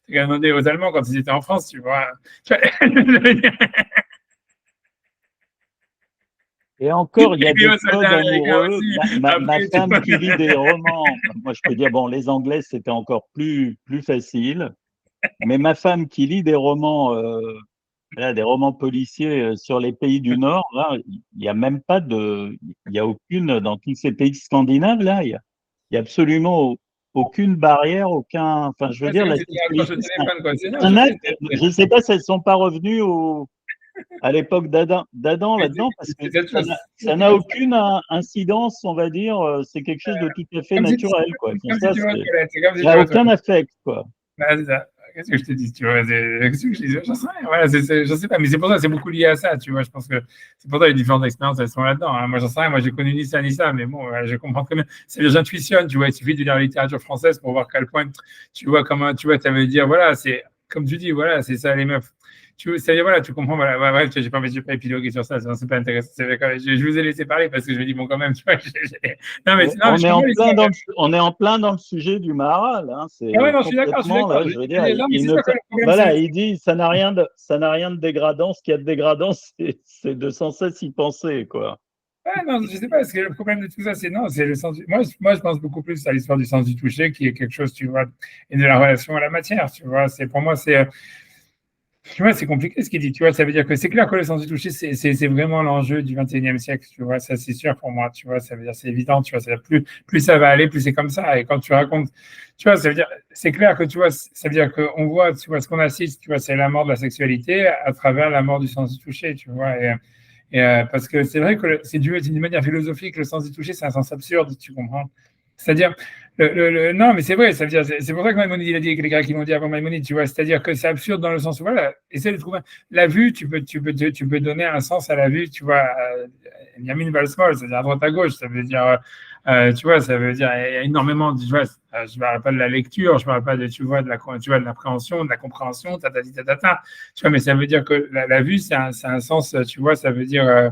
c'est quand même demandé aux Allemands quand ils étaient en France, tu vois. Et encore, il y a Et des aux codes soldats américains amoureux. aussi. Ma Après, tu femme vois. qui lit des romans, moi je peux dire, bon, les Anglais, c'était encore plus facile. Mais ma femme qui lit des romans, là, des romans policiers sur les pays du Nord, là, il n'y a même pas il y a aucune, dans tous ces pays scandinaves, là, il y a absolument aucune barrière, enfin, je veux Ouais, c'est dire, comme la si tu raccroches au sexualité, téléphone, quoi. C'est, non, un je sais, acte. Je ne sais pas si elles ne sont pas revenues à l'époque d'Adam là-dedans, parce que cette chose. ça n'a aucune incidence, on va dire, c'est quelque chose de tout à fait naturel, quoi. Ils font Comme si ça, tu vas aux toilettes. C'est comme il si n'y tu a vas aux aucun toilettes. affect, quoi. Bah, c'est ça. Qu'est-ce que je te dis, tu vois, qu'est-ce que je dis, j'en sais rien. Voilà, je sais pas, mais c'est pour ça, c'est beaucoup lié à ça, tu vois. Je pense que c'est pour ça que les différentes expériences, elles sont là-dedans, hein. Moi, j'en sais rien. Moi, j'ai connu ni ça, mais bon, voilà, je comprends très bien. C'est j'intuitionne, tu vois. Il suffit de lire la littérature française pour voir à quel point, tu vois, comment, tu vois, ça veut dire, voilà, c'est, comme tu dis, voilà, c'est ça, les meufs. Ça veut dire, voilà, tu comprends, voilà, ouais, bref, j'ai pas épilogué sur ça, c'est pas intéressant. Je vous ai laissé parler parce que je me dis, bon, quand même, tu vois, non, mais On je est en comprends plein l'histoire. on est en plein dans le sujet du Maharal, hein. Ah ouais, C'est non, je suis complètement d'accord. là. Je veux dire, Non, mais il c'est ne ça, peut, quoi, le problème, voilà, il dit ça n'a rien de dégradant. Ce qu'il y a de dégradant, c'est de sans cesse y penser, quoi. ouais, non, je sais pas, parce que le problème de tout ça, c'est non, c'est le sens moi, je pense beaucoup plus à l'histoire du sens du toucher, qui est quelque chose, tu vois, et de la relation à la matière, tu vois. Pour moi, tu vois, c'est compliqué ce qu'il dit, tu vois. Ça veut dire que c'est clair que le sens du toucher, c'est vraiment l'enjeu du 21e siècle, tu vois. Ça, c'est sûr pour moi, tu vois. Ça veut dire, c'est évident, tu vois. Ça veut dire, plus ça va aller, plus c'est comme ça. Et quand tu racontes, tu vois, ça veut dire, c'est clair que, tu vois, ça veut dire qu'on voit, tu vois, ce qu'on assiste, tu vois, c'est la mort de la sexualité à travers la mort du sens du toucher, tu vois. Parce que c'est vrai que c'est d'une manière philosophique, le sens du toucher, c'est un sens absurde, tu comprends? C'est-à-dire, non, mais c'est vrai, ça veut dire, c'est pour ça que Maïmonide, il a dit, que les Grecs, ils l'ont dit avant Maïmonide, tu vois, c'est-à-dire que c'est absurde dans le sens où, voilà, essaie de trouver, la vue, tu peux donner un sens à la vue, tu vois, Yamin Valsmol, c'est-à-dire à droite à gauche, ça veut dire, tu vois, ça veut dire énormément, tu vois, je ne parle pas de la lecture, je ne parle pas de, tu vois, de l'appréhension, de la compréhension, tu vois, mais ça veut dire que la vue, c'est un sens, tu vois, ça veut dire,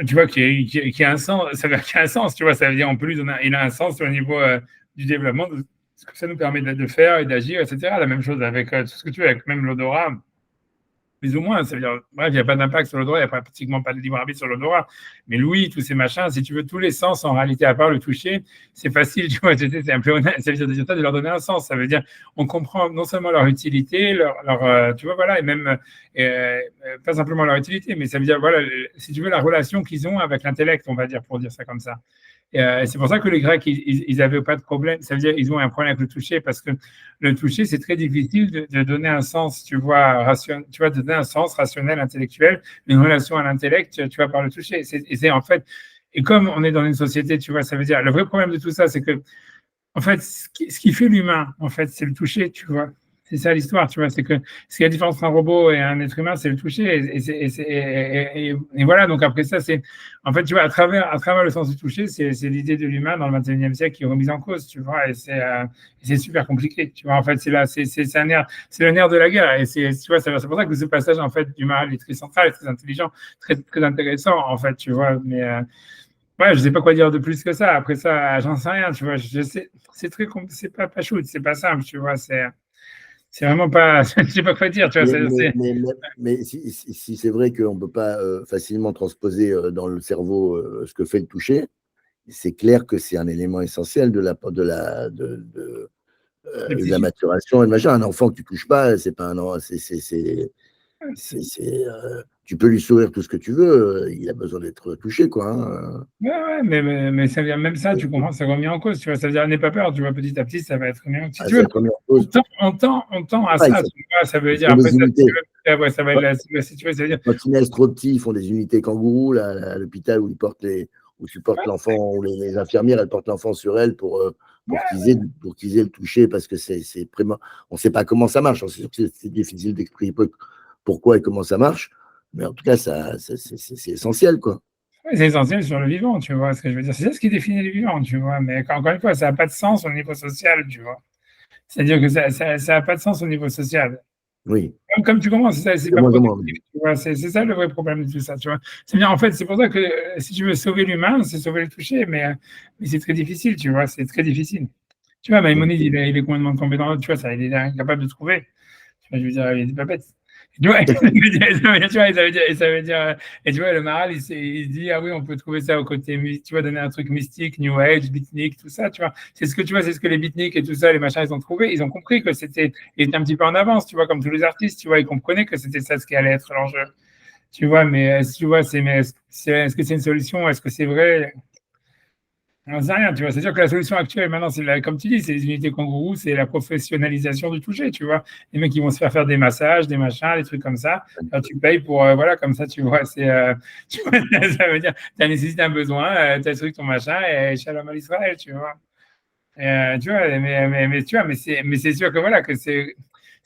tu vois, qui a un sens, ça veut dire qu'il a un sens, tu vois, ça veut dire on peut lui donner, il a un sens au niveau du développement, de ce que ça nous permet de faire et d'agir, etc. La même chose avec tout ce que tu veux, avec même l'odorat, plus ou moins. Ça veut dire, bref, il n'y a pas d'impact sur l'odorat, il n'y a pratiquement pas de libre arbitre sur l'odorat. Mais l'ouïe, tous ces machins, si tu veux, tous les sens, en réalité, à part le toucher, c'est facile, tu vois, c'est un peu honnête, ça veut dire de leur donner un sens. Ça veut dire, on comprend non seulement leur utilité, tu vois, voilà, et même, pas simplement leur utilité, mais ça veut dire, voilà, si tu veux, la relation qu'ils ont avec l'intellect, on va dire, pour dire ça comme ça. Et c'est pour ça que les Grecs, ils n'avaient pas de problème. Ça veut dire qu'ils ont un problème avec le toucher parce que le toucher, c'est très difficile de donner un sens, tu vois, tu vois, de donner un sens rationnel, intellectuel, une relation à l'intellect, tu vois, par le toucher. Et c'est en fait, et comme on est dans une société, tu vois, ça veut dire, le vrai problème de tout ça, c'est que, en fait, ce qui fait l'humain, en fait, c'est le toucher, tu vois. C'est ça l'histoire, tu vois. C'est que ce qui est la différence entre un robot et un être humain, c'est le toucher. Et voilà, donc après ça, c'est. En fait, tu vois, à travers le sens du toucher, c'est l'idée de l'humain dans le 21e siècle qui est remise en cause, tu vois. Et c'est super compliqué, tu vois. En fait, c'est le nerf de la guerre. Et tu vois, c'est pour ça que ce passage, en fait, du Maharal est très central, très intelligent, très, très intéressant, en fait, tu vois. Mais. Ouais, je sais pas quoi dire de plus que ça. Après ça, j'en sais rien, tu vois. Je sais, c'est pas shoot, c'est pas simple, tu vois. C'est vraiment pas, je sais pas quoi dire, tu vois. Mais si c'est vrai qu'on ne peut pas facilement transposer dans le cerveau ce que fait le toucher, c'est clair que c'est un élément essentiel de la maturation et de machin. Un enfant que tu touches pas, c'est pas un enfant, Tu peux lui sourire tout ce que tu veux, il a besoin d'être touché, quoi. Hein. Ouais, mais ça veut dire, même ça, tu comprends, c'est remis en cause, tu vois. Ça veut dire, n'aie pas peur, tu vois, petit à petit, ça va être remis en cause. Si Ah, tu veux, c'est la première chose. on tend à Ah, ça, tu vois, ça veut dire, font après, des unités. ouais, ça va être si tu veux, ça veut dire. Quand ils naissent trop petits, ils font des unités kangourous là, à l'hôpital où tu portes l'enfant, où les infirmières, elles portent l'enfant sur elles pour qu'ils aient le toucher, parce que on ne sait pas comment ça marche. C'est sûr que c'est difficile d'expliquer pourquoi et comment ça marche, mais en tout cas, c'est essentiel, quoi. Ouais, c'est essentiel sur le vivant, tu vois ce que je veux dire. C'est ça ce qui définit le vivant, tu vois. Mais encore une fois, ça n'a pas de sens au niveau social, tu vois. C'est-à-dire que ça n'a pas de sens au niveau social. Oui. Comme tu commences, c'est De pas moins en productif, moins. tu vois. C'est ça le vrai problème de tout ça, tu vois. C'est-à-dire, en fait, c'est pour ça que si tu veux sauver l'humain, c'est sauver le toucher, mais c'est très difficile, tu vois. C'est très difficile. Tu vois, Maïmonide, il est complètement tombé dans l'autre, tu vois, ça, il est incapable de trouver. Tu vois, je veux dire, il est pas bête. Tu vois, ça veut dire, et tu vois, le Maral, il dit, ah oui, on peut trouver ça au côté, tu vois, donner un truc mystique, New Age, beatnik, tout ça, tu vois. C'est ce que tu vois, c'est ce que les beatniks et tout ça, les machins, ils ont trouvé, ils ont compris que il était un petit peu en avance, tu vois, comme tous les artistes, tu vois, ils comprenaient que c'était ça ce qui allait être l'enjeu. Tu vois, mais tu vois, est-ce que c'est une solution? Est-ce que c'est vrai? On n'en sait rien, tu vois. C'est sûr que la solution actuelle, maintenant, comme tu dis, c'est les unités kangourous, c'est la professionnalisation du toucher, tu vois. Les mecs, qui vont se faire des massages, des machins, des trucs comme ça. Alors, tu payes pour, voilà, comme ça, tu vois, tu vois, ça veut dire, tu as nécessité un besoin, tu as truc, ton machin, et shalom à Israël, tu vois. Tu vois, tu vois, mais c'est sûr que voilà, que c'est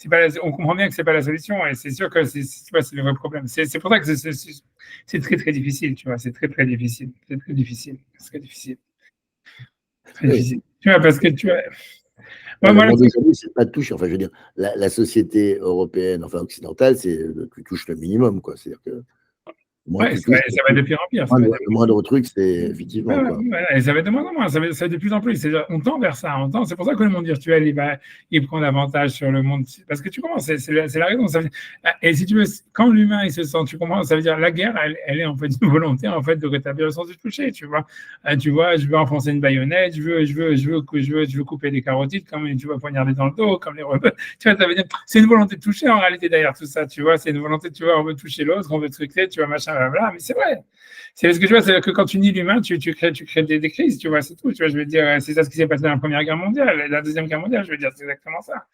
pas on comprend bien que c'est pas la solution, et c'est sûr que tu vois, c'est le vrai problème. C'est pour ça que c'est très, très difficile, tu vois. C'est très, très difficile. C'est très difficile. C'est très difficile. Très Oui. difficile. Tu vois, parce que tu vois. Le Moi, monde aujourd'hui, c'est pas de toucher. Enfin, je veux dire, la société européenne, enfin occidentale, tu touches le minimum, quoi. C'est-à-dire que moins ouais, tu touches, ça va de pire en pire. le moindre truc, c'est Ouais, effectivement, ouais, quoi. ouais, et ça va être de moins en moins, ça va de plus en plus. On tend vers ça, c'est pour ça que le monde virtuel, il prend l'avantage sur le monde. Parce que tu comprends, c'est la raison. Et si tu veux, quand l'humain, il se sent, tu comprends, ça veut dire la guerre, elle est en fait une volonté en fait, de rétablir le sens du toucher, tu vois. Tu vois, je veux enfoncer une baïonnette, je veux couper des carotides, comme tu vas poignarder dans le dos, comme les rebelles. Tu vois, ça veut dire, c'est une volonté de toucher en réalité derrière tout ça, tu vois. C'est une volonté, tu vois, on veut toucher l'autre, on veut truquer, tu vois, machin, blablabla, mais c'est vrai. C'est ce que je vois, c'est que quand tu nies l'humain, tu crées des crises, tu vois, c'est tout. Tu vois, je veux dire, c'est ça ce qui s'est passé dans la Première Guerre mondiale, la Deuxième Guerre mondiale, je veux dire, c'est exactement ça.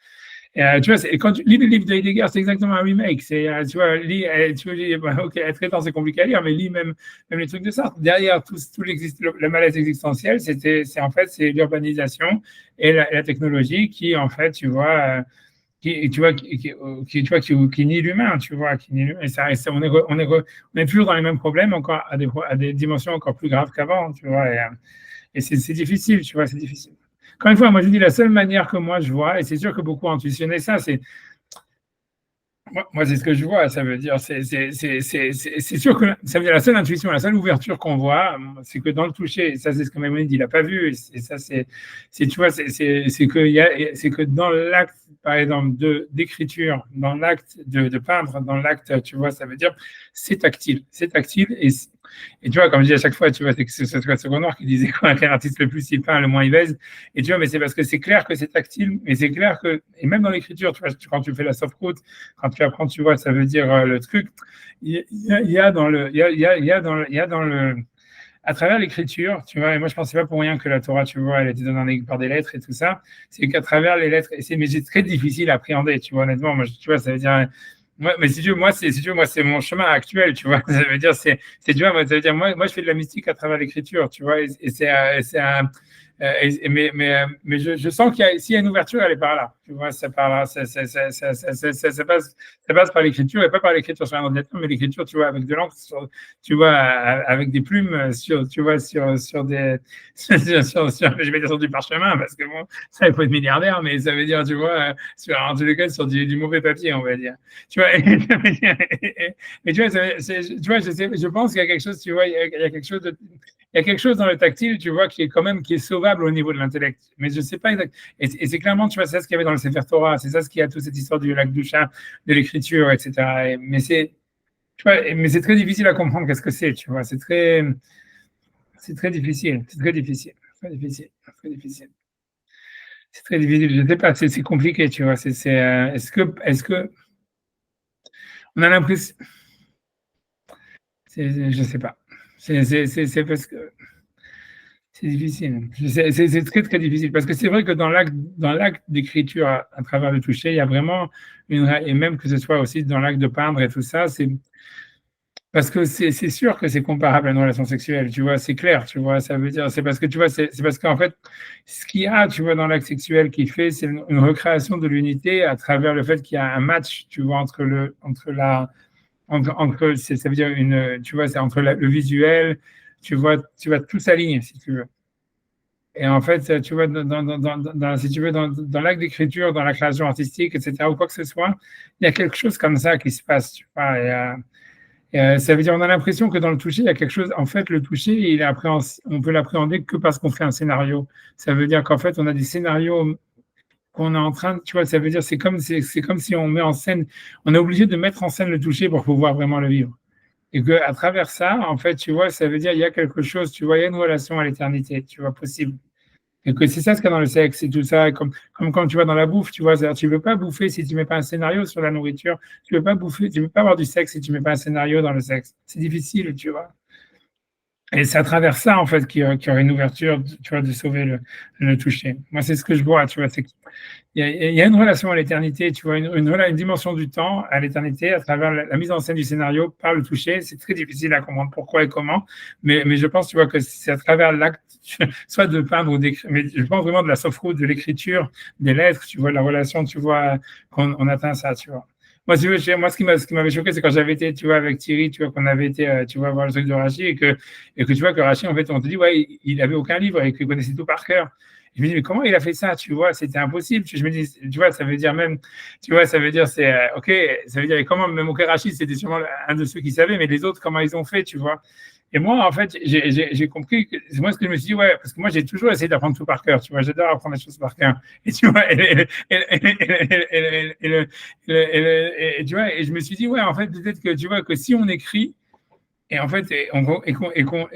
Et, tu vois, et quand tu lis le livre de Heidegger, c'est exactement un remake. Tu vois, ok, être étant, c'est compliqué à lire, mais lis même les trucs de Sartre. Derrière tout le malaise existentiel, c'est l'urbanisation et la technologie qui, en fait, tu vois, qui nie l'humain, tu vois, qui nie l'humain. On est toujours dans les mêmes problèmes, encore à des dimensions encore plus graves qu'avant, tu vois. Et c'est difficile, tu vois, c'est difficile. Encore une fois, moi je dis la seule manière que moi je vois, et c'est sûr que beaucoup ont intuitionné ça, c'est moi, c'est ce que je vois. Ça veut dire, c'est sûr que ça veut dire la seule intuition, la seule ouverture qu'on voit, c'est que dans le toucher, et ça c'est ce que Maïmonide il n'a pas vu, et ça tu vois, c'est que dans l'acte, par exemple, d'écriture, dans l'acte de peindre, dans l'acte, tu vois, ça veut dire c'est tactile, et tu vois, comme je dis à chaque fois, tu vois, c'est ce Renoir qui disait quoi, qu'un artiste le plus il peint, le moins il baise. Et tu vois, mais c'est parce que c'est clair que c'est tactile, mais c'est clair que, et même dans l'écriture, tu vois, quand tu fais la soft route, quand tu apprends, tu vois, ça veut dire le truc, à travers l'écriture, tu vois, et moi je pensais pas pour rien que la Torah, tu vois, elle était donnée par des lettres et tout ça, c'est qu'à travers les lettres, mais c'est très difficile à appréhender, tu vois, honnêtement, moi, tu vois, ça veut dire, mais si tu veux, moi, c'est mon chemin actuel, tu vois, ça veut dire, tu vois, ça veut dire, moi, je fais de la mystique à travers l'écriture, tu vois, et c'est un, mais je sens s'il y a une ouverture, elle est par là. Tu vois, ça par là, ça passe par l'écriture et pas par l'écriture sur un ordinateur, mais l'écriture, tu vois, avec de l'encre, tu vois, avec des plumes tu vois, sur des, je vais dire sur du parchemin parce que bon, ça, il faut être milliardaire, mais ça veut dire, tu vois, en tous les cas, sur du mauvais papier, on va dire. Tu vois, mais tu vois, tu vois, je pense qu'il y a quelque chose, tu vois, il y a quelque chose il y a quelque chose dans le tactile, tu vois, qui est sauvable au niveau de l'intellect. Mais je ne sais pas exactement. Et c'est clairement, tu vois, c'est ça ce qu'il y avait dans le Sefer Torah, c'est ça ce qu'il y a toute cette histoire du lac Doucha, de l'écriture, etc. Mais c'est très difficile à comprendre qu'est-ce que c'est, tu vois. C'est très difficile, c'est très difficile, très difficile, très difficile. C'est très difficile. Je ne sais pas, c'est compliqué, tu vois. Est-ce que On a l'impression, je sais pas. C'est parce que c'est difficile. C'est très très difficile parce que c'est vrai que dans l'acte d'écriture à travers le toucher, il y a vraiment et même que ce soit aussi dans l'acte de peindre et tout ça, c'est parce que c'est sûr que c'est comparable à une relation sexuelle, tu vois, c'est clair, tu vois, ça veut dire, c'est parce que tu vois, c'est parce qu'en fait, ce qu'il y a, tu vois, dans l'acte sexuel qui fait, c'est une recréation de l'unité à travers le fait qu'il y a un match, tu vois, ça veut dire tu vois, c'est entre le visuel, tu vois, tout s'aligne, si tu veux. Et en fait, tu vois, si tu veux, dans l'acte d'écriture, dans la création artistique, etc., ou quoi que ce soit, il y a quelque chose comme ça qui se passe, tu vois. Ça veut dire, on a l'impression que dans le toucher, il y a quelque chose. En fait, le toucher, on peut l'appréhender que parce qu'on fait un scénario. Ça veut dire qu'en fait, on a des scénarios qu'on est en train, tu vois, ça veut dire, c'est comme si on met en scène, on est obligé de mettre en scène le toucher pour pouvoir vraiment le vivre. Et qu'à travers ça, en fait, tu vois, ça veut dire, il y a quelque chose, tu vois, il y a une relation à l'éternité, tu vois, possible. Et que c'est ça ce qu'il y a dans le sexe et tout ça, comme quand tu vas dans la bouffe, tu vois, tu ne veux pas bouffer si tu ne mets pas un scénario sur la nourriture, tu ne veux pas bouffer, tu ne veux pas avoir du sexe si tu ne mets pas un scénario dans le sexe. C'est difficile, tu vois. Et c'est à travers ça, en fait, qu'il y aurait une ouverture, tu vois, de sauver le toucher. Moi, c'est ce que je vois, tu vois, c'est il y a une relation à l'éternité, tu vois, une dimension du temps à l'éternité à travers la mise en scène du scénario par le toucher. C'est très difficile à comprendre pourquoi et comment, mais je pense, tu vois, que c'est à travers l'acte, soit de peindre ou d'écrire, mais je pense vraiment de la soft route, de l'écriture, des lettres, tu vois, la relation, tu vois, qu'on atteint ça, tu vois. Moi, ce qui m'avait choqué, c'est quand j'avais été, tu vois, avec Thierry, tu vois, qu'on avait été, tu vois, voir le truc de Rachid et que tu vois que Rachid, en fait, on te dit, ouais, il avait aucun livre et qu'il connaissait tout par cœur. Je me dis, mais comment il a fait ça, tu vois, c'était impossible. Je me dis, tu vois, ça veut dire même, tu vois, ça veut dire, OK, ça veut dire, comment, même OK, Rachid, c'était sûrement un de ceux qui savaient, mais les autres, comment ils ont fait, tu vois. Et moi, en fait, j'ai compris que c'est moi ce que je me suis dit, ouais, parce que moi, j'ai toujours essayé d'apprendre tout par cœur, tu vois, j'adore apprendre les choses par cœur. Et tu vois, tu vois, et je me suis dit, ouais, en fait, peut-être que tu vois que si on écrit, et en fait, et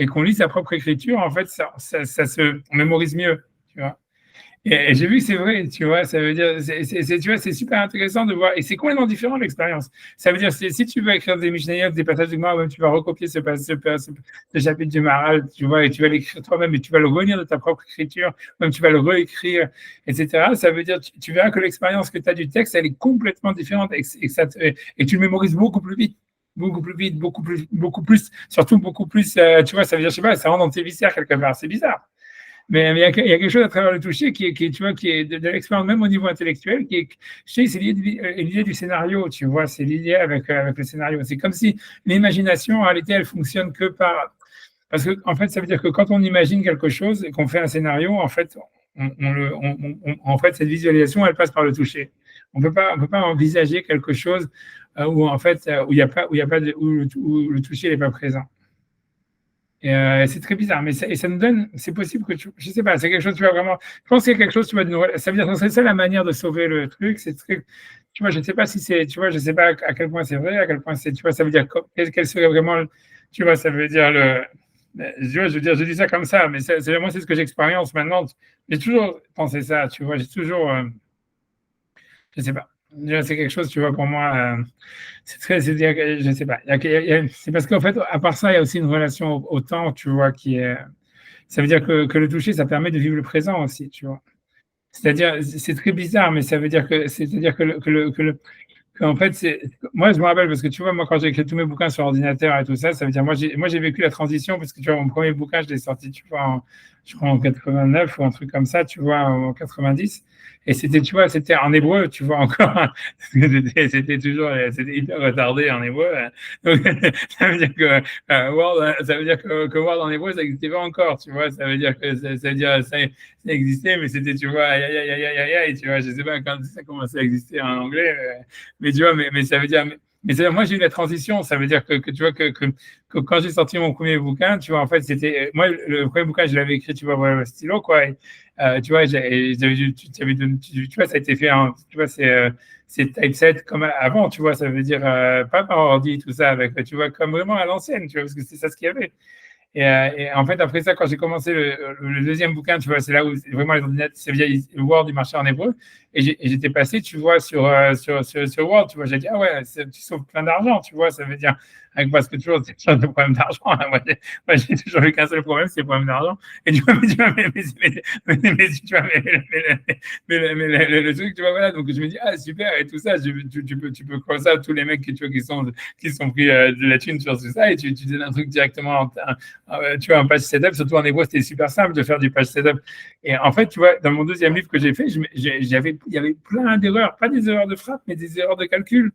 qu'on lit sa propre écriture, en fait, on mémorise mieux, tu vois. Et j'ai vu que c'est vrai, tu vois, ça veut dire, tu vois, c'est super intéressant de voir, et c'est complètement différent l'expérience. Ça veut dire, si tu veux écrire des Mishnayot, des passages du Gemara, même tu vas recopier ce chapitre du Maharal, tu vois, et tu vas l'écrire toi-même, et tu vas le relire de ta propre écriture, même tu vas le réécrire, etc. Ça veut dire, tu verras que l'expérience que tu as du texte, elle est complètement différente, et tu le mémorises beaucoup plus vite. Beaucoup plus vite, surtout beaucoup plus, tu vois, ça veut dire, je sais pas, ça rentre dans tes viscères quelque part, c'est bizarre. Mais il y a quelque chose à travers le toucher tu vois, qui est de l'expérience, même au niveau intellectuel, je sais, c'est l'idée du scénario, tu vois, c'est l'idée avec le scénario. C'est comme si l'imagination, en réalité, elle fonctionne que parce que, en fait, ça veut dire que quand on imagine quelque chose et qu'on fait un scénario, en fait, en fait, cette visualisation, elle passe par le toucher. On peut pas envisager quelque chose où, en fait, où le toucher n'est pas présent. Et c'est très bizarre, mais ça nous donne, c'est possible que je sais pas, c'est quelque chose, tu vois, vraiment, je pense qu'il y a quelque chose, tu vois, ça veut dire, c'est ça la manière de sauver le truc, c'est très, tu vois, je ne sais pas si c'est, tu vois, je sais pas à quel point c'est vrai, à quel point c'est, tu vois, ça veut dire, quel serait vraiment, tu vois, ça veut dire je dis ça comme ça, mais moi, c'est ce que j'expérience maintenant. J'ai toujours pensé ça, tu vois, j'ai toujours, je sais pas. C'est quelque chose, tu vois, pour moi, je sais pas. C'est parce qu'en fait, à part ça, il y a aussi une relation au temps, tu vois, ça veut dire que le toucher, ça permet de vivre le présent aussi, tu vois. C'est-à-dire, c'est très bizarre, mais ça veut dire c'est-à-dire en fait, moi, je me rappelle parce que tu vois, moi, quand j'ai écrit tous mes bouquins sur ordinateur et tout ça, ça veut dire, moi, j'ai vécu la transition parce que tu vois, mon premier bouquin, je l'ai sorti, tu vois, je crois en 89 ou un truc comme ça, tu vois, en 90. Et c'était, tu vois, c'était en hébreu, tu vois, encore. C'était hyper retardé en hébreu. Donc, ça veut dire que Word, ça veut dire que Word en hébreu, ça n'existait pas encore, tu vois. Ça veut dire que ça existait, mais c'était, tu vois, aïe, aïe, aïe, aïe, aïe, tu vois, je sais pas quand ça commençait à exister en anglais, mais tu vois, mais ça veut dire, moi j'ai eu la transition, ça veut dire que tu vois que quand j'ai sorti mon premier bouquin, tu vois, en fait, c'était, moi, le premier bouquin, je l'avais écrit, tu vois, voilà, stylo, quoi, tu vois, tu vois, ça a été fait, tu vois, c'est typeset comme avant, tu vois, ça veut dire, pas par ordi, tout ça, avec, tu vois, comme vraiment à l'ancienne, tu vois, parce que c'est ça ce qu'il y avait. Et en fait, après ça, quand j'ai commencé le deuxième bouquin, tu vois, c'est là où vraiment les ordinateurs, c'est via Word, il marchait en hébreu. Et j'étais passé, tu vois, sur Word, tu vois, j'ai dit, ah ouais, tu sauves plein d'argent, tu vois, ça veut dire, parce que toujours, c'est toujours des problèmes d'argent. Hein. Moi, j'ai toujours eu qu'un seul problème, c'est le problème d'argent. Et tu vois, tu vois, le truc, tu vois, voilà, donc je me dis, ah, super, et tout ça, tu peux croire ça à tous les mecs que, tu vois, qui sont pris de la thune sur tout ça, et tu donnes un truc directement, tu vois, un page setup, surtout en hébreu, c'était super simple de faire du page setup. Et en fait, tu vois, dans mon deuxième livre que j'ai fait, il y avait plein d'erreurs, pas des erreurs de frappe, mais des erreurs de calcul.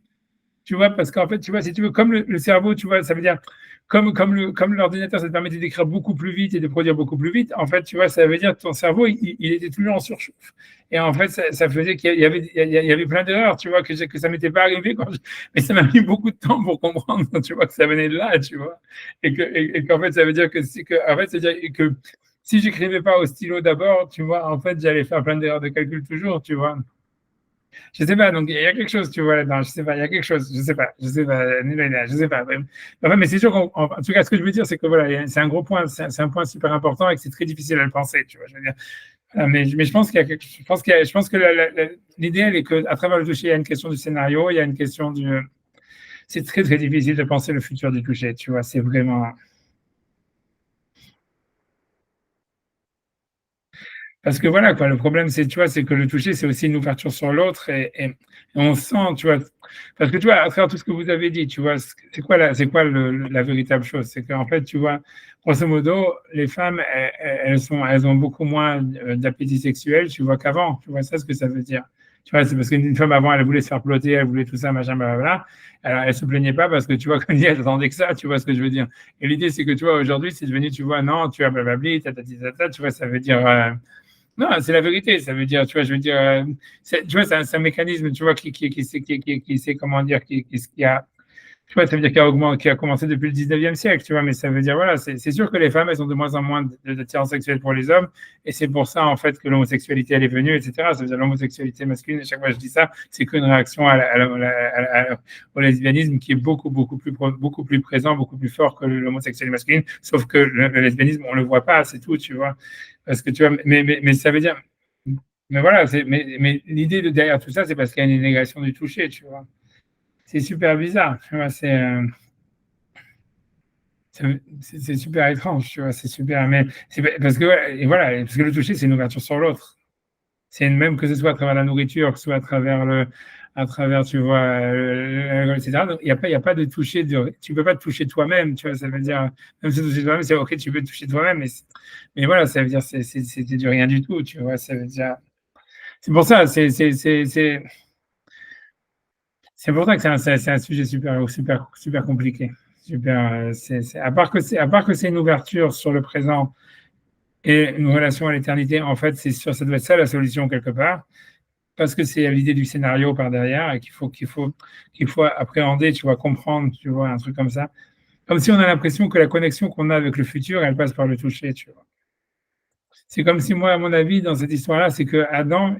Tu vois, parce qu'en fait, tu vois, si tu veux, comme le cerveau, tu vois, ça veut dire, comme l'ordinateur, ça te permettait d'écrire beaucoup plus vite et de produire beaucoup plus vite, en fait, tu vois, ça veut dire que ton cerveau, il était toujours en surchauffe. Et en fait, ça faisait qu'il y avait plein d'erreurs, tu vois, que ça m'était pas arrivé mais ça m'a mis beaucoup de temps pour comprendre, tu vois, que ça venait de là, tu vois. Et qu'en fait, ça veut dire en fait, c'est-à-dire que si j'écrivais pas au stylo d'abord, tu vois, en fait, j'allais faire plein d'erreurs de calcul toujours, tu vois. Je sais pas, donc il y a quelque chose, tu vois, là-dedans, je sais pas, il y a quelque chose, je sais pas, je sais pas. Enfin, mais c'est sûr qu'en tout cas, ce que je veux dire, c'est que voilà, c'est un gros point, c'est un point super important et que c'est très difficile à le penser, tu vois, je veux dire. Mais je pense qu'il y a quelque chose, je pense que l'idéal est qu'à travers le toucher, il y a une question du scénario, il y a une question c'est très, très difficile de penser le futur du toucher, tu vois, c'est vraiment. Parce que voilà, quoi, le problème, c'est, tu vois, c'est que le toucher, c'est aussi une ouverture sur l'autre et on sent, tu vois, parce que tu vois, à travers tout ce que vous avez dit, tu vois, c'est quoi la véritable chose? C'est qu'en fait, tu vois, grosso modo, les femmes, elles ont beaucoup moins d'appétit sexuel, tu vois, qu'avant, tu vois, ça, ce que ça veut dire. Tu vois, c'est parce qu'une femme avant, elle voulait se faire plotter, elle voulait tout ça, machin, blablabla. Alors, elle se plaignait pas parce que, tu vois, comme dit, elle attendait que ça, tu vois ce que je veux dire. Et l'idée, c'est que, tu vois, aujourd'hui, c'est devenu, tu vois, non, tu as blablabli, tu vois, ça veut dire, non, c'est la vérité. Ça veut dire, tu vois, je veux dire, tu vois, c'est un mécanisme, tu vois, qui sait comment dire, qui a, tu vois, ça veut dire qui a commencé depuis le 19e siècle, tu vois, mais ça veut dire, voilà, c'est sûr que les femmes, elles ont de moins en moins d'attirance sexuelle pour les hommes, et c'est pour ça, en fait, que l'homosexualité, elle est venue, etc. Ça veut dire l'homosexualité masculine, à chaque fois que je dis ça, c'est qu'une réaction au lesbianisme qui est beaucoup plus présent, beaucoup plus fort que l'homosexualité masculine, sauf que le lesbianisme, on le voit pas, c'est tout, tu vois. Parce que, tu vois, mais ça veut dire, mais voilà, mais l'idée derrière tout ça, c'est parce qu'il y a une négation du toucher, tu vois. C'est super bizarre, tu vois, c'est super étrange, tu vois, c'est super, mais c'est parce que, et voilà, parce que le toucher, c'est une ouverture sur l'autre. C'est même que ce soit à travers la nourriture, que ce soit à travers, tu vois, etc. Donc, il y a pas de toucher, tu peux pas te toucher toi-même, tu vois, ça veut dire, même si toucher toi-même, c'est ok, tu peux te toucher toi-même, mais voilà, ça veut dire, c'est du rien du tout, tu vois, ça veut dire, c'est pour ça, c'est pour ça que c'est un sujet super compliqué. Super, à part que c'est une ouverture sur le présent et une relation à l'éternité, en fait, c'est sûr, ça doit être ça la solution quelque part, parce que c'est l'idée du scénario par derrière et qu'il faut appréhender, tu vois, comprendre, tu vois, un truc comme ça. Comme si on a l'impression que la connexion qu'on a avec le futur, elle passe par le toucher, tu vois. C'est comme si moi, à mon avis, dans cette histoire-là, c'est que Adam,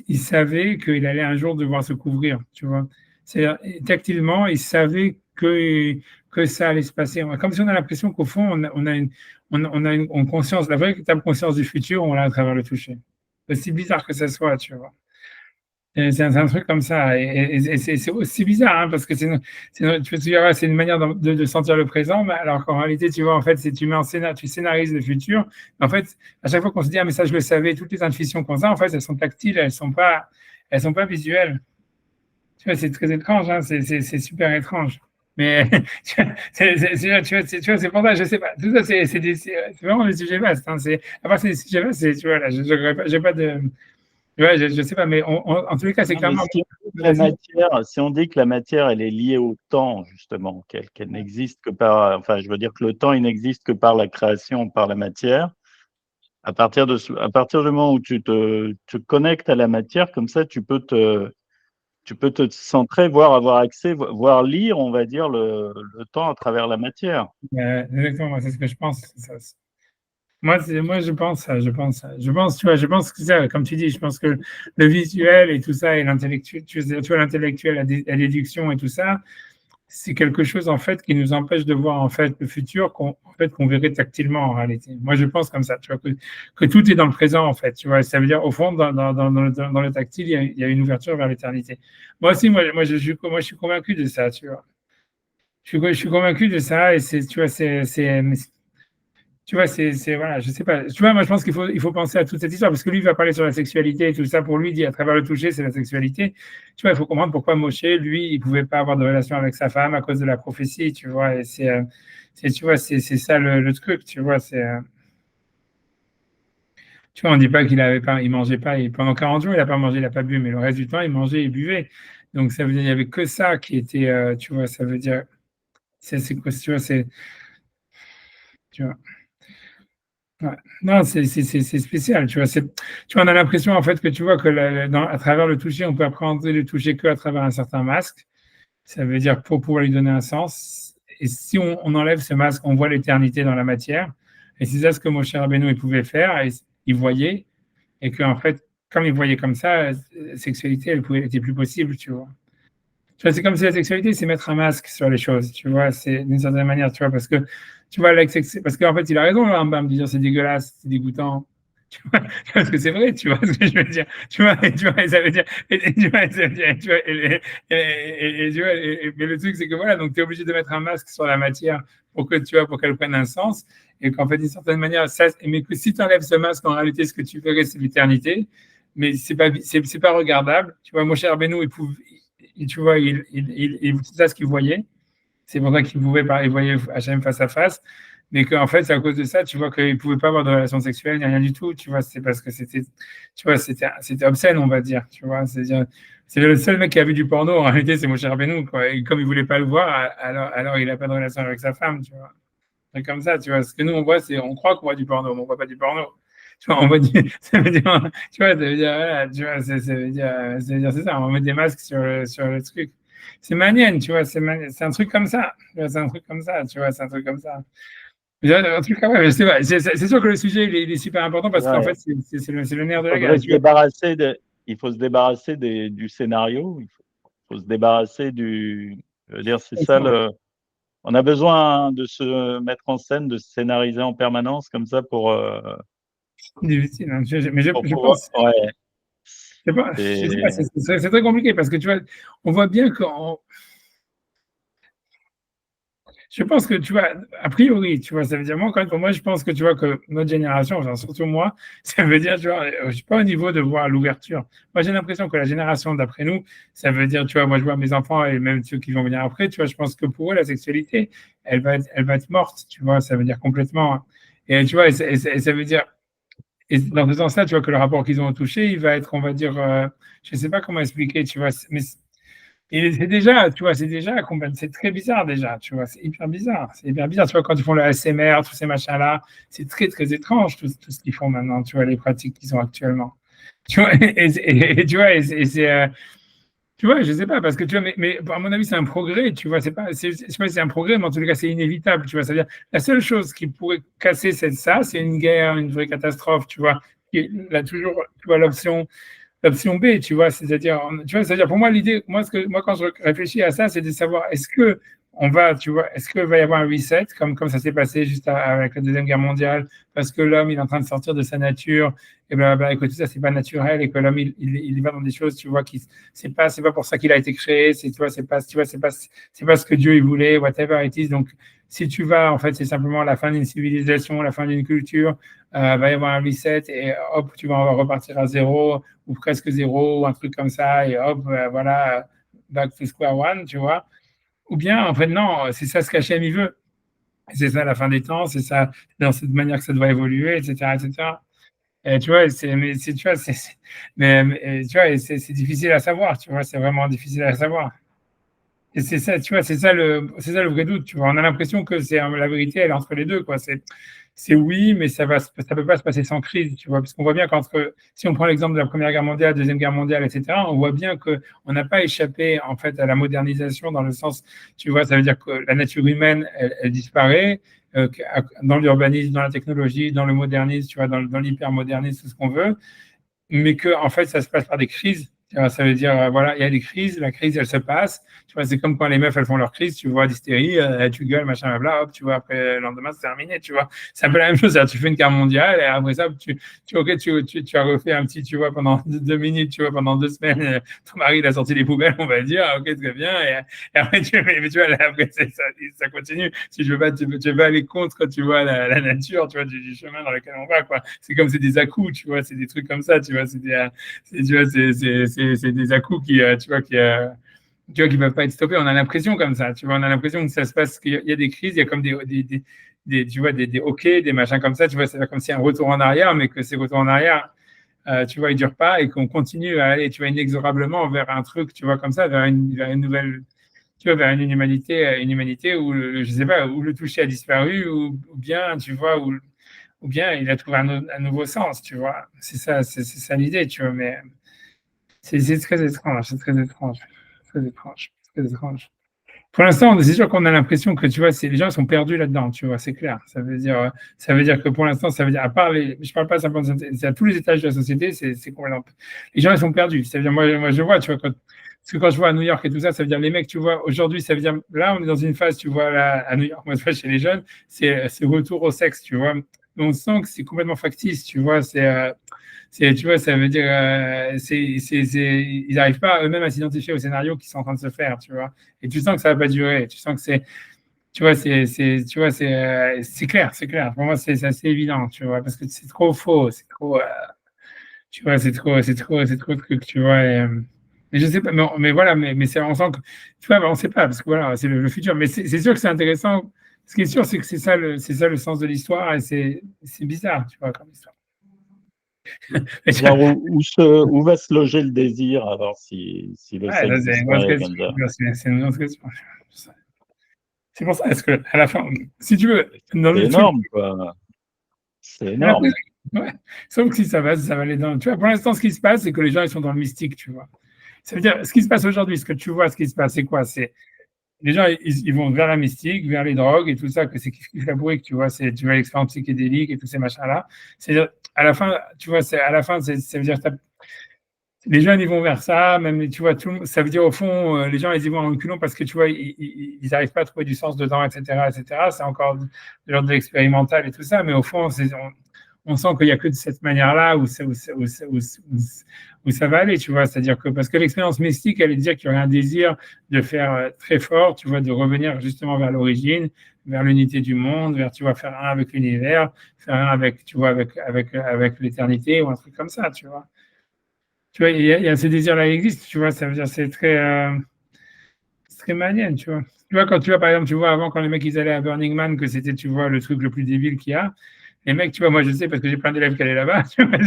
il savait qu'il allait un jour devoir se couvrir, tu vois. C'est-à-dire, tactilement, il savait que ça allait se passer. Comme si on a l'impression qu'au fond, on a une conscience, la véritable conscience du futur, on l'a à travers le toucher. Aussi bizarre que ça soit, tu vois. C'est un truc comme ça. Et c'est aussi bizarre, hein, parce que c'est une manière de sentir le présent, mais alors qu'en réalité, tu vois, en fait, tu scénarises le futur. En fait, à chaque fois qu'on se dit, ah, mais ça, je le savais, toutes les intuitions qu'on a, en fait, elles sont tactiles, elles sont pas visuelles. Tu vois, c'est très étrange, hein, c'est super étrange. Mais tu vois, c'est pour ça, je sais pas. Tout ça, c'est vraiment des sujets vastes. Hein, à part ces sujets vastes, tu vois, là, j'ai pas de. Ouais, je sais pas, mais en tous les cas, c'est clairement. Si on dit que la matière, elle est liée au temps, justement, qu'elle n'existe que par. Enfin, je veux dire que le temps, il n'existe que par la création, par la matière. À partir du moment où tu te connectes à la matière, comme ça, tu peux te centrer, voire avoir accès, voire lire, on va dire, le temps à travers la matière. Exactement, c'est ce que je pense. Moi, je pense ça. Tu vois, je pense que ça, comme tu dis, je pense que le visuel et tout ça, et l'intellectuel, tu vois, l'intellectuel, la déduction et tout ça, c'est quelque chose en fait qui nous empêche de voir en fait le futur qu'on verrait tactilement en réalité. Moi, je pense comme ça, tu vois, que tout est dans le présent en fait, tu vois. Ça veut dire au fond, dans le tactile, il y a une ouverture vers l'éternité. Moi aussi, moi, je suis convaincu de ça, tu vois. Je suis convaincu de ça et tu vois, tu vois, voilà, je sais pas. Tu vois, moi, je pense il faut penser à toute cette histoire parce que lui il va parler sur la sexualité et tout ça. Pour lui, il dit à travers le toucher, c'est la sexualité. Tu vois, il faut comprendre pourquoi Moshe, lui, il pouvait pas avoir de relation avec sa femme à cause de la prophétie, tu vois. Et tu vois, c'est ça le truc, tu vois. Tu vois, on dit pas il mangeait pas, et pendant 40 jours, il a pas mangé, il a pas bu, mais le reste du temps, il mangeait et buvait. Donc, ça veut dire, il y avait que ça qui était, tu vois, ça veut dire, c'est quoi, tu vois, tu vois. Ouais. Non, c'est spécial, tu vois. Tu vois, on a l'impression, en fait, que tu vois que à travers le toucher, on peut appréhender le toucher que à travers un certain masque. Ça veut dire pour pouvoir lui donner un sens. Et si on enlève ce masque, on voit l'éternité dans la matière. Et c'est ça ce que mon cher Abeno, il pouvait faire. Et il voyait. Et qu'en fait, comme il voyait comme ça, la sexualité, elle était plus possible, tu vois. Tu vois, c'est comme si la sexualité, c'est mettre un masque sur les choses, tu vois, c'est d'une certaine manière, tu vois, parce que, tu vois, parce qu'en fait, il a raison, le Rambam, de dire c'est dégueulasse, c'est dégoûtant, tu vois, parce que c'est vrai, tu vois ce que je veux dire, tu vois, et ça veut dire, et tu vois, ça veut dire, tu vois, tu vois, mais le truc, c'est que voilà, donc tu es obligé de mettre un masque sur la matière pour que, tu vois, pour qu'elle prenne un sens, et qu'en fait, d'une certaine manière, mais que si tu enlèves ce masque, en réalité, ce que tu ferais, c'est l'éternité, mais c'est pas regardable, tu vois, mon cher Benoît, tu vois, c'est ça ce qu'il voyait. C'est pour ça qu'il pouvait pas, il voyait Hachem face à face. Mais qu'en fait, c'est à cause de ça, tu vois, qu'il ne pouvait pas avoir de relation sexuelle, ni rien du tout. Tu vois, c'est parce que tu vois, c'était obscène, on va dire. Tu vois, c'est-à-dire, c'est le seul mec qui a vu du porno, en réalité, c'est mon cher Benou, quoi. Et comme il ne voulait pas le voir, alors il n'a pas de relation avec sa femme, tu vois. C'est comme ça, tu vois. Ce que nous, on voit, on croit qu'on voit du porno, mais on ne voit pas du porno. Tu vois, on va dire, ça veut dire, tu vois, ça veut dire, voilà, tu vois, c'est ça, on met des masques sur le truc. C'est manienne, tu vois, c'est un truc comme ça. C'est un truc comme ça, tu vois, c'est un truc comme ça. Un truc comme ça, c'est sûr que le sujet, il est super important parce qu'en fait, c'est le nerf de la guerre. Il faut se débarrasser du scénario, il faut se débarrasser je veux dire, c'est ça on a besoin de se mettre en scène, de se scénariser en permanence comme ça pour. Difficile, hein. Mais je pouvoir, pense. Ouais. C'est très compliqué parce que tu vois, on voit bien qu'on. Je pense que, tu vois, a priori, tu vois, ça veut dire, moi, je pense que, tu vois, que notre génération, enfin, surtout moi, ça veut dire, tu vois, je suis pas au niveau de voir l'ouverture. Moi, j'ai l'impression que la génération d'après nous, ça veut dire, tu vois, moi, je vois mes enfants et même ceux qui vont venir après, tu vois, je pense que pour eux, la sexualité, elle va être morte, tu vois, ça veut dire complètement. Hein. Et tu vois, et ça veut dire, et dans ce sens-là, tu vois, que le rapport qu'ils ont au toucher, il va être, on va dire, je sais pas comment expliquer, tu vois, mais et c'est déjà, tu vois, c'est très bizarre déjà, tu vois, c'est hyper bizarre. C'est hyper bizarre, tu vois, quand ils font le ASMR, tous ces machins-là, c'est très, très étrange tout ce qu'ils font maintenant, tu vois, les pratiques qu'ils ont actuellement. Tu vois, tu vois, tu vois, je sais pas, parce que tu vois, mais à mon avis, c'est un progrès, tu vois, je sais pas si c'est un progrès, mais en tout cas, c'est inévitable, tu vois. C'est-à-dire, la seule chose qui pourrait casser ça, c'est une guerre, une vraie catastrophe, tu vois. Là, toujours, tu vois, l'option B, tu vois, c'est-à-dire pour moi l'idée, moi quand je réfléchis à ça, c'est de savoir est-ce que on va, tu vois, est-ce qu'il va y avoir un reset comme ça s'est passé juste avec la Deuxième Guerre mondiale, parce que l'homme il est en train de sortir de sa nature, et écoute, tout ça c'est pas naturel et que l'homme il va dans des choses, tu vois, qui c'est pas pour ça qu'il a été créé, c'est pas ce que Dieu il voulait, whatever it is. Donc si tu vas, en fait, c'est simplement la fin d'une civilisation, la fin d'une culture, va y avoir un reset et hop, tu vas repartir à zéro ou presque zéro, ou un truc comme ça, et hop, voilà, back to square one, tu vois. Ou bien, en fait, non, c'est ça ce qu'Hachem il veut. C'est ça la fin des temps, c'est ça, dans cette manière que ça doit évoluer, etc., etc. Et tu vois, tu vois, tu vois, c'est difficile à savoir, tu vois, c'est vraiment difficile à savoir. Et c'est ça, tu vois, c'est ça le vrai doute, tu vois. On a l'impression que la vérité, elle est entre les deux, quoi. C'est oui, mais ça peut pas se passer sans crise, tu vois, parce qu'on voit bien si on prend l'exemple de la Première Guerre mondiale, Deuxième Guerre mondiale, etc., on voit bien que on n'a pas échappé, en fait, à la modernisation dans le sens, tu vois, ça veut dire que la nature humaine, elle disparaît, dans l'urbanisme, dans la technologie, dans le modernisme, tu vois, dans l'hypermodernisme, tout ce qu'on veut, mais que, en fait, ça se passe par des crises, Tu vois, ça veut dire, voilà, il y a des crises, la crise, elle se passe. Tu vois, c'est comme quand les meufs, elles font leur crise, tu vois, d'hystérie, tu gueules, machin, blabla, hop, tu vois, après, le lendemain, c'est terminé, tu vois. C'est un peu la même chose, tu fais une guerre mondiale, et après ça, ok, tu as refait un petit, tu vois, pendant 2 minutes, tu vois, pendant 2 semaines, ton mari, il a sorti les poubelles, on va dire, ok, très bien, et après, mais tu vois, là, après, ça continue. Si je veux pas, tu veux pas aller contre, tu vois, la nature, tu vois, du chemin dans lequel on va, quoi. C'est comme c'est des à-coups, tu vois, c'est des trucs comme ça, tu vois, tu vois, c'est des à-coups tu vois, qui peuvent pas être stoppés. On a l'impression comme ça, tu vois, on a l'impression que ça se passe, qu'il y a des crises, il y a comme tu vois, des hockey, des machins comme ça, tu vois, c'est comme si un retour en arrière, mais que ces retours en arrière, tu vois, ils durent pas et qu'on continue à aller, tu vois, inexorablement vers un truc, tu vois, comme ça, vers une nouvelle, tu vois, vers une humanité où, je sais pas, où le toucher a disparu, ou bien, tu vois, ou bien il a trouvé un nouveau sens, tu vois. C'est ça l'idée, tu vois, mais c'est très étrange, c'est très étrange, très étrange, très étrange. Pour l'instant, c'est sûr qu'on a l'impression que, tu vois, les gens sont perdus là-dedans, tu vois, c'est clair. Ça veut dire que pour l'instant, ça veut dire, à part je parle pas simplement c'est à tous les étages de la société, c'est complètement, les gens, ils sont perdus. Ça veut dire, moi, je vois, tu vois, parce que quand je vois à New York et tout ça, ça veut dire les mecs, tu vois, aujourd'hui, ça veut dire, là, on est dans une phase, tu vois, là, à New York, moi, je vois chez les jeunes, c'est retour au sexe, tu vois. Mais on sent que c'est complètement factice, tu vois, tu vois, ça veut dire, ils n'arrivent pas eux-mêmes à s'identifier au scénario qui sont en train de se faire, tu vois. Et tu sens que ça va pas durer. Tu sens que tu vois, tu vois, c'est clair, c'est clair. Pour moi, c'est assez évident, tu vois, parce que c'est trop faux, c'est trop, tu vois, c'est trop truc, tu vois. Mais je sais pas, mais voilà, mais on sent que, tu vois, on sait pas, parce que voilà, c'est le futur. Mais c'est sûr que c'est intéressant. Ce qui est sûr, c'est que c'est ça le sens de l'histoire, et c'est bizarre, tu vois, comme histoire. Alors, où va se loger le désir, alors, si le Ouais, sexe ça, c'est une grosse disparaît question. comme ça? C'est une grosse question. C'est pour ça, est-ce que à la fin, si tu veux, dans C'est le truc, énorme, quoi. C'est j'ai l'impression- énorme. ouais. Sauf que si ça va aller dans. Tu vois, pour l'instant, ce qui se passe, c'est que les gens, ils sont dans le mystique, tu vois. Ça veut dire, ce qui se passe aujourd'hui, ce que tu vois, ce qui se passe, c'est quoi? C'est les gens, ils vont vers la mystique, vers les drogues et tout ça, que c'est kiff la bourrique, tu vois. Tu vois, l'expérience psychédélique et tous ces machins-là. C'est-à-dire, à la fin, tu vois, à la fin, ça veut dire, les jeunes, ils vont vers ça, même, tu vois, ça veut dire, au fond, les gens, ils y vont en reculant parce que, tu vois, ils n'arrivent pas à trouver du sens dedans, etc., etc. C'est encore de l'ordre de l'expérimental et tout ça, mais au fond, on sent qu'il n'y a que de cette manière-là où ça va aller, tu vois. C'est-à-dire que, parce que l'expérience mystique, elle est de dire qu'il y aurait un désir de faire très fort, tu vois, de revenir justement vers l'origine, vers l'unité du monde, vers, tu vois, faire un avec l'univers, faire un avec, tu vois, avec l'éternité ou un truc comme ça, tu vois. Tu vois, il y a ce désir-là qui existe, tu vois, ça veut dire c'est très malien, tu vois. Tu vois, quand tu vois, par exemple, tu vois, avant, quand les mecs, ils allaient à Burning Man, que c'était, tu vois, le truc le plus débile qu'il y a, les mecs, tu vois, moi, je sais, parce que j'ai plein d'élèves qui allaient là-bas, tu vois, mais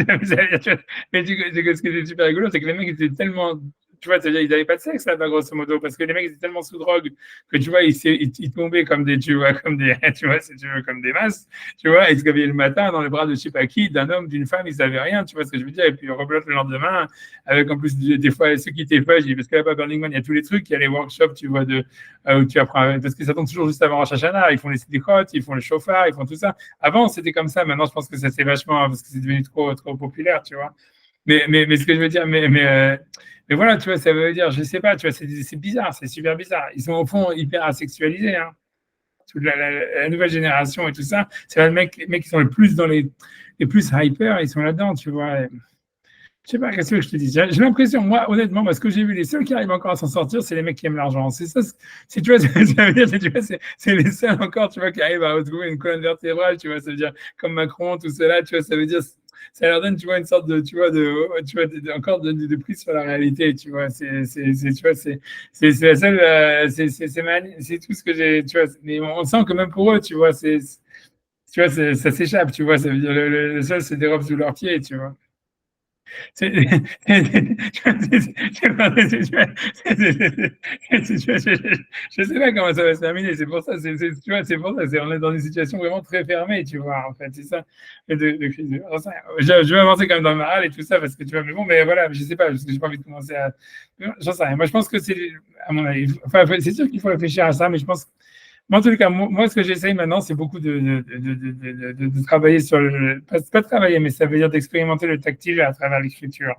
ce qui était super rigolo, c'est que les mecs étaient tellement, tu vois, c'est-à-dire, ils n'avaient pas de sexe là-bas, grosso modo, parce que les mecs étaient tellement sous drogue que, tu vois, ils tombaient comme des, tu vois, tu vois, si tu veux, comme des masses, tu vois, ils se réveillaient le matin dans les bras de je sais pas qui, d'un homme, d'une femme, ils savaient rien, tu vois ce que je veux dire, et puis on reblotte le lendemain, avec en plus des fois, ceux qui étaient pas, je dis, parce que là-bas, Burning Man, il y a tous les trucs, il y a les workshops, tu vois, où tu apprends, parce que ça tombe toujours juste avant Rosh Hashanah, ils font les slichot, ils font le chauffard, ils font tout ça. Avant, c'était comme ça, maintenant, je pense que ça s'est vachement, parce que c'est devenu trop, trop populaire, tu vois. Mais ce que je veux dire, mais voilà, tu vois, ça veut dire, je sais pas, tu vois, c'est bizarre, c'est super bizarre. Ils sont au fond hyper asexualisés, hein. Toute la nouvelle génération et tout ça, c'est là les mecs qui sont le plus dans les plus hyper, ils sont là-dedans, tu vois. Je sais pas, qu'est-ce que je te dis. J'ai l'impression, moi, honnêtement, parce que j'ai vu, les seuls qui arrivent encore à s'en sortir, c'est les mecs qui aiment l'argent. C'est ça, tu vois, ça veut dire, tu vois, c'est les seuls encore, tu vois, qui arrivent à retrouver une colonne vertébrale, tu vois, ça veut dire, comme Macron, tout cela, tu vois, ça veut dire, ça leur donne, tu vois, une sorte de, tu vois, encore de prise sur la réalité, tu vois, tu vois, c'est la seule, c'est tout ce que j'ai, tu vois, mais on sent que même pour eux, tu vois, tu vois, ça s'échappe, tu vois, ça veut dire, le sol se dérobe sous leurs pieds, tu vois. C'est- Je sais pas comment ça va se terminer. C'est pour ça, tu vois, c'est pour ça, on est dans une situation vraiment très fermée, tu vois, en fait, c'est ça, de crise. Je vais avancer quand même dans le moral et tout ça, parce que tu vois, mais bon, mais voilà, je sais pas, parce que j'ai pas envie de commencer à. J'en sais rien. Moi, je pense que c'est, à mon avis, enfin, c'est sûr qu'il faut réfléchir à ça, mais je pense. Mais en tout cas, moi, ce que j'essaye maintenant, c'est beaucoup de travailler sur pas travailler, mais ça veut dire d'expérimenter le tactile à travers l'écriture.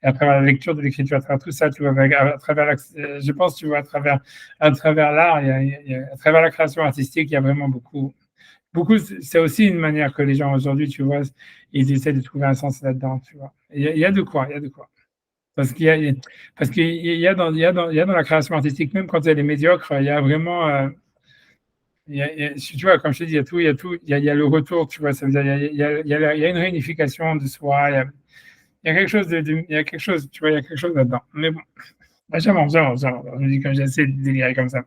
et à travers la lecture de l'écriture, à travers tout ça, tu vois, à travers, je pense, tu vois, à travers l'art, à travers la création artistique, il y a vraiment beaucoup, c'est aussi une manière que les gens aujourd'hui, tu vois, ils essaient de trouver un sens là-dedans, tu vois. Il y a de quoi, il y a de quoi. Parce qu'il y a, parce qu'il y a il y a dans la création artistique, même quand elle est médiocre, il y a vraiment, tu vois, comme je te dis, il y a le retour, tu vois, ça veut dire, il y a une réunification de soi, il y a quelque chose il y a quelque chose, tu vois, il y a quelque chose là-dedans. Mais bon, j'avance. Je me dis quand j'essaie de délirer comme ça.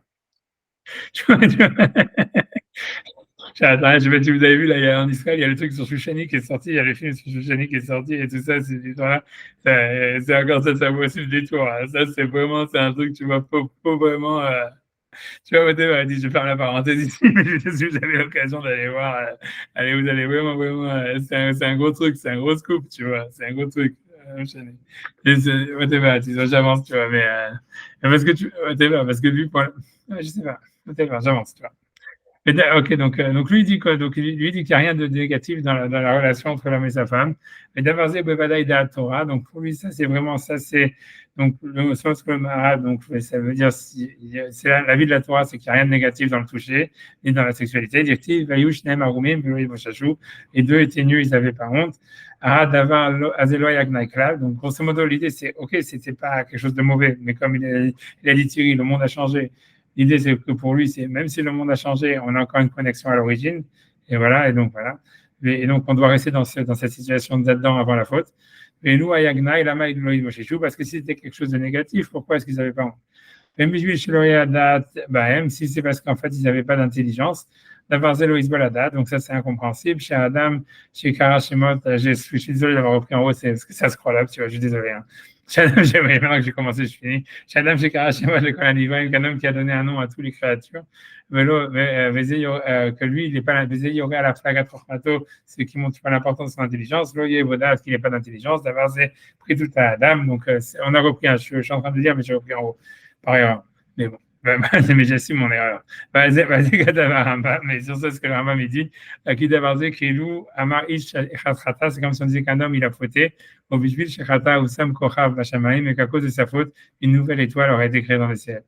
Tu vois. Attends, je sais pas si vous avez vu, là, en Israël, il y a le truc sur Shouchani qui est sorti, il y a le film sur Shouchani qui est sorti et tout ça, c'est encore ça vaut aussi le détour. Hein. Ça, c'est vraiment, c'est un truc, tu vois, faut vraiment, tu vois, whatever, dit, je ferme la parenthèse ici, mais si vous avez l'occasion d'aller voir, allez, vous allez vraiment, c'est un gros truc, c'est un gros scoop, tu vois, c'est un gros truc. Shouchani. Whatever, j'avance, tu vois, mais parce que whatever, parce que lui, je sais pas, whatever, j'avance, tu vois. Ok, donc lui dit quoi? Donc lui dit qu'il n'y a rien de négatif dans la relation entre l'homme et sa femme. Mais d'Avarzé Bevadaï da Torah, donc pour lui ça c'est vraiment ça c'est donc le sens que le Maharal, donc ça veut dire c'est la vie de la Torah, c'est qu'il n'y a rien de négatif dans le toucher ni dans la sexualité. Dit-il Vayush Nem Arumim Veloï Boshashu, les deux étaient nus, ils n'avaient pas honte. Ah Davar Azeloy Agnaïklav, donc grosso modo l'idée c'est ok, c'était pas quelque chose de mauvais, mais comme il a dit Thierry, le monde a changé. L'idée, c'est que pour lui, c'est même si le monde a changé, on a encore une connexion à l'origine. Et voilà, et donc voilà. Et donc, on doit rester dans cette situation d'Adam avant la faute. Et nous, à Yagna, il a maïd Loïd Moshichou, parce que si c'était quelque chose de négatif, pourquoi est-ce qu'ils n'avaient pas honte? Même si c'est parce qu'en fait, ils n'avaient pas d'intelligence, d'avoir zélo isbaladat, donc ça, c'est incompréhensible. Chez Adam, chez Kara, chez Mot, je suis désolé d'avoir repris en haut, c'est parce que ça scroll up, tu vois, je suis désolé. Hein. Maintenant que j'ai commencé, je finis. Shadam Shekara Shema, le Kohen Livraim, un homme qui a donné un nom à toutes les créatures. Que lui, il n'est pas Vézé Yoré à la flaga Trochmato, ce qui montre pas l'importance de son intelligence. Loye Voda, qu'il n'est pas d'intelligence. D'avoir pris tout à Adam. Donc, on a repris, je suis en train de dire, mais j'ai repris en haut. Par erreur. Mais bon. Mais j'assume mon erreur. Mais sur ça, ce que le Rambam il dit, c'est comme si on disait qu'un homme il a fauté, mais qu'à cause de sa faute, une nouvelle étoile aurait été créée dans le ciel.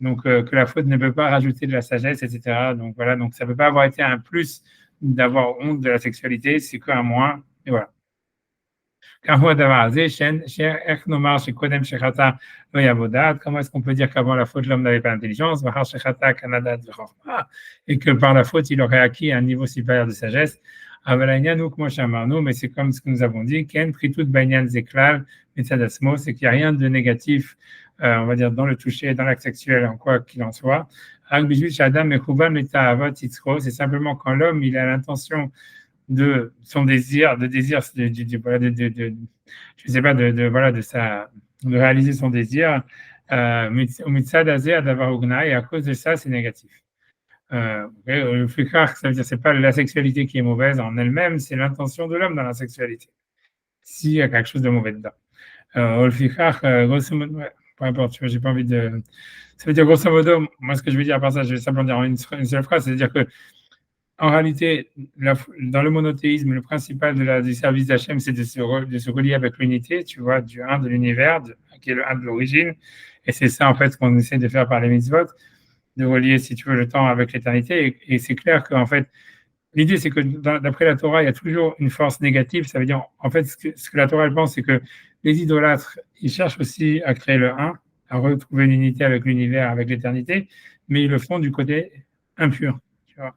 Donc que la faute ne peut pas rajouter de la sagesse, etc. Donc voilà, donc ça ne peut pas avoir été un plus d'avoir honte de la sexualité, c'est qu'un moins, et voilà. Comment est-ce qu'on peut dire qu'avant la faute, l'homme n'avait pas d'intelligence et que par la faute, il aurait acquis un niveau supérieur de sagesse? Mais c'est comme ce que nous avons dit, c'est qu'il n'y a rien de négatif, on va dire, dans le toucher, dans l'acte sexuel, en quoi qu'il en soit. C'est simplement quand l'homme il a l'intention de son désir, je sais pas, de réaliser son désir, et à cause de ça, c'est négatif. Le plus clair, ça veut dire c'est pas la sexualité qui est mauvaise en elle-même, c'est l'intention de l'homme dans la sexualité. S'il y a quelque chose de mauvais dedans. Grosso modo, peu importe, tu vois, j'ai pas envie de. Ça veut dire grosso modo, moi ce que je veux dire par ça, je vais simplement dire en une seule phrase, c'est-à-dire que en réalité, dans le monothéisme, le principal du service d'Hachem, c'est de se relier avec l'unité, tu vois, du 1 de l'univers, qui est le 1 de l'origine. Et c'est ça, en fait, ce qu'on essaie de faire par les mitzvot, de relier, si tu veux, le temps avec l'éternité. Et c'est clair qu'en fait, l'idée, c'est que d'après la Torah, il y a toujours une force négative. Ça veut dire, en fait, ce que la Torah elle pense, c'est que les idolâtres, ils cherchent aussi à créer le 1, à retrouver l'unité avec l'univers, avec l'éternité, mais ils le font du côté impur, tu vois.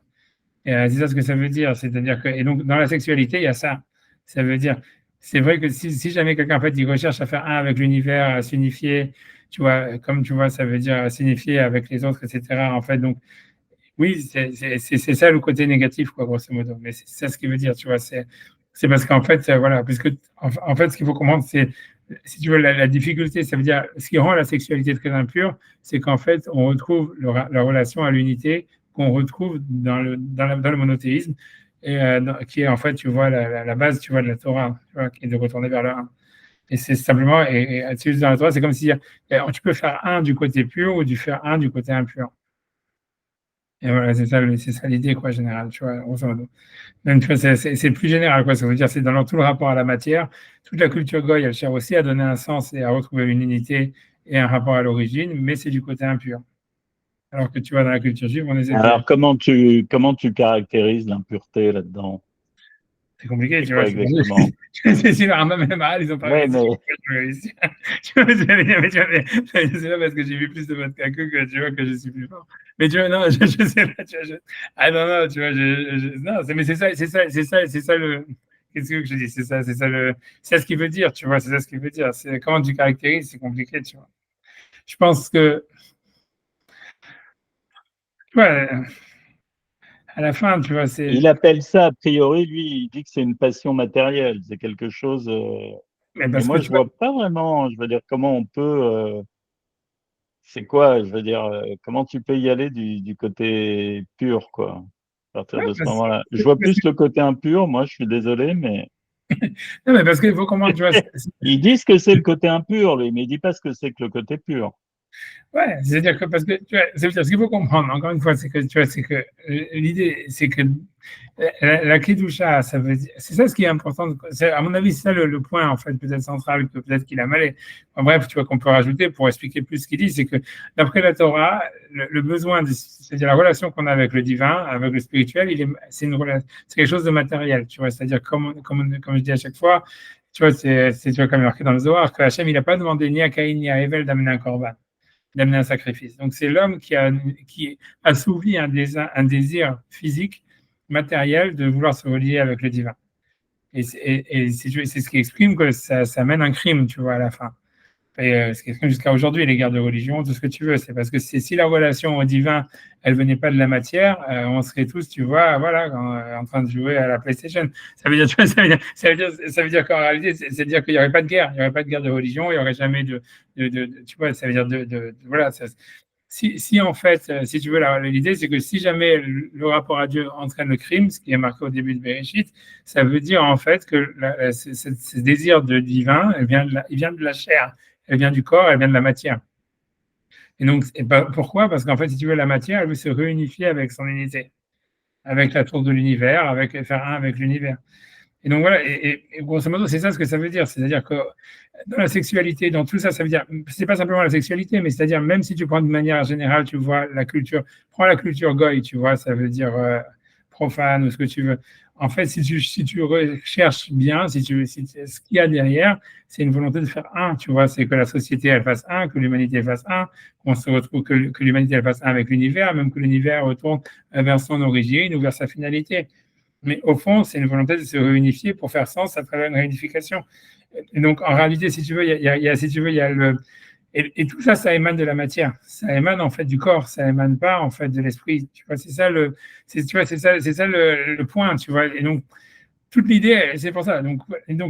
Et c'est ça ce que ça veut dire, c'est-à-dire que, et donc dans la sexualité, il y a ça. Ça veut dire, c'est vrai que si jamais quelqu'un en fait il recherche à faire un avec l'univers, à s'unifier, tu vois, comme tu vois, ça veut dire à s'unifier avec les autres, etc. En fait, donc oui, c'est ça le côté négatif, quoi, grosso modo. Mais c'est ça ce qu'il veut dire, tu vois, c'est parce qu'en fait, voilà, parce que en fait, ce qu'il faut comprendre, c'est si tu veux la difficulté, ça veut dire ce qui rend la sexualité très impure, c'est qu'en fait, on retrouve la relation à l'unité qu'on retrouve dans le monothéisme, et qui est en fait, tu vois, la base, tu vois, de la Torah, tu vois, qui est de retourner vers le 1. Et c'est simplement, et dans la Torah, c'est comme si tu peux faire un du côté pur ou du faire un du côté impur. Et voilà, c'est ça l'idée, quoi, générale, tu vois, grosso modo. Même, tu vois, c'est plus général, quoi. Ça veut dire, c'est dans tout le rapport à la matière. Toute la culture goy, elle cherche aussi à donner un sens et à retrouver une unité et un rapport à l'origine, mais c'est du côté impur. Alors que tu vois, dans la culture juive, on essaie de. Alors, comment tu caractérises l'impureté là-dedans? C'est compliqué, C'est tu vois. quoi exactement? C'est si leur même mal, ils ont pas Ouais, réussi. mais Tu vois, c'est pas parce que j'ai vu plus de vodka que tu vois que je suis plus fort. Mais tu vois, non, je sais pas, tu vois. Ah non, non, tu vois, non, mais c'est ça le. Qu'est-ce que je dis? C'est ça le. C'est ça ce qu'il veut dire, tu vois, c'est ça ce qu'il veut dire. C'est comment tu caractérises, c'est compliqué, tu vois. Je pense que, ouais, à la fin, tu vois, il appelle ça, a priori, lui, il dit que c'est une passion matérielle. C'est quelque chose. mais Mais parce que moi, tu je vois, vois pas vraiment, je veux dire, comment on peut. C'est quoi, je veux dire, comment tu peux y aller du côté pur, quoi, à partir ouais, de ce moment-là. Je vois plus le côté impur, moi, je suis désolé, mais non, mais parce qu'il faut comprendre, tu vois, ils disent que c'est le côté impur, lui, mais il dit pas ce que c'est que le côté pur. ouais, c'est-à-dire que parce que tu vois, c'est-à-dire ce qu'il faut comprendre, encore une fois, c'est que tu vois, c'est que l'idée, c'est que la clé du chat, ça veut dire, c'est ça ce qui est important. À mon avis, c'est ça le point en fait peut-être central que peut-être qu'il a malé. En bref, tu vois qu'on peut rajouter pour expliquer plus ce qu'il dit, c'est que d'après la Torah, le besoin, c'est-à-dire la relation qu'on a avec le divin, avec le spirituel, c'est une relation, c'est quelque chose de matériel, tu vois, c'est-à-dire comme je dis à chaque fois, tu vois, tu vois comme marqué dans le Zohar que Hachem, il n'a pas demandé ni à Caïn ni à Evel d'amener un corban, d'amener un sacrifice. Donc c'est l'homme qui a assouvi un désir physique, matériel, de vouloir se relier avec le divin. Et c'est ce qui exprime que ça mène un crime, tu vois, à la fin. Et ce qui exprime jusqu'à aujourd'hui les guerres de religion, tout ce que tu veux. C'est parce que si la relation au divin, elle venait pas de la matière, on serait tous, tu vois, voilà, en train de jouer à la PlayStation. Ça veut dire, tu vois, ça veut dire qu'en réalité, c'est dire qu'il n'y aurait pas de guerre, il n'y aurait pas de guerre de religion, il n'y aurait jamais tu vois, ça veut dire voilà, si en fait, si tu veux, l'idée, c'est que si jamais le rapport à Dieu entraîne le crime, ce qui est marqué au début de Bereshit, ça veut dire en fait que ce désir de divin, il vient de la chair, elle vient du corps, elle vient de la matière. Et donc, pourquoi? Parce qu'en fait, si tu veux, la matière, elle veut se réunifier avec son unité, avec la tour de l'univers, faire un avec l'univers. Et donc voilà, et grosso modo, c'est ça ce que ça veut dire. C'est-à-dire que dans la sexualité, dans tout ça, ça veut dire, c'est pas simplement la sexualité, mais c'est-à-dire même si tu prends de manière générale, tu vois la culture, prends la culture goy, tu vois, ça veut dire profane ou ce que tu veux. En fait, si tu recherches bien, ce qu'il y a derrière, c'est une volonté de faire un, tu vois, c'est que la société elle fasse un, que l'humanité fasse un, qu'on se retrouve, que l'humanité elle fasse un avec l'univers, même que l'univers retourne vers son origine ou vers sa finalité. Mais au fond, c'est une volonté de se réunifier pour faire sens à travers une réunification. Et donc, en réalité, si tu veux, si tu veux, il y a et tout ça, ça émane de la matière. Ça émane en fait du corps. Ça émane pas en fait de l'esprit. Tu vois, tu vois, c'est ça le point. Tu vois. Et donc, toute l'idée, c'est pour ça. Donc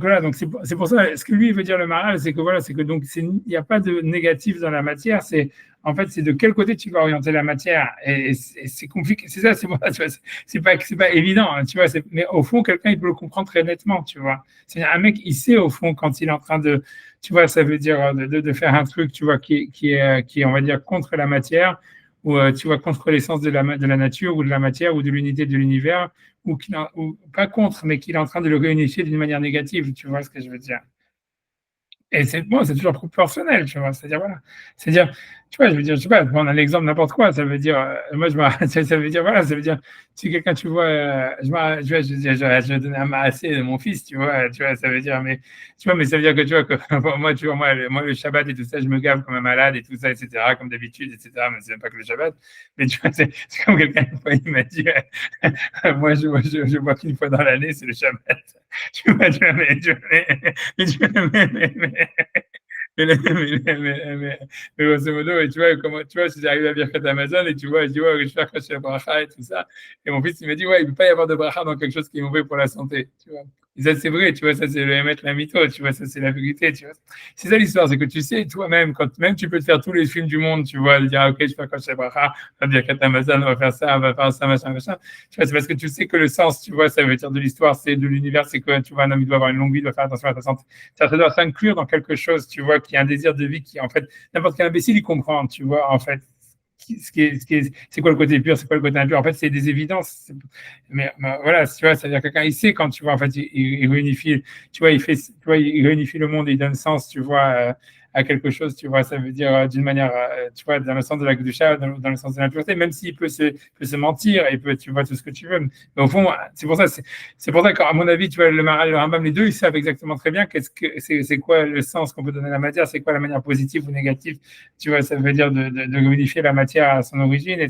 voilà, donc c'est pour ça. Ce que lui veut dire le Maharal, c'est que voilà, c'est que donc il n'y a pas de négatif dans la matière. C'est en fait, c'est de quel côté tu vas orienter la matière. Et c'est compliqué. C'est ça, c'est pour ça. Tu vois, c'est pas évident. Hein, tu vois, mais au fond, quelqu'un il peut le comprendre très nettement. Tu vois, c'est un mec, il sait au fond quand il est en train de, tu vois, ça veut dire de faire un truc, tu vois, qui est, on va dire, contre la matière ou tu vois, contre l'essence de la nature ou de la matière ou de l'unité de l'univers ou pas contre, mais qu'il est en train de le réunifier d'une manière négative, tu vois ce que je veux dire. Et c'est bon, c'est toujours proportionnel, tu vois. C'est-à-dire, voilà. C'est-à-dire, tu vois, je veux dire, je sais pas, prendre un exemple n'importe quoi, ça veut dire, moi, ça veut dire, voilà, ça veut dire, si quelqu'un, tu vois, je vais donner un maassé de mon fils, tu vois, ça veut dire, mais, tu vois, mais ça veut dire que, tu vois, que moi, tu vois, moi, le Shabbat et tout ça, je me gave comme un malade et tout ça, etc., comme d'habitude, etc., mais c'est même pas que le Shabbat, mais tu vois, c'est comme quelqu'un, une fois, il m'a dit, moi, je vois qu'une fois dans l'année, c'est le Shabbat. Tu vois, mais grosso modo, et tu vois, tu vois, si j'arrive à Birkat Amazon et tu vois, je dis, ouais, je fais accrocher la bracha et tout ça. Et mon fils, il me dit, ouais, il ne peut pas y avoir de bracha dans quelque chose qui est mauvais pour la santé, tu vois. Et ça, c'est vrai, tu vois, ça, c'est le émettre la mytho, tu vois, ça, c'est la vérité, tu vois. C'est ça l'histoire, c'est que tu sais, toi-même, même tu peux te faire tous les films du monde, tu vois, dire, ok, je fais accrocher la bracha, on va Birkat Amazon, on va faire ça, on va faire ça, machin, machin. Tu vois, c'est parce que tu sais que le sens, tu vois, ça veut dire de l'histoire, c'est de l'univers, c'est que, tu vois, un homme, il doit avoir une longue vie, il doit faire attention à sa santé. Ça doit s'inclure dans quelque chose, tu vois, qui a un désir de vie qui, en fait, n'importe quel imbécile, il comprend, tu vois, en fait, c'est quoi le côté pur, c'est quoi le côté impur. En fait, c'est des évidences. Mais voilà, tu vois, c'est-à-dire quelqu'un, il sait quand tu vois, en fait, il réunifie, tu vois, il réunifie le monde, il donne sens, tu vois, à quelque chose, tu vois, ça veut dire d'une manière, tu vois, dans le sens de la Kedusha, dans le sens de l'impureté, même s'il peut se mentir, il peut, tu vois, tout ce que tu veux. Mais au fond, c'est pour ça qu'à mon avis, tu vois, le Maharal et le Rambam, les deux, ils savent exactement très bien c'est quoi le sens qu'on peut donner à la matière, c'est quoi la manière positive ou négative, tu vois, ça veut dire de modifier la matière à son origine.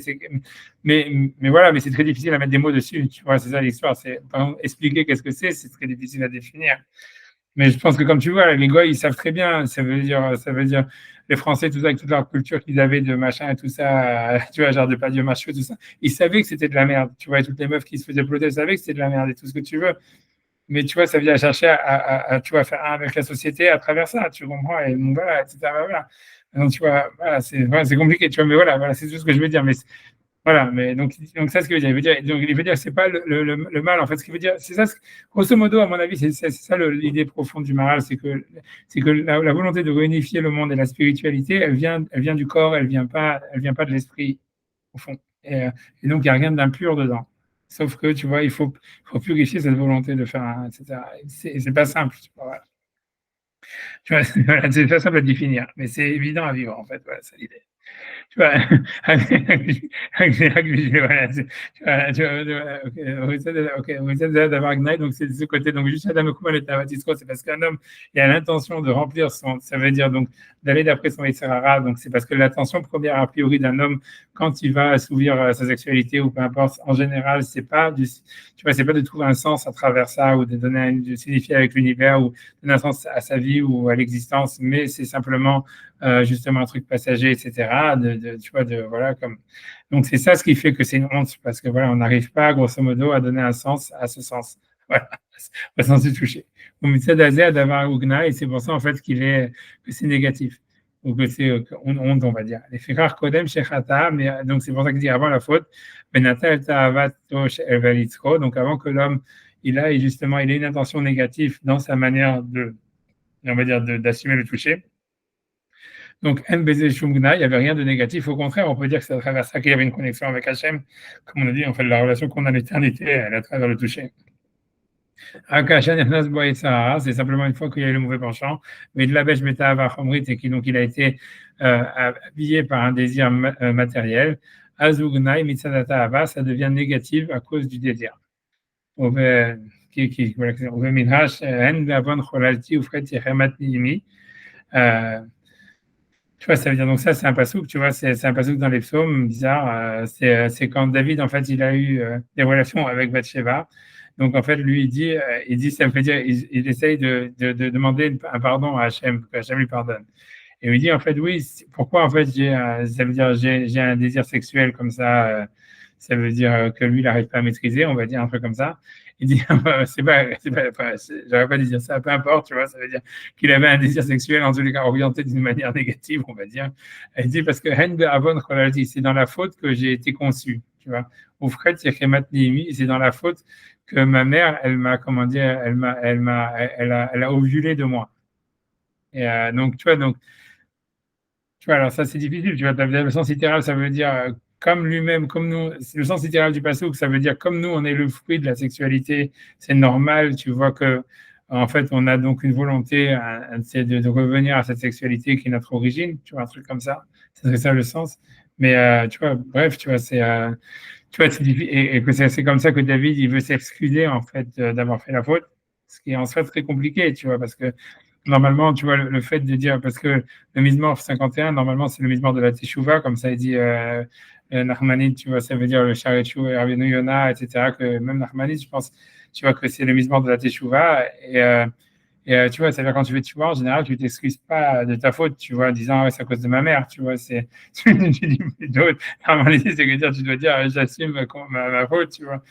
Mais voilà, mais c'est très difficile à mettre des mots dessus, tu vois, c'est ça l'histoire. C'est, par exemple, expliquer qu'est-ce que c'est très difficile à définir. Mais je pense que comme tu vois, les Goïs, ils savent très bien. Ça veut dire les Français, tout ça, avec toute leur culture qu'ils avaient de machin et tout ça, tu vois, genre de pas Dieu macho, tout ça. Ils savaient que c'était de la merde. Tu vois, et toutes les meufs qui se faisaient ploter, ils savaient que c'était de la merde et tout ce que tu veux. Mais tu vois, ça vient chercher tu vois, faire un avec la société à travers ça, tu comprends, et donc voilà, etc. Voilà. Donc tu vois, voilà, c'est compliqué, tu vois, mais voilà, c'est tout ce que je veux dire. Mais voilà, mais donc ça, ce qu'il veut dire. Il veut dire que c'est pas le mal, en fait. Ce qu'il veut dire, c'est ça, grosso modo, à mon avis, c'est ça l'idée profonde du Maharal, c'est que la volonté de réunifier le monde et la spiritualité, elle vient du corps, elle vient pas de l'esprit, au fond. Et donc, il n'y a rien d'impur dedans. Sauf que, tu vois, faut purifier cette volonté de faire etc. C'est pas simple, tu vois. Voilà. Tu vois, c'est pas simple à définir, mais c'est évident à vivre, en fait. Voilà, c'est l'idée. Tu vois, d'avoir Gnaï, donc c'est de ce côté. Donc, juste Adam Kumal et Tavatisco, c'est parce qu'un homme il a l'intention de remplir ça veut dire donc d'aller d'après son Yitzhara, donc c'est parce que l'intention première a priori d'un homme quand il va assouvir sa sexualité ou peu importe, en général, c'est pas de trouver un sens à travers ça ou de signifier avec l'univers ou donner un sens à sa vie ou à l'existence, mais c'est simplement justement un truc passager, etc. Tu vois, voilà, comme. Donc, c'est ça ce qui fait que c'est une honte, parce que voilà, on n'arrive pas, grosso modo, à donner un sens à ce sens. Voilà, au sens du toucher. Et c'est pour ça, en fait, que c'est négatif. Ou que c'est une honte, on va dire. Les Fikar Kodem Shechata, mais donc c'est pour ça qu'il dit avant la faute, donc avant que l'homme, il ait une intention négative dans sa manière on va dire, d'assumer le toucher. Donc, NBZ Shumgna, il n'y avait rien de négatif. Au contraire, on peut dire que c'est à travers ça qu'il y avait une connexion avec Hachem. Comme on a dit, en fait, la relation qu'on a à l'éternité, elle est à travers le toucher. C'est simplement une fois qu'il y a eu le mauvais penchant. Mais de la bêche métava chomrit, et donc il a été habillé par un désir matériel. Azugna, mitsadata ava, ça devient négatif à cause du désir. Tu vois, ça veut dire, donc ça, c'est un pasouk, tu vois, c'est un pasouk dans les psaumes, bizarre. C'est quand David, en fait, il a eu des relations avec Bathsheba. Donc, en fait, lui, il dit, ça veut dire, il essaye de demander un pardon à Hachem, que Hachem lui pardonne. Et il dit, en fait, oui, pourquoi, en fait, ça veut dire, j'ai un désir sexuel comme ça veut dire que lui, il n'arrive pas à maîtriser, on va dire un truc comme ça. Il dit, j'aurais pas dû dire ça, peu importe, tu vois, ça veut dire qu'il avait un désir sexuel, en tous les cas, orienté d'une manière négative, on va dire. Il dit, parce que c'est dans la faute que j'ai été conçu, tu vois. Ou Fred, c'est dans la faute que ma mère, elle m'a, comment dire, elle a ovulé de moi. Et donc, tu vois, alors ça, c'est difficile, tu vois, le sens littéral, ça veut dire comme lui-même, comme nous, le sens littéral du passouk, ça veut dire comme nous, on est le fruit de la sexualité, c'est normal, tu vois que en fait, on a donc une volonté c'est de revenir à cette sexualité qui est notre origine, tu vois, un truc comme ça, c'est ça le sens. Mais tu vois, bref, tu vois, tu vois, et que c'est comme ça que David, il veut s'excuser en fait d'avoir fait la faute, ce qui est en soi très compliqué, tu vois, parce que normalement, tu vois, le fait de dire, parce que le Mizmor 51, normalement, c'est le Mizmor de la Teshuvah, comme ça il dit Nachmanide, tu vois, ça veut dire le Sharechu et Rabbeinu Yonah, etc., que même Nachmanide, je pense, tu vois, que c'est le Mizmor de la Teshuvah, et tu vois, ça veut dire quand tu fais Teshuvah, en général, tu t'excuses pas de ta faute, tu vois, en disant, ah ouais, c'est à cause de ma mère, tu vois, tu dis, normalement, l'idée, c'est que dire, tu dois dire, j'assume ma faute, tu vois.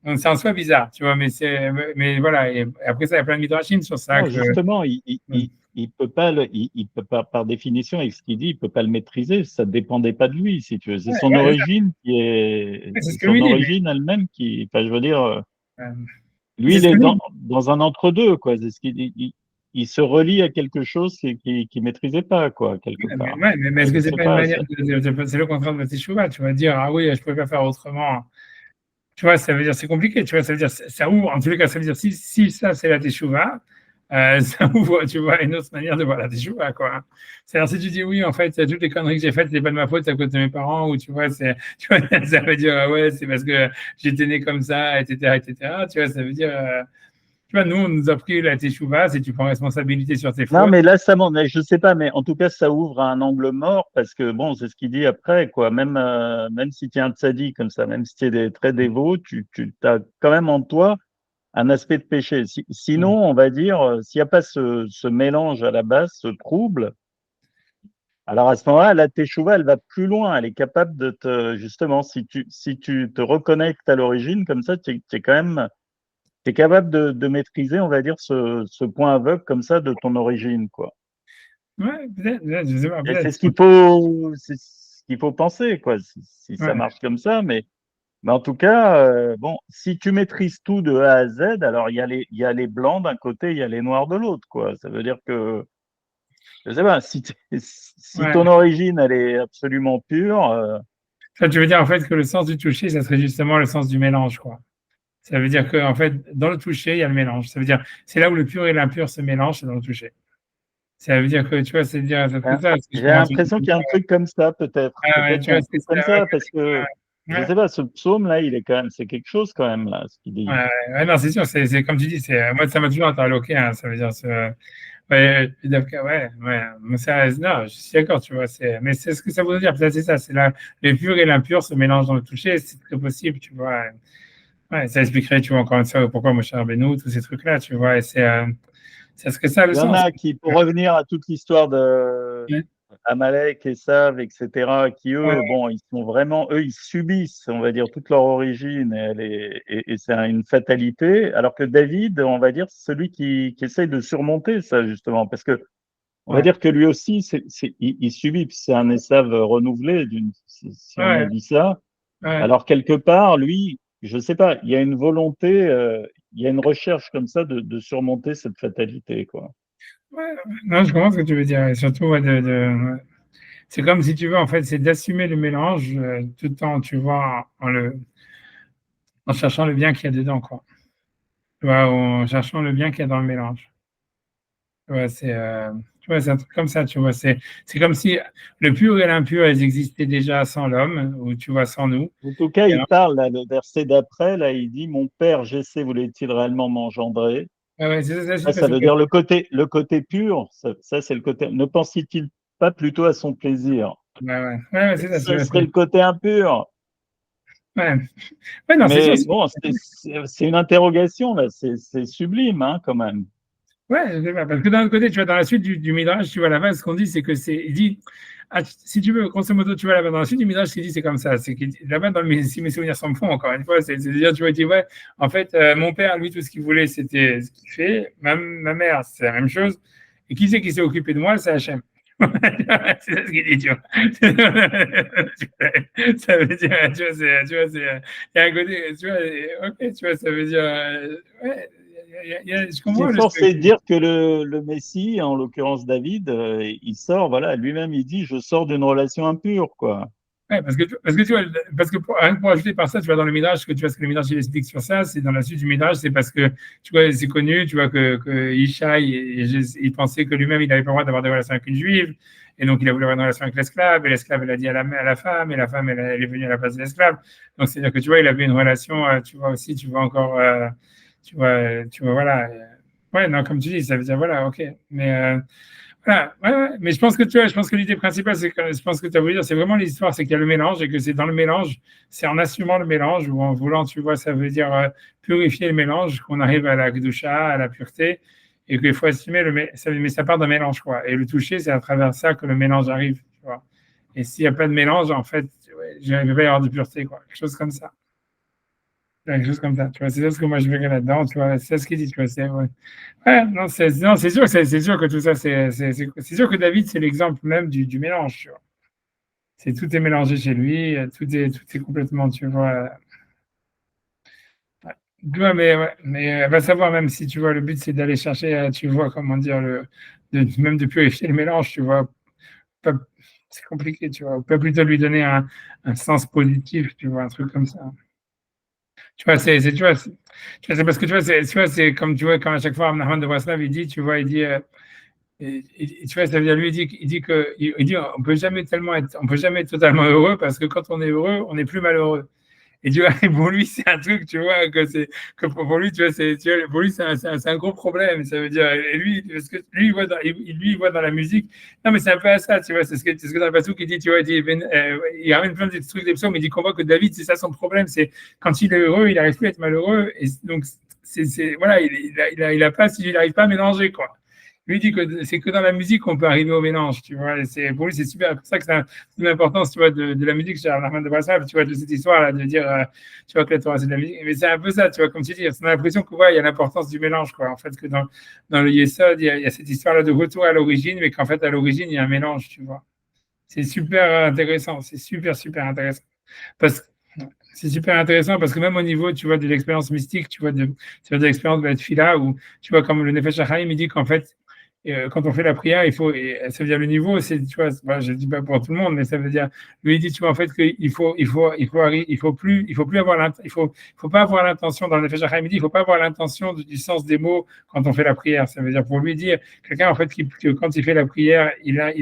Donc, c'est en soi bizarre, tu vois, mais voilà, et après ça, il y a plein de midrashim sur ça. Non, justement, il peut pas, il peut pas, par définition, avec ce qu'il dit, il peut pas le maîtriser. Ça dépendait pas de lui, si tu veux. C'est son origine qui est, c'est son origine elle-même qui, enfin, je veux dire, euh, lui, il est dans un entre-deux, quoi. C'est ce qu'il dit. il se relie à quelque chose qu'il maîtrisait pas, quoi, quelque part. Mais est-ce que Je c'est sais pas une pas, manière c'est le contraire de la teshuva, tu vas dire, ah oui, je pouvais pas faire autrement. Tu vois, ça veut dire, c'est compliqué, tu vois, ça veut dire, ça ouvre, en tous les cas, ça veut dire, si ça, c'est la teshuva, ça ouvre, tu vois, une autre manière de voir la teshuva, quoi. C'est-à-dire, si tu dis, oui, en fait, toutes les conneries que j'ai faites, c'est pas de ma faute, c'est à cause de mes parents, ou tu vois, tu vois, ça veut dire, ah ouais, c'est parce que j'étais né comme ça, etc., etc., tu vois, ça veut dire, tu vois, nous, on nous a pris la teshuva, c'est tu prends responsabilité sur tes non, fautes. mais là, je sais pas, mais en tout cas, ça ouvre à un angle mort parce que bon, c'est ce qu'il dit après, quoi. Même si tu es un tzaddik comme ça, même si tu es très dévot, tu as quand même en toi un aspect de péché. Sinon, on va dire, s'il n'y a pas ce mélange à la base, ce trouble, alors à ce moment-là, la teshuva, elle va plus loin. Elle est capable de justement, si tu te reconnectes à l'origine, comme ça, tu es quand même, t'es capable de maîtriser, on va dire, ce point aveugle comme ça de ton origine, quoi. Ouais, peut-être, je sais pas, Et peut-être. c'est ce qu'il faut penser, quoi, si ça Ouais. marche comme ça. Mais en tout cas, bon, si tu maîtrises tout de A à Z, alors il y a les blancs d'un côté, il y a les noirs de l'autre, quoi. Ça veut dire que, je sais pas, si Ouais. ton origine, elle est absolument pure, Ça, tu veux dire, en fait, que le sens du toucher, ça serait justement le sens du mélange, quoi. Ça veut dire que, en fait, dans le toucher, il y a le mélange. Ça veut dire, c'est là où le pur et l'impur se mélangent, c'est dans le toucher. Ça veut dire que, tu vois, c'est dire, ça fait hein, ça, si je j'ai commence à l'impression qu'il y a un truc comme ça, peut-être. ah ouais, Peut-être tu qu'il y a vois, un c'est truc ça, comme ouais, ça, parce que, je ouais, sais pas, ce psaume-là, il est quand même, c'est quelque chose quand même, là, ce qu'il dit. ouais, non, c'est sûr, c'est comme tu dis, moi, ça m'a toujours interloqué, hein, ça veut dire, ouais, mais ça, non, je suis d'accord, tu vois, mais c'est ce que ça veut dire, peut-être c'est ça, c'est là, le pur et l'impur se mélangent dans le toucher, c'est très possible, tu vois. Ouais, ça expliquerait, tu vois, encore une fois, pourquoi Moshe Rabbeinu, tous ces trucs-là, tu vois, et c'est ce que ça a le Il y en sens. a qui, pour revenir à toute l'histoire de Ouais, Amalek, Esav, etc., qui ouais, eux, bon, ils sont vraiment, eux, ils subissent, on va dire, toute leur origine, et c'est une fatalité, alors que David, on va dire, c'est celui qui essaye de surmonter ça, justement, parce que on va ouais, dire que lui aussi, il subit, puis c'est un Esav renouvelé, si on a ouais, dit ça. ouais, Alors, quelque part, lui, je sais pas, il y a une volonté, il y a une recherche comme ça de surmonter cette fatalité, quoi. ouais. Non, je comprends ce que tu veux dire, et surtout, ouais, ouais. C'est comme si tu veux, en fait, c'est d'assumer le mélange tout en, tu vois, en cherchant le bien qu'il y a dedans, quoi. Tu vois, en cherchant le bien qu'il y a dans le mélange. Tu vois, tu vois, c'est un truc comme ça, tu vois, c'est comme si le pur et l'impur, elles existaient déjà sans l'homme, ou tu vois, sans nous. En tout cas, Et il alors, parle, là, le verset d'après, là, il dit, mon père, j'essaie, voulait-il réellement m'engendrer? ouais, ouais, c'est ça, je sais Ça, pas, ça veut dire le côté pur, ça c'est le côté, ne pensait-il pas plutôt à son plaisir? ouais, ouais, ouais, ouais, c'est ça, tu Ça vois, serait le côté impur. ouais. Ouais, non, c'est sûr, Mais bon, c'est une interrogation, là, c'est sublime, hein, quand même. ouais, je sais pas, parce que d'un autre côté, tu vois, dans la suite du Midrash, tu vois, là-bas, ce qu'on dit, c'est que il dit, ah, si tu veux, grosso modo, tu vois, là-bas, dans la suite du Midrash, ce qu'il dit, c'est comme ça, c'est qu'il là-bas, si mes souvenirs sont bons, encore une fois, c'est-à-dire, tu vois, il dit, ouais, en fait, mon père, lui, tout ce qu'il voulait, c'était ce qu'il fait, ma mère, c'est la même chose, et qui c'est qui s'est occupé de moi, c'est Hachem. C'est ça ce qu'il dit, tu vois. Ça veut dire, tu vois, il y a un côté, tu vois, ok, tu vois, ça veut dire, ouais, je C'est comprends le forcé truc. de dire que le Messie, en l'occurrence David, il sort, voilà, lui-même il dit, je sors d'une relation impure, quoi. Ouais, parce que tu vois, parce que rien que pour ajouter par ça, tu vois, dans le Midrash, que tu vois ce que le Midrash il explique sur ça, c'est dans la suite du Midrash, c'est parce que, tu vois, c'est connu, tu vois, que Ishaï, il pensait que lui-même, il n'avait pas le droit d'avoir des relations avec une juive, et donc il a voulu avoir une relation avec l'esclave, et l'esclave, elle a dit à la femme, et la femme, elle est venue à la place de l'esclave. Donc, c'est-à-dire que, tu vois, il avait une relation, tu vois, aussi, tu vois, encore, tu vois, voilà. Ouais, non, comme tu dis, ça veut dire, voilà, ok. Mais, voilà, ouais, ouais. Mais je pense que tu vois, je pense que l'idée principale, c'est que je pense que tu as voulu dire, c'est vraiment l'histoire, c'est qu'il y a le mélange et que c'est dans le mélange, c'est en assumant le mélange ou en voulant, tu vois, ça veut dire purifier le mélange qu'on arrive à la kedusha, à la pureté, et qu'il faut assumer mais ça part d'un mélange, quoi. Et le toucher, c'est à travers ça que le mélange arrive, tu vois. Et s'il n'y a pas de mélange, en fait, ouais, il ne va pas y avoir de pureté, quoi. Quelque chose comme ça. Quelque chose comme ça, tu vois. C'est ça ce que moi je verrais là-dedans, tu vois. C'est ce qu'il dit, tu vois. Ouais. Ouais, non, c'est sûr, c'est sûr que tout ça, c'est sûr que David, c'est l'exemple même du mélange, tu vois. Tout est mélangé chez lui, tout est complètement, tu vois. Ouais. Tu vois, mais elle va savoir, même si tu vois, le but c'est d'aller chercher, tu vois, comment dire, même de purifier le mélange, tu vois. Pas- C'est compliqué, tu vois. On peut plutôt lui donner un sens positif, tu vois, un truc comme ça. Tu vois, tu vois, c'est parce que tu vois, c'est comme tu vois, quand à chaque fois, Nahman de Vaslav, il dit, tu vois, il dit, tu vois, ça veut dire, lui, il dit, on peut jamais être totalement heureux parce que quand on est heureux, on n'est plus malheureux. Et tu vois, pour lui, c'est un truc, tu vois, que pour lui, tu vois, pour lui, c'est un gros problème. Ça veut dire, et lui, parce que lui, il voit dans la musique. Non, mais c'est un peu à ça, tu vois, c'est ce que dans le passage qui dit, tu vois, il ramène plein de trucs des psaumes, mais il dit qu'on voit que David, c'est ça son problème, c'est quand il est heureux, il n'arrive plus à être malheureux. Et donc, voilà, il a pas, il n'arrive pas à mélanger, quoi. Lui dit que c'est que dans la musique qu'on peut arriver au mélange, tu vois. Pour lui, c'est super. C'est pour ça que c'est une importance, tu vois, de la musique chez Armand de Brassard, tu vois, de cette histoire-là, de dire, tu vois, que la Torah, c'est de la musique. Mais c'est un peu ça, tu vois, comme tu dis, on a l'impression que, ouais, il y a l'importance du mélange, quoi. En fait, que dans le Yesod, il y a cette histoire-là de retour à l'origine, mais qu'en fait, à l'origine, il y a un mélange, tu vois. C'est super intéressant, c'est super, super intéressant. Parce c'est super intéressant parce que même au niveau, tu vois, de l'expérience mystique, tu vois, de l'expérience de la tefila, où tu vois, comme le Nefesh HaChaim, il dit qu'en fait, quand on fait la prière, ça veut dire le niveau, tu vois, voilà, je ne dis pas pour tout le monde, mais ça veut dire, lui, il dit, tu vois, en fait, il faut plus avoir faut pas avoir l'intention, dans le Nefesh HaChaim, il dit, il faut pas avoir l'intention du sens des mots quand on fait la prière. Ça veut dire, pour lui dire, quelqu'un, en fait, que quand il fait la prière, il a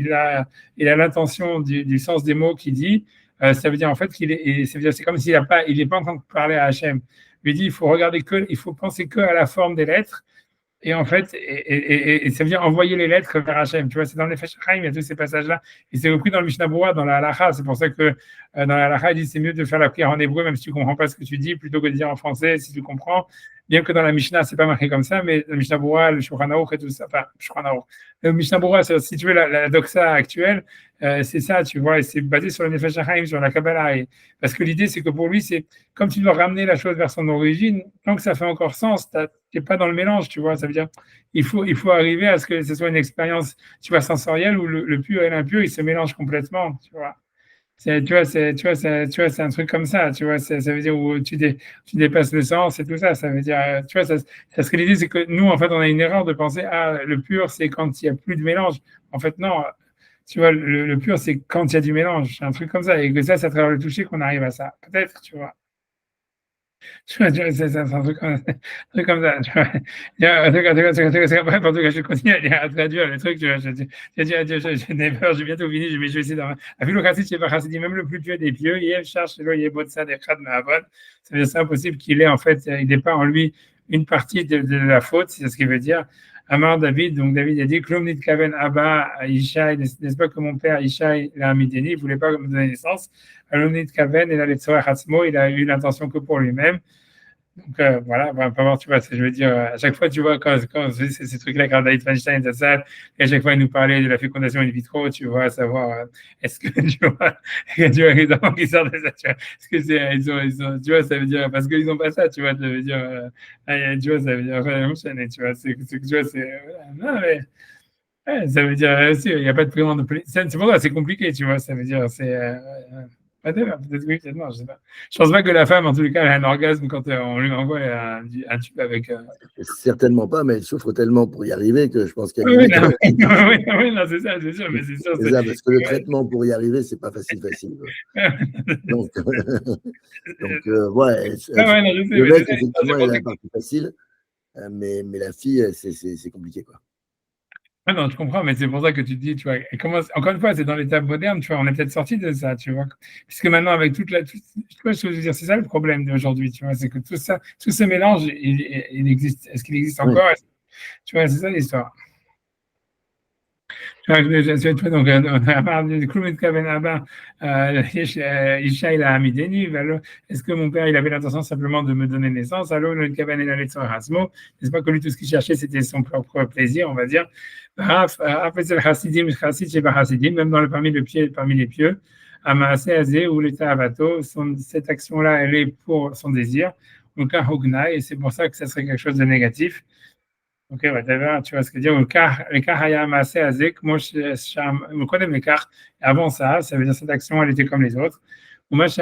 l'intention du sens des mots qu'il dit. Ça veut dire en fait c'est comme s'il il n'est pas en train de parler à Hachem. Il dit, il faut penser que à la forme des lettres. Et en fait, ça veut dire envoyer les lettres vers Hachem. Tu vois, c'est dans les Feshachaim, il y a tous ces passages-là. Et c'est repris dans le Mishnah Berurah, dans la Halacha. C'est pour ça que dans la Halacha, il dit c'est mieux de faire la prière en hébreu, même si tu ne comprends pas ce que tu dis, plutôt que de dire en français, si tu comprends. Bien que dans la Mishnah, c'est pas marqué comme ça, mais le Mishnah Berurah, le Shulchan Aruch et tout ça, enfin, Shulchan Aruch. Le Mishnah Berurah, si tu veux, la doxa actuelle, c'est ça, tu vois, et c'est basé sur le Nefesh HaChaim, sur la Kabbalah. Parce que l'idée, c'est que pour lui, c'est comme tu dois ramener la chose vers son origine, tant que ça fait encore sens, tu n'es pas dans le mélange, tu vois. Ça veut dire il faut arriver à ce que ce soit une expérience, tu vois, sensorielle où le pur et l'impur, ils se mélangent complètement, tu vois. C'est un truc comme ça, tu vois. Ça veut dire où tu dépasses le sens et tout ça. Ça veut dire, tu vois, ça serait l'idée, c'est que nous, en fait, on a une erreur de penser, ah, le pur, c'est quand il n'y a plus de mélange. En fait, non. Tu vois, le pur, c'est quand il y a du mélange. C'est un truc comme ça. Et que ça, c'est à travers le toucher qu'on arrive à ça. Peut-être, tu vois. C'est un truc comme ça. Tu vois. Il y a bref, en tout cas, je continue à traduire le truc. Tu vois, je n'ai peur, j'ai bientôt fini, mais je vais essayer d'en. Afilu chassid sheba chassidim, même le plus pieux des pieux, Yev cherche lo yebot sad echad me'avod. C'est impossible qu'il ait, en fait, il n'ait pas en lui une partie de la faute, c'est ce qu'il veut dire. Amar David, donc David a dit, Klom nitkaven Abba Ishaï, n'est-ce pas que mon père Ishaï l'a Mideni, il ne voulait pas me donner naissance. Alom nitkaven, et il a eu l'intention que pour lui-même. Donc voilà, tu vois, je veux dire, à chaque fois, tu vois, quand ces trucs-là, quand David Weinstein, ça, et à chaque fois, il nous parlait de la fécondation in vitro, tu vois, à savoir, est-ce que, tu vois, les enfants qui sortent de ça, tu vois, est-ce que tu vois, ça veut dire, parce qu'ils n'ont pas ça, tu vois, ça veut dire, tu vois, ça veut dire, enfin, tu vois, tu vois, non, mais, ça veut dire, il n'y a pas de paiement de plaisir. C'est pour ça, c'est compliqué, tu vois, ça veut dire, peut-être oui, peut-être non, je sais pas. Je pense pas que la femme, en tous les cas, elle a un orgasme quand on lui envoie un tube avec. Certainement pas, mais elle souffre tellement pour y arriver que je pense qu'il y a Oui, limite. oui, non, c'est ça, c'est sûr, mais c'est sûr. C'est ça, parce que le traitement pour y arriver, c'est pas facile. Donc, ouais, le mec, effectivement, il a la partie facile, mais la fille, c'est compliqué, quoi. Ah non, je comprends, mais c'est pour ça que tu te dis, tu vois, encore une fois, c'est dans l'étape moderne, tu vois, on est peut-être sorti de ça, tu vois. Puisque maintenant, avec tu vois ce que je veux dire, c'est ça le problème d'aujourd'hui, tu vois, c'est que tout ça, tout ce mélange, il existe. Est-ce qu'il existe encore? Oui. Tu vois, c'est ça l'histoire. Donc, est-ce que mon père, il avait l'intention simplement de me donner naissance? Alors, n'est-ce pas que lui, tout ce qu'il cherchait, c'était son propre plaisir, on va dire. Même parmi les pieux, ou l'état avato, cette action-là, elle est pour son désir. Donc, et c'est pour ça que ça serait quelque chose de négatif. Ok, whatever, tu vois ce que je veux dire. Le car haya maaseh azek, moi, le kodem le car, avant ça, ça veut dire cette action, elle était comme les autres. Est-ce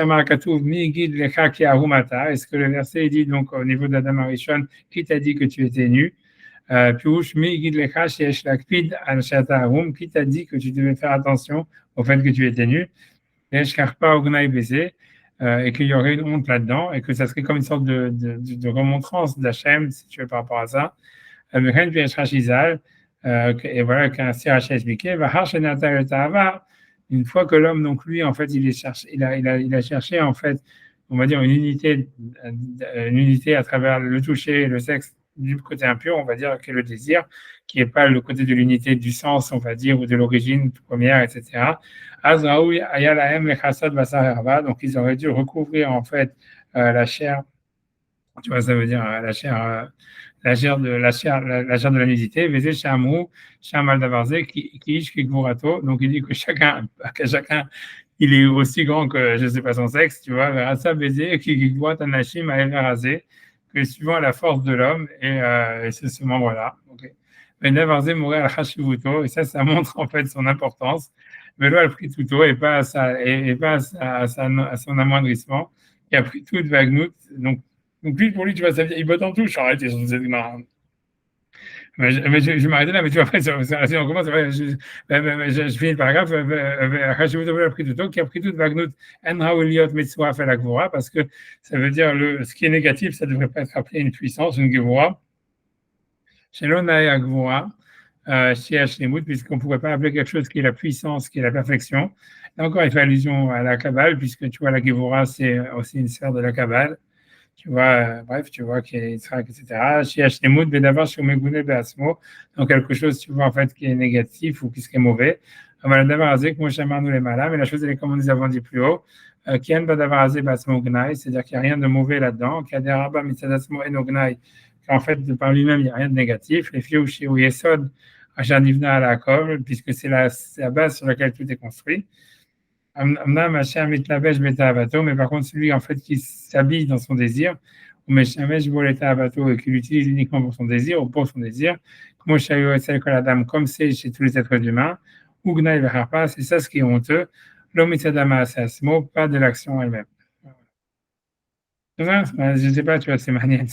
que le verset dit donc au niveau d'Adam Arishon, qui t'a dit que tu étais nu? Puis qui t'a dit que tu devais faire attention au fait que tu étais nu? Et qu'il y aurait une honte là-dedans et que ça serait comme une sorte de remontrance d'Hachem, si tu veux, par rapport à ça. Et voilà qu'un Sirach a expliqué, une fois que l'homme, donc lui, en fait, il a cherché, en fait, on va dire une unité à travers le toucher et le sexe du côté impur, on va dire, qui est le désir, qui n'est pas le côté de l'unité du sens, on va dire, ou de l'origine première, etc. Donc, ils auraient dû recouvrir, en fait, la chair, tu vois, ça veut dire la chair de la nudité, Vézé Chamrou, Chamal Davarze, qui donc il dit que chacun, il est aussi grand que, je ne sais pas, son sexe, tu vois, Verasa Vézé, qui voit Tanachim à Everazé, que suivant la force de l'homme, et c'est ce membre-là. Okay. Mais Davarze mourait à Hashivuto, et ça montre en fait son importance. Mais là, elle a pris tout haut et pas à son amoindrissement. Il a pris tout de Vagnout, donc lui, pour lui, tu vois, ça, il botte en touche, arrête, mais je vais m'arrêter là, mais tu vois, après, si on commence, je finis le paragraphe, Hashivut a pris tout, qui a pris tout Vagnout, Enraouliot Mitzvah fait la Gvora, parce que ça veut dire ce qui est négatif, ça ne devrait pas être appelé une puissance, une Gvora. Shelonai Gvora, puisqu'on ne pourrait pas appeler quelque chose qui est la puissance, qui est la perfection. Là encore, il fait allusion à la Kabbale, puisque tu vois, la Gvora, c'est aussi une sphère de la Kabbale. Tu vois, bref, tu vois qu'il y a Yitzhak, etc. Donc quelque chose, tu vois, en fait, qui est négatif ou qui est mauvais. Mais la chose, elle est comme nous avons dit plus haut, c'est-à-dire qu'il n'y a rien de mauvais là-dedans, qu'en fait, de par lui-même, il n'y a rien de négatif. Les filles ou Yesod, puisque c'est la base sur laquelle tout est construit. Mais par contre, celui en fait qui s'habille dans son désir, et qui l'utilise uniquement pour son désir ou pour son désir, comme c'est chez tous les êtres humains, c'est ça ce qui est honteux, pas de l'action elle-même. Je ne sais pas, tu vois, c'est manière.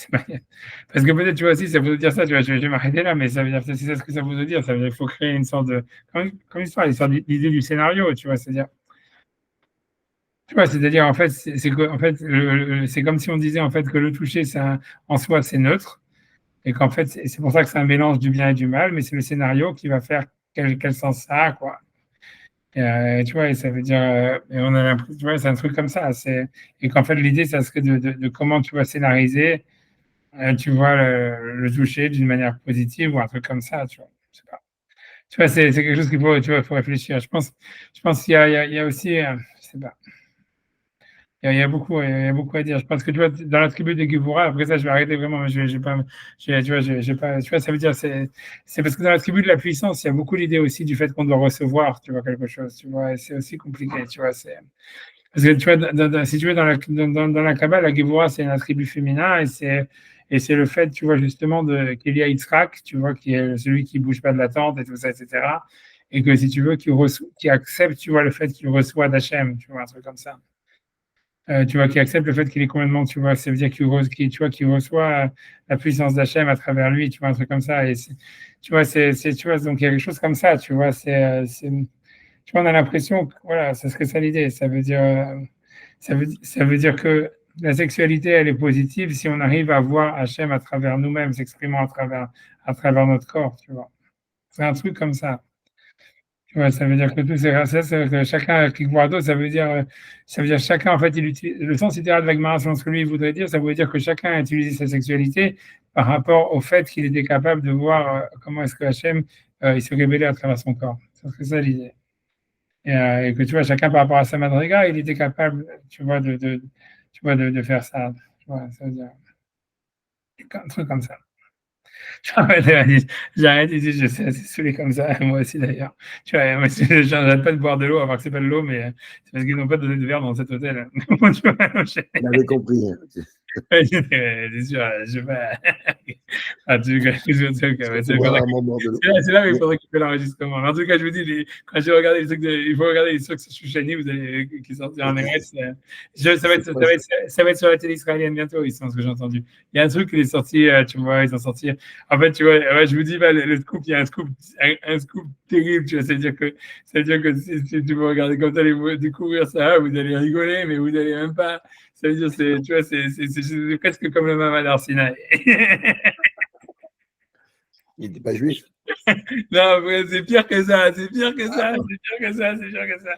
Parce que peut-être, tu vois, aussi, ça veut dire ça, tu vois, je vais m'arrêter là, mais ça veut dire, c'est ça ce que ça veut dire, ça veut dire qu'il faut créer une sorte de, comme l'histoire l'idée du scénario, tu vois, c'est-à-dire, tu vois, c'est-à-dire, en fait, c'est comme si on disait, en fait, que le toucher, en soi, c'est neutre, et qu'en fait, c'est pour ça que c'est un mélange du bien et du mal, mais c'est le scénario qui va faire quel sens ça a, quoi. Tu vois, et ça veut dire, et on a l'impression, tu vois, c'est un truc comme ça, et qu'en fait, l'idée, ça serait de comment tu vas scénariser, tu vois, le toucher d'une manière positive ou un truc comme ça, tu vois, je sais pas. Tu vois, c'est quelque chose qu'il faut, tu vois, faut réfléchir. Je pense qu'il y a aussi, je sais pas. Il y a beaucoup à dire. Je pense que tu vois, dans la tribu des Gevura, après ça, je vais arrêter vraiment, mais j'ai pas, tu vois, ça veut dire, c'est parce que dans la tribu de la puissance, il y a beaucoup l'idée aussi du fait qu'on doit recevoir, tu vois, quelque chose, tu vois, et c'est aussi compliqué, tu vois, parce que tu vois, si tu veux, dans la Kabbale, la Gevura, c'est un attribut féminin, et c'est le fait, tu vois, justement, qu'il y a Yitzhak, tu vois, qui est celui qui bouge pas de la tente et tout ça, etc. Et que si tu veux, qui accepte, tu vois, le fait qu'il reçoit d'Hachem, tu vois, un truc comme ça. Tu vois, qui accepte le fait qu'il est complètement, tu vois, ça veut dire qu'il reçoit la puissance d'Hachem à travers lui, tu vois, un truc comme ça. Et tu vois, tu vois, donc il y a quelque chose comme ça, tu vois, tu vois, on a l'impression que, voilà, c'est ce que c'est l'idée. Ça veut dire que la sexualité, elle est positive si on arrive à voir Hachem à travers nous-mêmes, s'exprimant à travers notre corps, tu vois. C'est un truc comme ça. Ouais, ça veut dire que tout c'est chacun qui voit d'autres, ça veut dire chacun, en fait, il utilise le sens littéral de l'Agmara, selon ce que lui voudrait dire, ça veut dire que chacun a utilisé sa sexualité par rapport au fait qu'il était capable de voir comment est-ce que Hachem il se révélait à travers son corps. C'est ça l'idée. Et que tu vois, chacun par rapport à sa madriga, il était capable, tu vois, de faire ça. Tu vois, ça veut dire un truc comme ça. J'arrête ici, je suis assez saoulé comme ça, moi aussi d'ailleurs. Tu vois, moi, j'arrête pas de boire de l'eau, alors que c'est pas de l'eau, mais c'est parce qu'ils n'ont pas donné de verre dans cet hôtel. On avait compris. C'est sûr, je sais pas. En tout cas, c'est là où il faudrait qu'il fait l'enregistrement. En tout cas, je vous dis, quand j'ai regardé les trucs, il faut regarder les trucs sur Chouchani, vous allez, qui sont sortis en RS. Ça va être sur la télé israélienne bientôt, ils sont ce que j'ai entendu. Il y a un truc qui est sorti, tu vois, ils ont sorti. En fait, tu vois, ouais, je vous dis, le scoop, il y a un scoop terrible, tu vois, c'est-à-dire que si tu veux regarder comme ça, découvrir ça, vous allez rigoler, mais vous allez même pas. Ça veut dire, tu vois, c'est presque comme le Mamad Arsinaï. Il n'était pas juif. Non, c'est pire que ça, c'est pire que ça, c'est pire que ça, c'est pire que ça.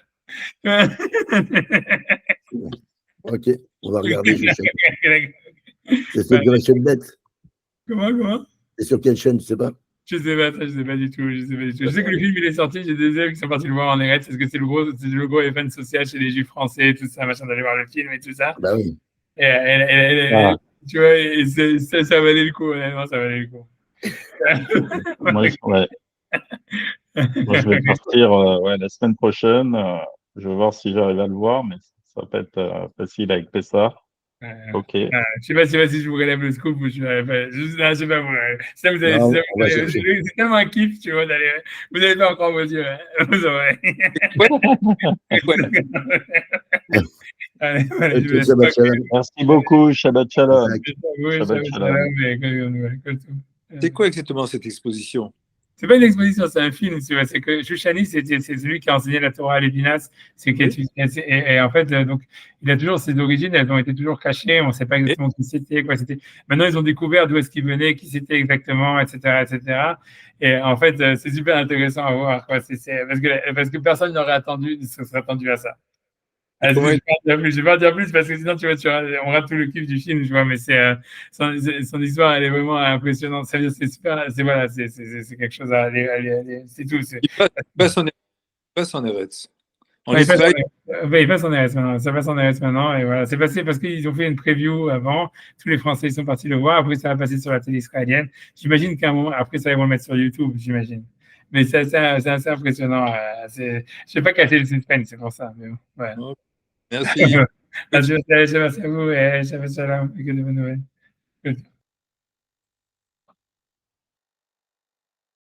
Ok, on va regarder. C'est sur quelle chaîne bête? Comment? C'est sur quelle chaîne, tu sais pas? Je sais pas du tout. Je sais que le film il est sorti, j'ai des élèves qui sont partis le voir en Eretz, parce que c'est le gros event social chez les Juifs français, tout ça, machin, d'aller voir le film et tout ça. Bah oui. Tu vois, et ça valait le coup, honnêtement, ça valait le coup. Moi, je vais partir la semaine prochaine. Je vais voir si j'arrive à le voir, mais ça va pas être facile avec Pessah. Ok. Je sais pas si je vous relève le scoop ou je sais pas moi. Ça, c'est tellement un kiff, tu vois, d'aller. Vous n'avez pas encore vos yeux, hein, vous aurez. Allez, okay, Shabbat Shalom. Merci beaucoup, Shabbat Shalom. Shabbat Shalom. C'est quoi exactement cette exposition? C'est pas une exposition, c'est un film. C'est que Shouchani, c'est celui qui a enseigné la Torah à Lévinas. Et en fait, donc, il a toujours ses origines, elles ont été toujours cachées. On ne sait pas exactement qui c'était, quoi c'était. Maintenant, ils ont découvert d'où est-ce qu'il venait, qui c'était exactement, etc., etc. Et en fait, c'est super intéressant à voir, quoi. Parce que personne n'aurait serait attendu à ça. Je vais pas dire plus parce que sinon on rate tout le kiff du film, je vois, mais son histoire, elle est vraiment impressionnante. C'est super, c'est quelque chose à aller, c'est tout. Il passe en Eretz. Il passe en RS maintenant. Ça passe en RS maintenant. Et voilà, c'est passé parce qu'ils ont fait une preview avant. Tous les Français ils sont partis le voir. Après, ça va passer sur la télé israélienne. J'imagine qu'à un moment, après, ça, ils vont le mettre sur YouTube, j'imagine. Mais c'est assez impressionnant. Je ne vais pas cacher le suspense, c'est pour ça. Mais bon, ouais. Merci. Merci à vous et Shabbat Shalom. Que de bonnes nouvelles.